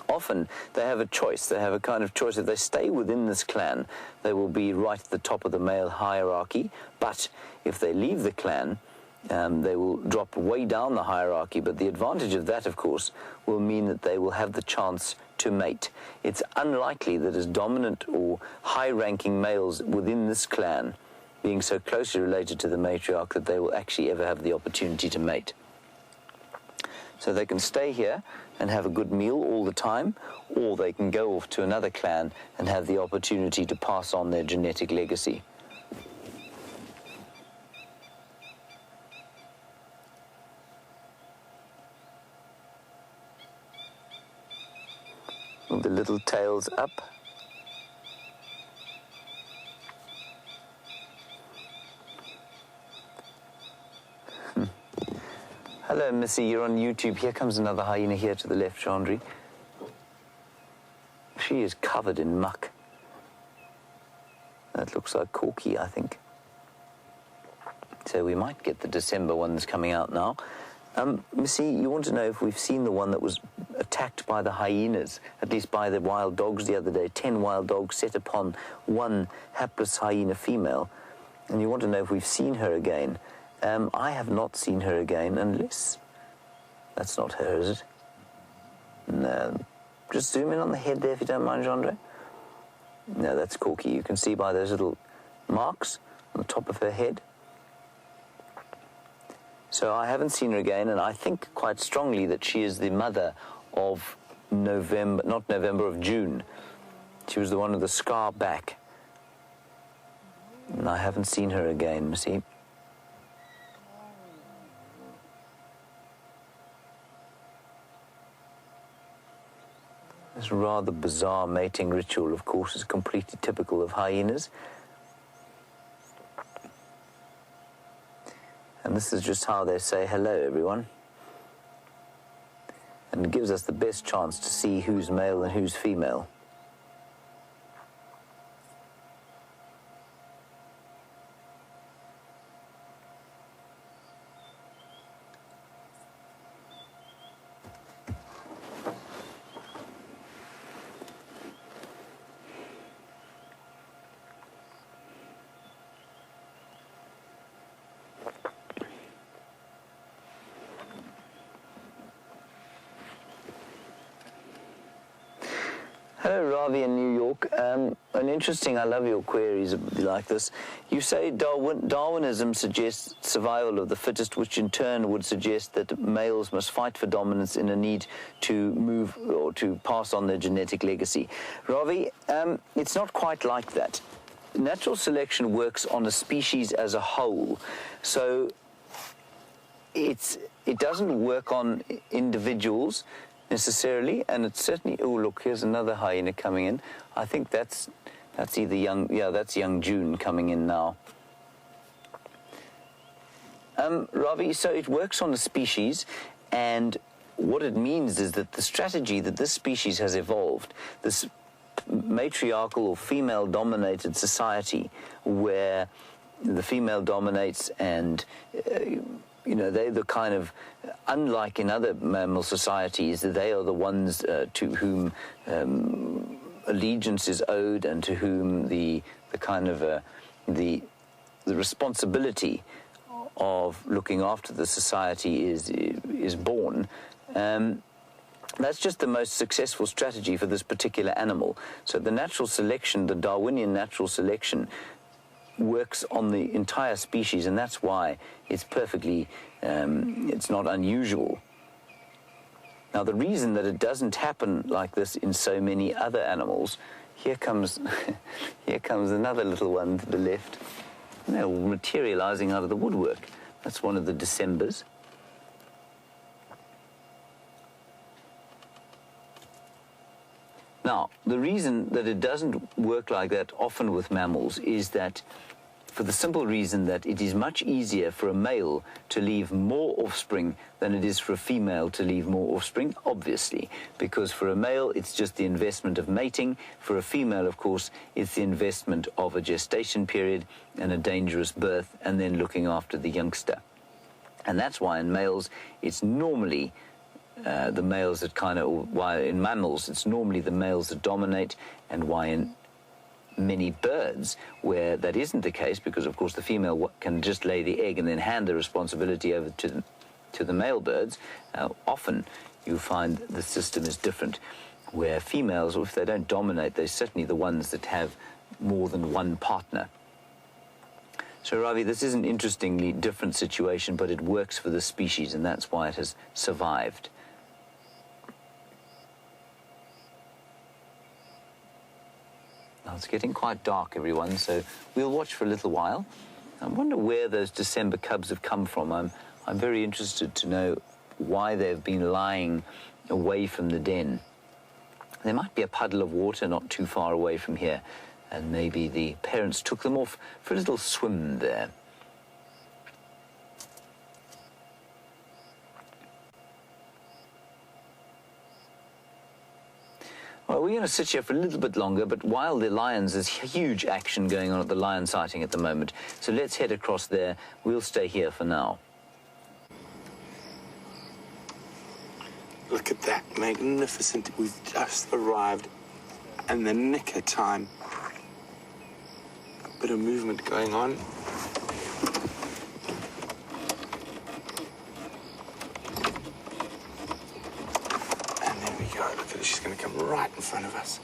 often they have a choice. They have a kind of choice. If they stay within this clan, they will be right at the top of the male hierarchy. But if they leave the clan, they will drop way down the hierarchy. But the advantage of that, of course, will mean that they will have the chance to mate. It's unlikely that as dominant or high-ranking males within this clan, being so closely related to the matriarch, that they will actually ever have the opportunity to mate. So they can stay here and have a good meal all the time, or they can go off to another clan and have the opportunity to pass on their genetic legacy. With the little tails up. Hello, Missy, you're on YouTube. Here comes another hyena here to the left, Chandri. She is covered in muck. That looks like Corky, I think. So we might get the December one that's coming out now. Missy, you want to know if we've seen the one that was attacked by the hyenas, at least by the wild dogs the other day. 10 wild dogs set upon one hapless hyena female. And you want to know if we've seen her again. I have not seen her again, unless... That's not her, is it? No. Just zoom in on the head there, if you don't mind, Jandre. No, that's Corky. You can see by those little marks on the top of her head. So I haven't seen her again, and I think quite strongly that she is the mother of of June. She was the one with the scar back. And I haven't seen her again, see? This rather bizarre mating ritual, of course, is completely typical of hyenas. And this is just how they say hello, everyone. And it gives us the best chance to see who's male and who's female. Hello, Ravi in New York. I love your queries like this. You say Darwinism suggests survival of the fittest, which in turn would suggest that males must fight for dominance in a need to move or to pass on their genetic legacy. Ravi, it's not quite like that. Natural selection works on a species as a whole. So it doesn't work on individuals necessarily, and it's certainly, oh look, here's another hyena coming in. I think that's either young, yeah, that's young June coming in now. Ravi, so it works on a species, and what it means is that the strategy that this species has evolved, this matriarchal or female-dominated society where the female dominates and they're the kind of, unlike in other mammal societies, they are the ones to whom allegiance is owed and to whom the responsibility of looking after the society is born. That's just the most successful strategy for this particular animal. So the natural selection, the Darwinian natural selection, works on the entire species, and that's why it's perfectly, it's not unusual. Now, the reason that it doesn't happen like this in so many other animals, here comes another little one to the left. They're all materializing out of the woodwork. That's one of the Decembers. Now, the reason that it doesn't work like that often with mammals is that for the simple reason that it is much easier for a male to leave more offspring than it is for a female to leave more offspring, obviously, because for a male it's just the investment of mating. For a female, of course, it's the investment of a gestation period and a dangerous birth and then looking after the youngster. And that's why in males it's normally the males that why in mammals it's normally the males that dominate, and why in many birds where that isn't the case, because of course the female can just lay the egg and then hand the responsibility over to the male birds. Often you find the system is different, where females, if they don't dominate, they're certainly the ones that have more than one partner. So Ravi, this is an interestingly different situation, but it works for the species, and that's why it has survived. Now it's getting quite dark, everyone, so we'll watch for a little while. I wonder where those December cubs have come from. I'm very interested to know why they've been lying away from the den. There might be a puddle of water not too far away from here, and maybe the parents took them off for a little swim there. Well, we're going to sit here for a little bit longer, but while the lions, there's huge action going on at the lion sighting at the moment. So let's head across there. We'll stay here for now. Look at that, magnificent. We've just arrived in the nick of time. A bit of movement going on. Look at her, she's going to come right in front of us.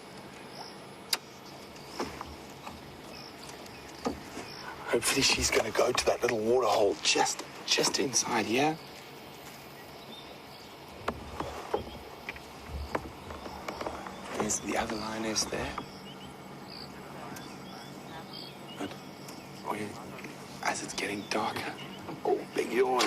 Hopefully she's going to go to that little water hole just just inside here. There's the other lioness there. But as it's getting darker, oh, big yawn.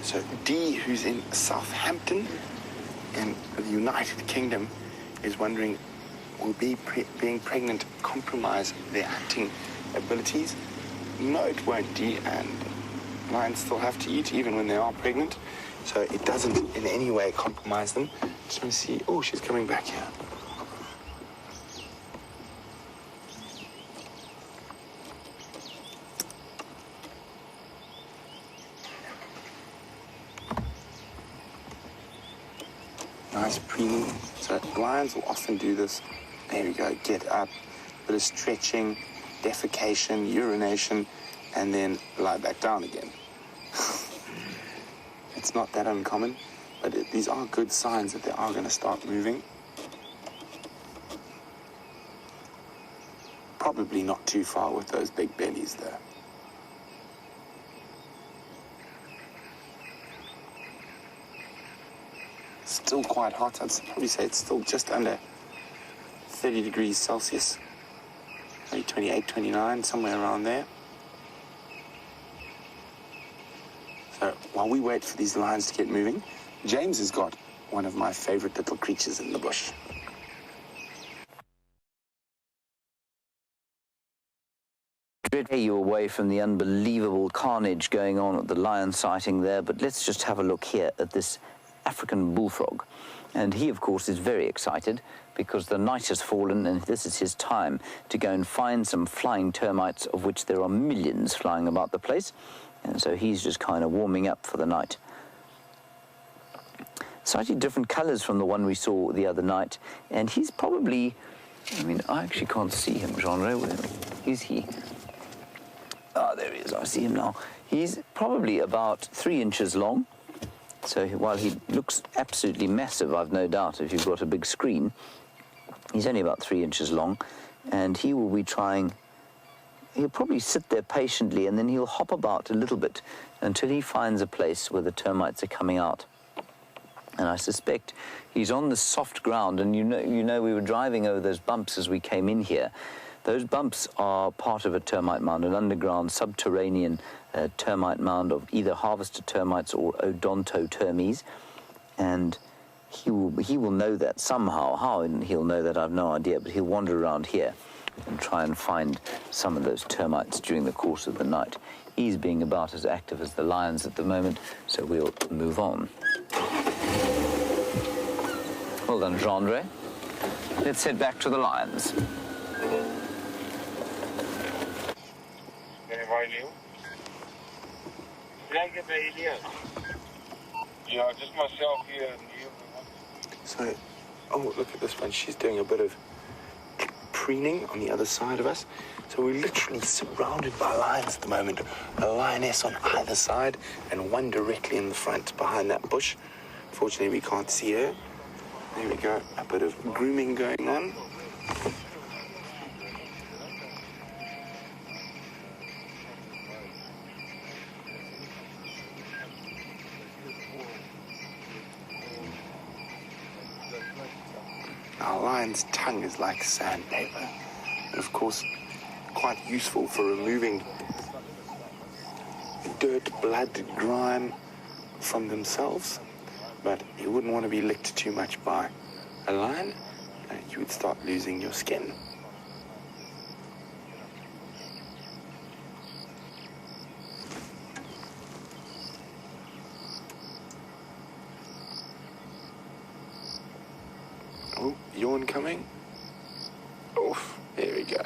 So Dee, who's in Southampton in the United Kingdom, is wondering, will being pregnant compromise their hunting abilities? No, it won't, Dee, and lions still have to eat even when they are pregnant, so it doesn't in any way compromise them. Just want to see, oh, she's coming back here. Nice preening. So lions will often do this. There we go, get up, bit of stretching, defecation, urination, and then lie back down again. It's not that uncommon, but these are good signs that they are going to start moving. Probably not too far with those big bellies though. Still quite hot. I'd probably say it's still just under 30 degrees Celsius. Maybe 28, 29, somewhere around there. So while we wait for these lions to get moving, James has got one of my favorite little creatures in the bush. Take you away from the unbelievable carnage going on at the lion sighting there, but let's just have a look here at this African bullfrog. And he, of course, is very excited because the night has fallen and this is his time to go and find some flying termites, of which there are millions flying about the place. And so he's just kind of warming up for the night. Slightly different colors from the one we saw the other night. And he's probably, I mean, I actually can't see him, Genre. Where is he? Ah, there he is. I see him now. He's probably about 3 inches long. So while he looks absolutely massive, I've no doubt, if you've got a big screen, he's only about 3 inches long, and he will be trying, he'll probably sit there patiently, and then he'll hop about a little bit until he finds a place where the termites are coming out. And I suspect he's on the soft ground, and you know we were driving over those bumps as we came in here. Those bumps are part of a termite mound, an underground subterranean termite mound of either harvester termites or odontotermes, and he will know that somehow. How he'll know that, I've no idea, but he'll wander around here and try and find some of those termites during the course of the night. He's being about as active as the lions at the moment, so we'll move on. Well done, Genre. Let's head back to the lions. Yeah, just myself here and you. So, oh, look at this one. She's doing a bit of preening on the other side of us. So we're literally surrounded by lions at the moment. A lioness on either side and one directly in the front behind that bush. Fortunately, we can't see her. There we go. A bit of grooming going on. Our lion's tongue is like sandpaper, and of course quite useful for removing dirt, blood, grime from themselves, but you wouldn't want to be licked too much by a lion. You would start losing your skin. Oh, yawn coming. Oof, there we go.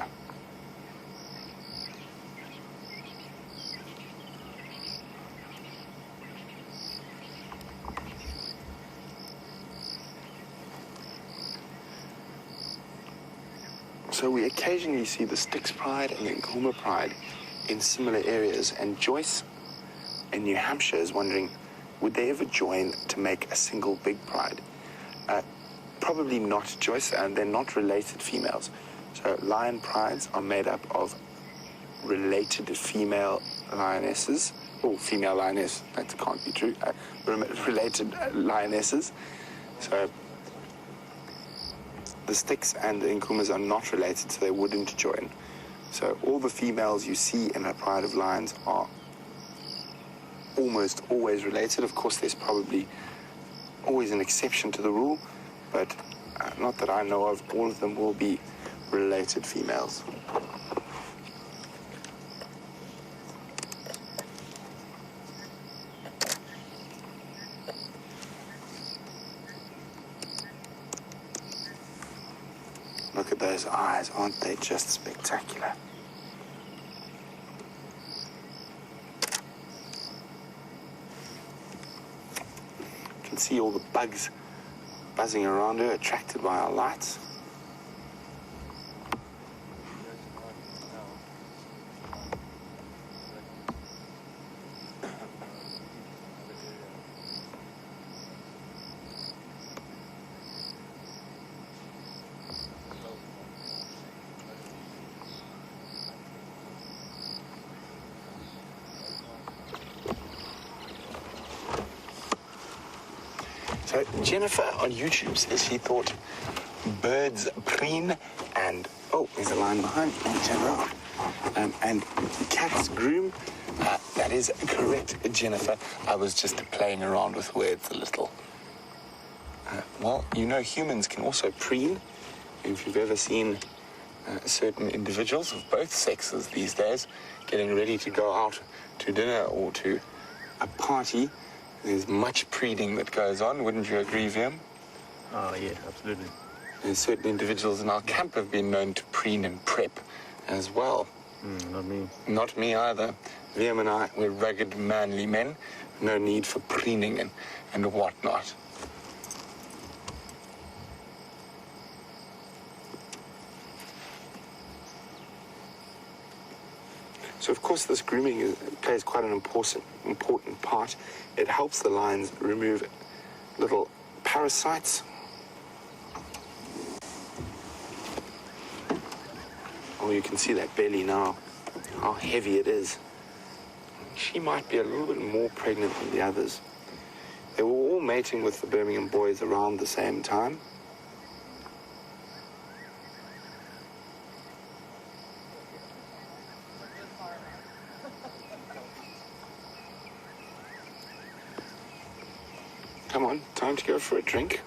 So we occasionally see the Styx pride and the Impala pride in similar areas, and Joyce in New Hampshire is wondering, would they ever join to make a single big pride? Probably not, Joyce, and they're not related females. So lion prides are made up of related female lionesses, or female lioness, that can't be true, related lionesses. So the Styx and the Nkumas are not related, so they wouldn't join. So all the females you see in a pride of lions are almost always related. Of course, there's probably always an exception to the rule, but not that I know of. All of them will be related females. Look at those eyes, aren't they just spectacular? You can see all the bugs buzzing around her, attracted by our lights. So Jennifer on YouTube says she thought birds preen and, oh, there's a line behind, let me turn around, and cats groom. That is correct, Jennifer. I was just playing around with words a little. Well, you know humans can also preen. If you've ever seen certain individuals of both sexes these days getting ready to go out to dinner or to a party, there's much preening that goes on, wouldn't you agree, Viam? Oh, yeah, absolutely. And certain individuals in our camp have been known to preen and prep as well. Not me. Not me either. Viam and I, we're rugged, manly men. No need for preening and whatnot. So, of course, this grooming plays quite an important part. It helps the lions remove little parasites. Oh, you can see that belly now, how heavy it is. She might be a little bit more pregnant than the others. They were all mating with the Birmingham boys around the same time. Come on, time to go for a drink.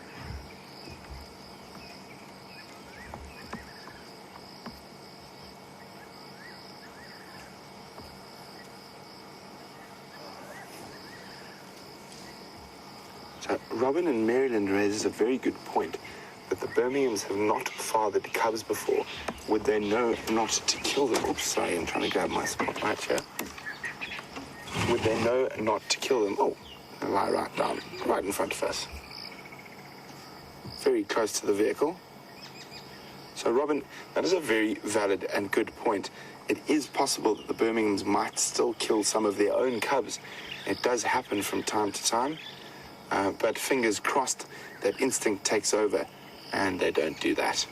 So Robin in Maryland raises a very good point that the Birminghams have not fathered cubs before. Would they know not to kill them? Oops, sorry, I'm trying to grab my spotlight here. Would they know not to kill them? Oh. Lie right down, right in front of us. Very close to the vehicle. So, Robin, that is a very valid and good point. It is possible that the Birminghams might still kill some of their own cubs. It does happen from time to time, but fingers crossed that instinct takes over and they don't do that.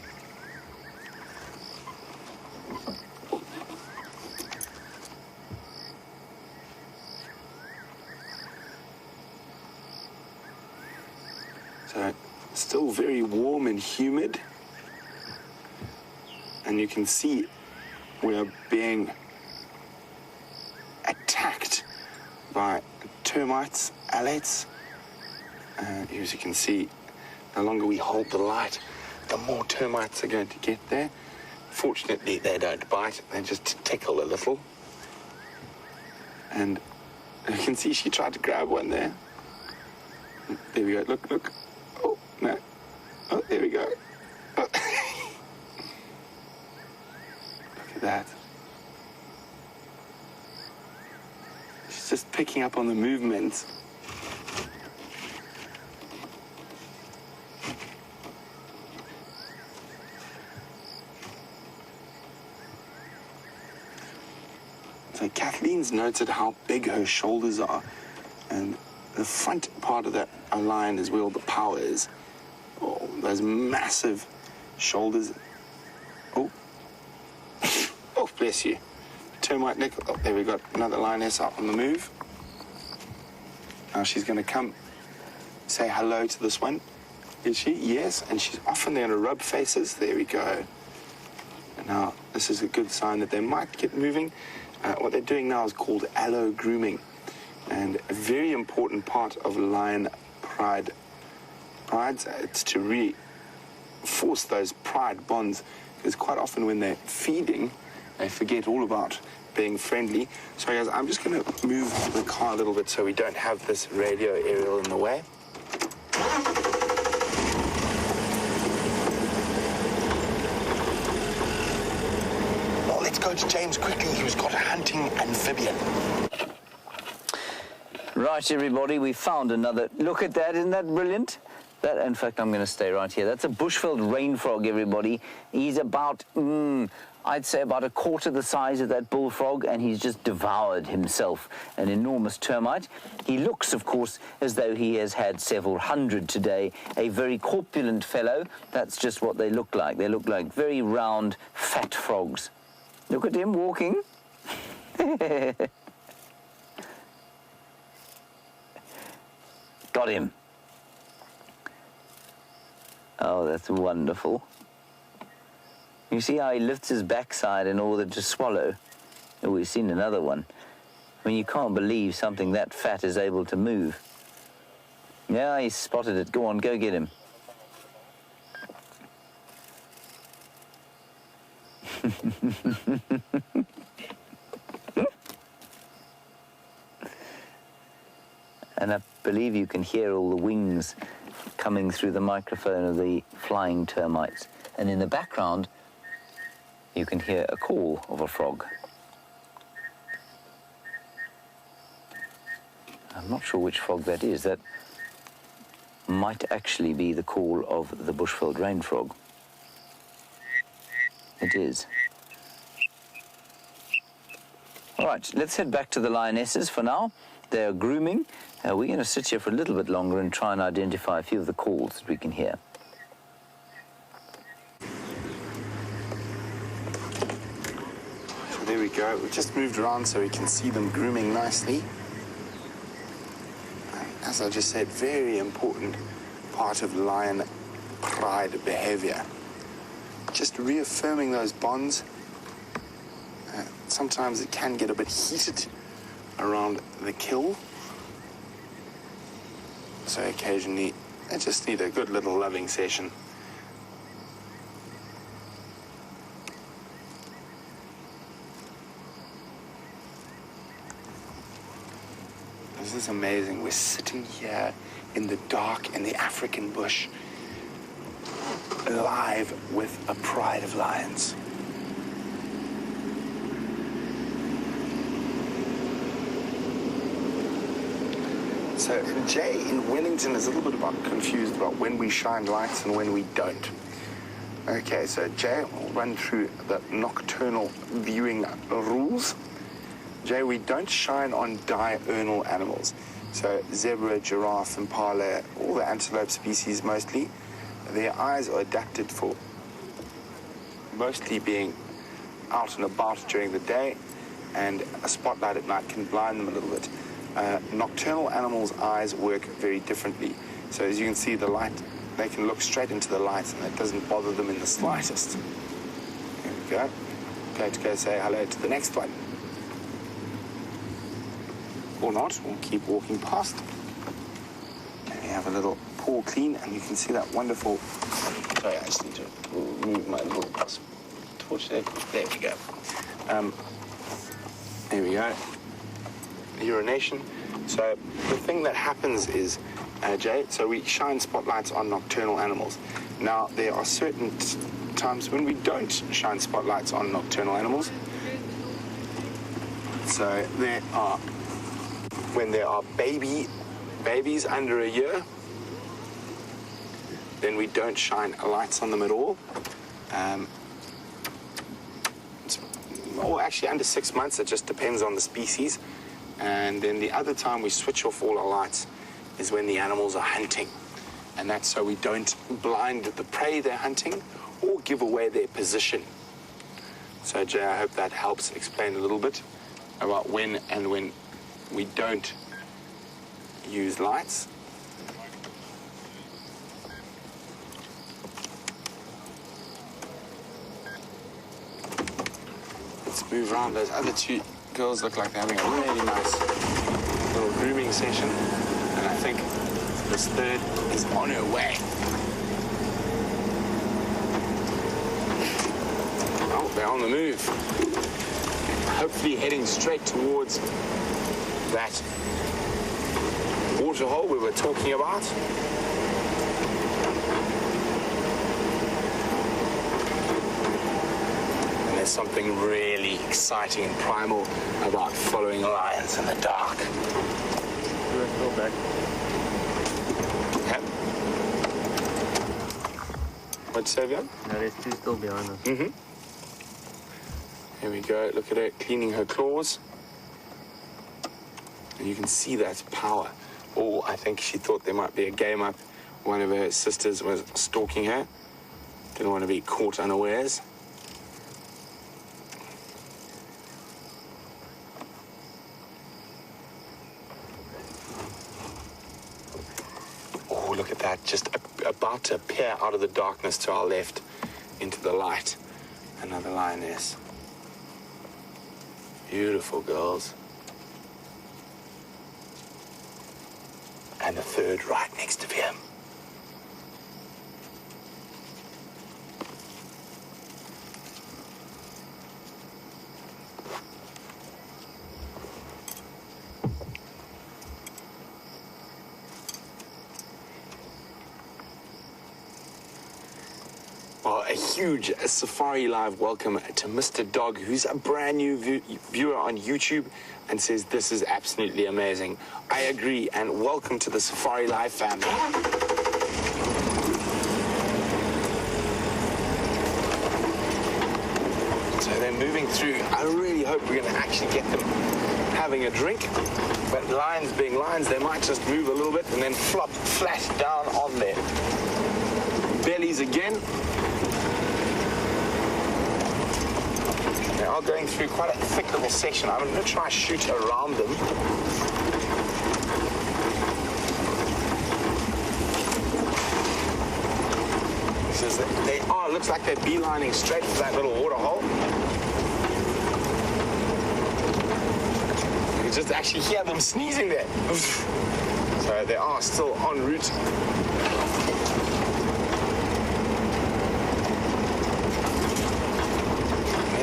So, still very warm and humid. And you can see we are being attacked by termites, alates. As you can see, the longer we hold the light, the more termites are going to get there. Fortunately, they don't bite, they just tickle a little. And you can see she tried to grab one there. There we go, look. Oh, no. Oh, there we go. Oh. Look at that. She's just picking up on the movement. So Kathleen's noted how big her shoulders are, and the front part of that lion is where all the power is. Oh, those massive shoulders. Oh, oh, bless you. Termite Nick. Oh, there we got another lioness out on the move. Now she's going to come say hello to this one. Is she? Yes, and she's often there to rub faces. There we go. And now this is a good sign that they might get moving. What they're doing now is called allo grooming, and a very important part of lion prides, it's to reinforce those pride bonds, because quite often when they're feeding, they forget all about being friendly. So guys, I'm just going to move the car a little bit so we don't have this radio aerial in the way. Well, let's go to James quickly, who's got a hunting amphibian. Right, everybody, we found another. Look at that, isn't that brilliant? That, in fact, I'm going to stay right here. That's a bush-filled rain frog, everybody. He's about, I'd say about a quarter the size of that bullfrog, and he's just devoured himself an enormous termite. He looks, of course, as though he has had several hundred today. A very corpulent fellow. That's just what they look like. They look like very round, fat frogs. Look at him walking. Got him. Oh, that's wonderful. You see how he lifts his backside in order to swallow? Oh, we've seen another one. I mean, you can't believe something that fat is able to move. Yeah, he spotted it. Go on, go get him. And I believe you can hear all the wings coming through the microphone of the flying termites. And in the background, you can hear a call of a frog. I'm not sure which frog that is. That might actually be the call of the bush-filled rain frog. It is. All right, let's head back to the lionesses for now. They're grooming. We're going to sit here for a little bit longer and try and identify a few of the calls that we can hear. So there we go. We've just moved around so we can see them grooming nicely. As I just said, very important part of lion pride behavior. Just reaffirming those bonds. Sometimes it can get a bit heated around the kill. So occasionally, I just need a good little loving session. This is amazing. We're sitting here in the dark in the African bush, live with a pride of lions. So Jay in Wellington is a little bit confused about when we shine lights and when we don't. Okay, so Jay will run through the nocturnal viewing rules. Jay, we don't shine on diurnal animals. So zebra, giraffe, impala, all the antelope species mostly, their eyes are adapted for mostly being out and about during the day, and a spotlight at night can blind them a little bit. Nocturnal animals' eyes work very differently. So as you can see, the light, they can look straight into the light and it doesn't bother them in the slightest. There we go. Okay, to go say hello to the next one. Or not, we'll keep walking past. And we have a little paw clean, and you can see that wonderful... Sorry, I just need to move my little torch there. There we go. There we go. Urination. So the thing that happens is, Jay, so we shine spotlights on nocturnal animals. Now, there are certain times when we don't shine spotlights on nocturnal animals. So there are, when there are babies under a year, then we don't shine lights on them at all. or actually under 6 months. It just depends on the species. And then the other time we switch off all our lights is when the animals are hunting. And that's so we don't blind the prey they're hunting or give away their position. So Jay, I hope that helps explain a little bit about when and when we don't use lights. Let's move around. Those other two girls look like they're having a really nice little grooming session. And I think this third is on her way. Oh, they're on the move. Hopefully heading straight towards that waterhole we were talking about. And there's something really exciting and primal about following lions in the dark. Let's go back. Okay. What'd you say, Vian? No, there's two still behind us. Mm-hmm. Here we go. Look at her cleaning her claws. And you can see that power. Oh, I think she thought there might be a game up. One of her sisters was stalking her. Didn't want to be caught unawares. Oh, look at that. Just about to appear out of the darkness to our left into the light. Another lioness. Beautiful girls. And the third right next to him. Well, a huge SafariLIVE welcome to Mr. Dog, who's a brand new viewer on YouTube and says this is absolutely amazing. I agree, and welcome to the SafariLIVE family. So they're moving through. I really hope we're going to actually get them having a drink. But lions being lions, they might just move a little bit and then flop flat down on their bellies again. They are going through quite a thick little section. I'm going to try to shoot around them. Because they are, looks like they're beelining straight for that little water hole. You can just actually hear them sneezing there. So they are still en route.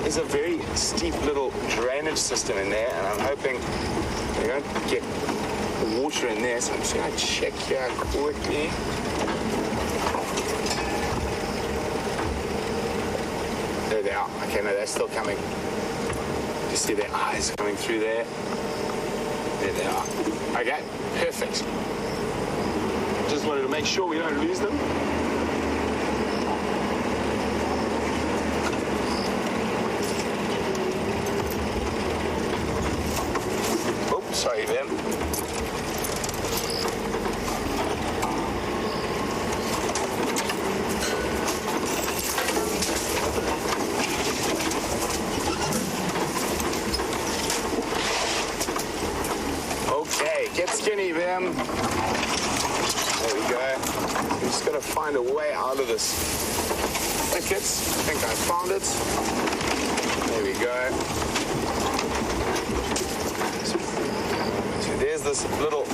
There's a very steep little drainage system in there, and I'm hoping they don't get water in there, so I'm just going to check here quickly. There they are. Okay, no, they're still coming. You see their eyes coming through there? There they are. Okay, perfect. Just wanted to make sure we don't lose them. Sorry, Ben. Okay, get skinny, Ben. There we go. I'm just going to find a way out of this thicket. I think I found it. There we go. There's this little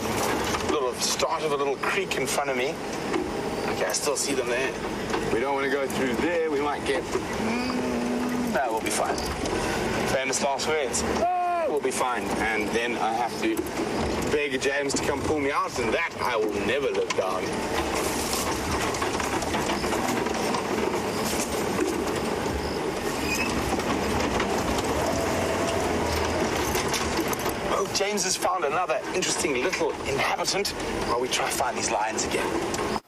start of a little creek in front of me. Okay, I still see them there. We don't want to go through there. We might get... No, we'll be fine. Famous last words. We'll be fine. And then I have to beg James to come pull me out, and that I will never live down. James has found another interesting little inhabitant while we try to find these lions again.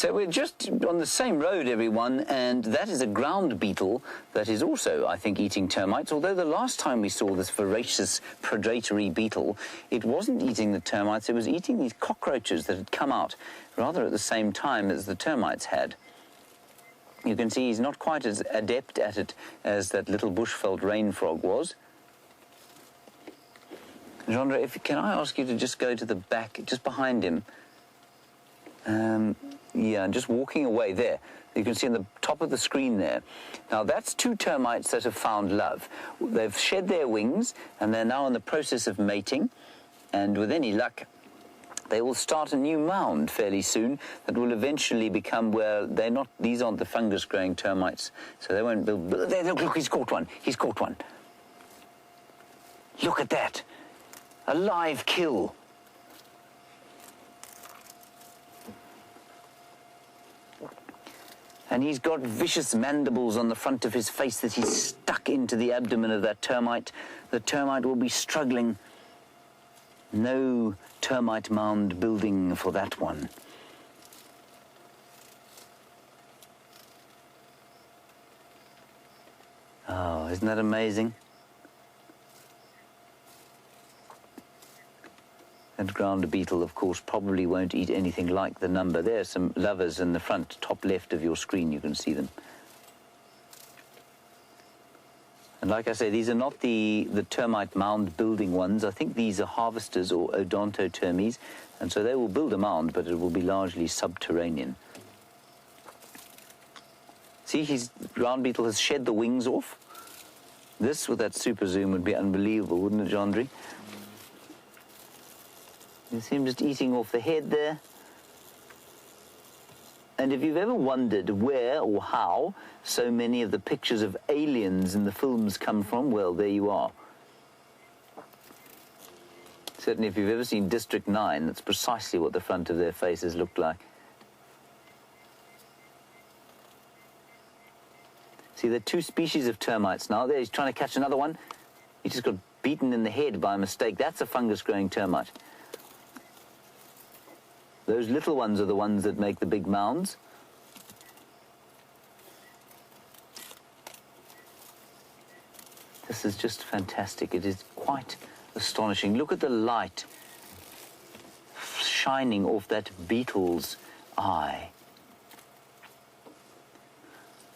So we're just on the same road, everyone, and that is a ground beetle that is also, I think, eating termites, although the last time we saw this voracious predatory beetle, it wasn't eating the termites, it was eating these cockroaches that had come out rather at the same time as the termites had. You can see he's not quite as adept at it as that little bushveld rain frog was. Jean-André, can I ask you to just go to the back, just behind him? Yeah, and just walking away there. You can see on the top of the screen there. Now, that's two termites that have found love. They've shed their wings, and they're now in the process of mating. And with any luck, they will start a new mound fairly soon that will eventually become where they're not, these aren't the fungus-growing termites, so they won't build. Look, he's caught one. He's caught one. Look at that. A live kill. And he's got vicious mandibles on the front of his face that he's stuck into the abdomen of that termite. The termite will be struggling. No termite mound building for that one. Oh, isn't that amazing? That ground beetle, of course, probably won't eat anything like the number. There are some lovers in the front, top left of your screen, you can see them. And like I say, these are not the termite mound building ones. I think these are harvesters or odontotermes, and so they will build a mound, but it will be largely subterranean. See, ground beetle has shed the wings off. This, with that super zoom, would be unbelievable, wouldn't it, Jean-André? You see him just eating off the head there. And if you've ever wondered where or how so many of the pictures of aliens in the films come from, well, there you are. Certainly if you've ever seen District 9, that's precisely what the front of their faces looked like. See, there are two species of termites now. There, he's trying to catch another one. He just got beaten in the head by mistake. That's a fungus-growing termite. Those little ones are the ones that make the big mounds. This is just fantastic. It is quite astonishing. Look at the light shining off that beetle's eye.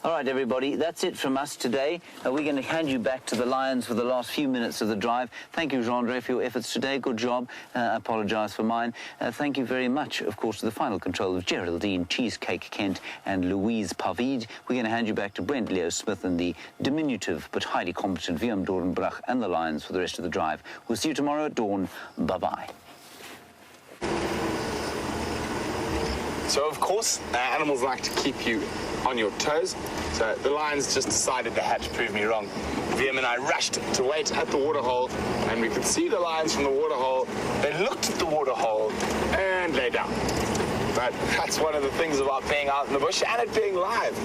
All right, everybody, that's it from us today. We're going to hand you back to the lions for the last few minutes of the drive. Thank you, Jean-André, for your efforts today. Good job. I apologise for mine. Thank you very much, of course, to the final control of Geraldine Cheesecake Kent and Louise Pavid. We're going to hand you back to Brent Leo Smith and the diminutive but highly competent Willem Doornbrach and the lions for the rest of the drive. We'll see you tomorrow at dawn. Bye-bye. So, of course, animals like to keep you on your toes. So the lions just decided they had to prove me wrong. Liam and I rushed to wait at the waterhole, and we could see the lions from the waterhole. They looked at the waterhole and lay down. But that's one of the things about being out in the bush and it being live.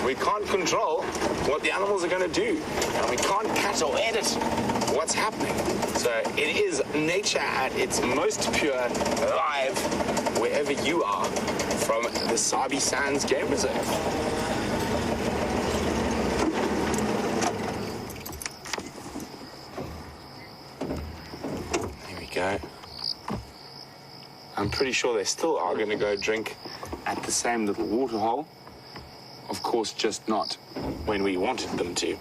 We can't control what the animals are going to do, and we can't cut or edit what's happening. So it is nature at its most pure, live, wherever you are, from the Sabi Sands Game Reserve. There we go. I'm pretty sure they still are going to go drink at the same little waterhole. Of course, just not when we wanted them to.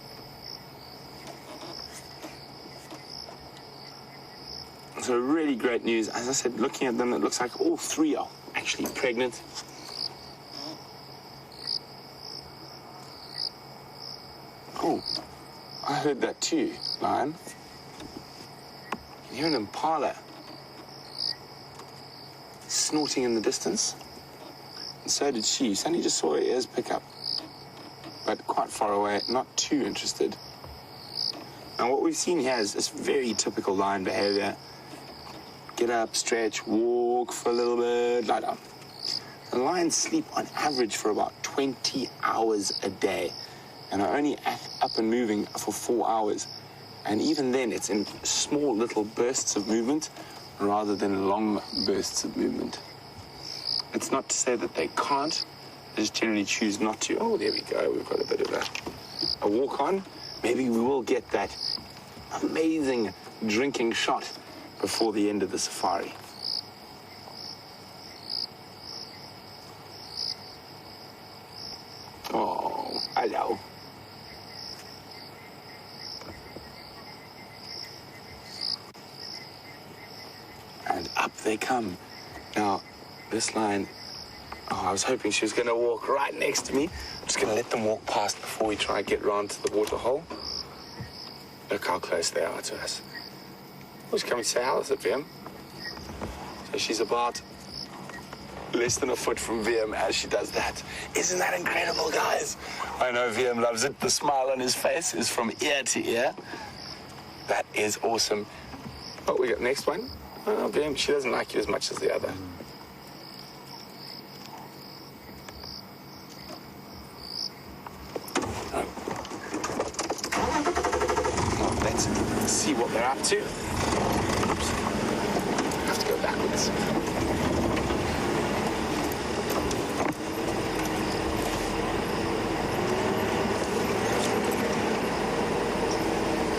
So really great news. As I said, looking at them, it looks like all three are actually pregnant. Oh, I heard that too, lion. You hear an impala snorting in the distance, and so did she. Suddenly just saw her ears pick up, but quite far away, not too interested. Now what we've seen here is this very typical lion behavior. Get up, stretch, walk for a little bit, lie down. The lions sleep on average for about 20 hours a day and are only up and moving for 4 hours. And even then, it's in small little bursts of movement rather than long bursts of movement. it's not to say that they can't. They just generally choose not to. Oh, there we go. We've got a bit of a walk on. Maybe we will get that amazing drinking shot before the end of the safari. Oh, hello. And up they come. Now, this line, I was hoping she was going to walk right next to me. I'm just going to let them walk past before we try and get round to the water hole. Look how close they are to us. Who's coming to say hello, is it VM? So she's about less than a foot from VM as she does that. Isn't that incredible, guys? I know VM loves it. The smile on his face is from ear to ear. That is awesome. Oh, we got the next one. Oh, VM, she doesn't like you as much as the other. Let's see what they're up to. Oops. I have to go backwards.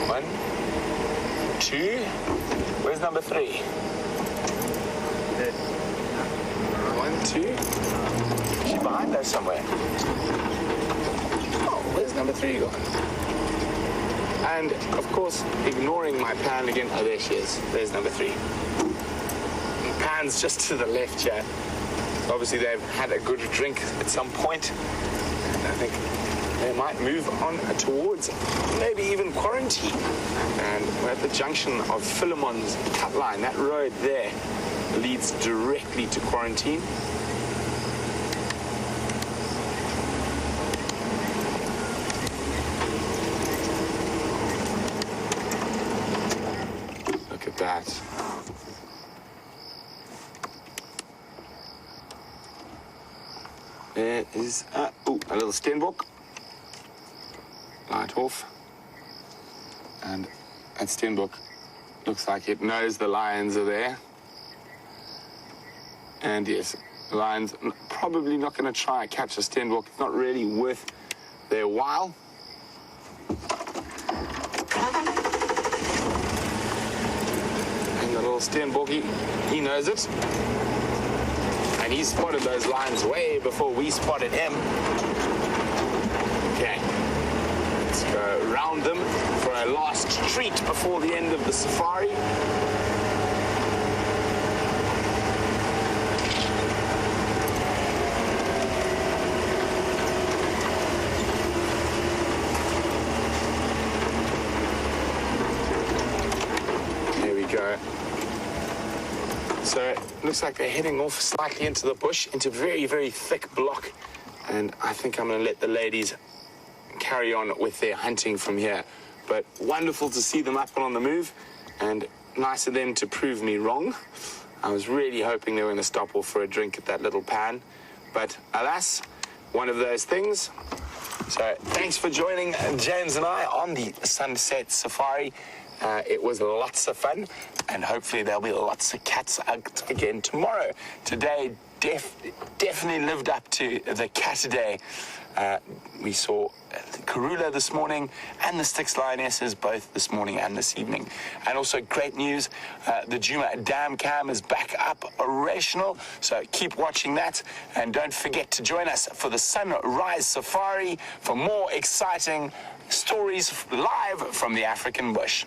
One, two. Where's number three? One, two. Is she behind there somewhere? Oh, where's number three gone? And, of course, ignoring my pan again. Oh, there she is. There's number three. And pan's just to the left here. Obviously, they've had a good drink at some point. And I think they might move on towards maybe even quarantine. And we're at the junction of Philemon's cut line. That road there leads directly to quarantine. Look at that. There is a little steenbok. Light off. And that steenbok looks like it knows the lions are there. And yes, the lions are probably not going to try and catch a steenbok. It's not really worth their while. And the little steenbok, he knows it. And he spotted those lions way before we spotted him. Okay. Let's go round them for a last treat before the end of the safari. There we go. So it looks like they're heading off slightly into the bush, into very, very thick block. And I think I'm going to let the ladies carry on with their hunting from here. But wonderful to see them up and on the move, and nice of them to prove me wrong. I was really hoping they were going to stop off for a drink at that little pan, but alas, one of those things. So thanks for joining James and I on the Sunset Safari. It was lots of fun, and hopefully there'll be lots of cats out again tomorrow. Today definitely lived up to the cat day. We saw Karula this morning and the Styx lionesses both this morning and this evening. And also great news, the Juma dam cam is back up operational, so keep watching that. And don't forget to join us for the Sunrise Safari for more exciting stories live from the African bush.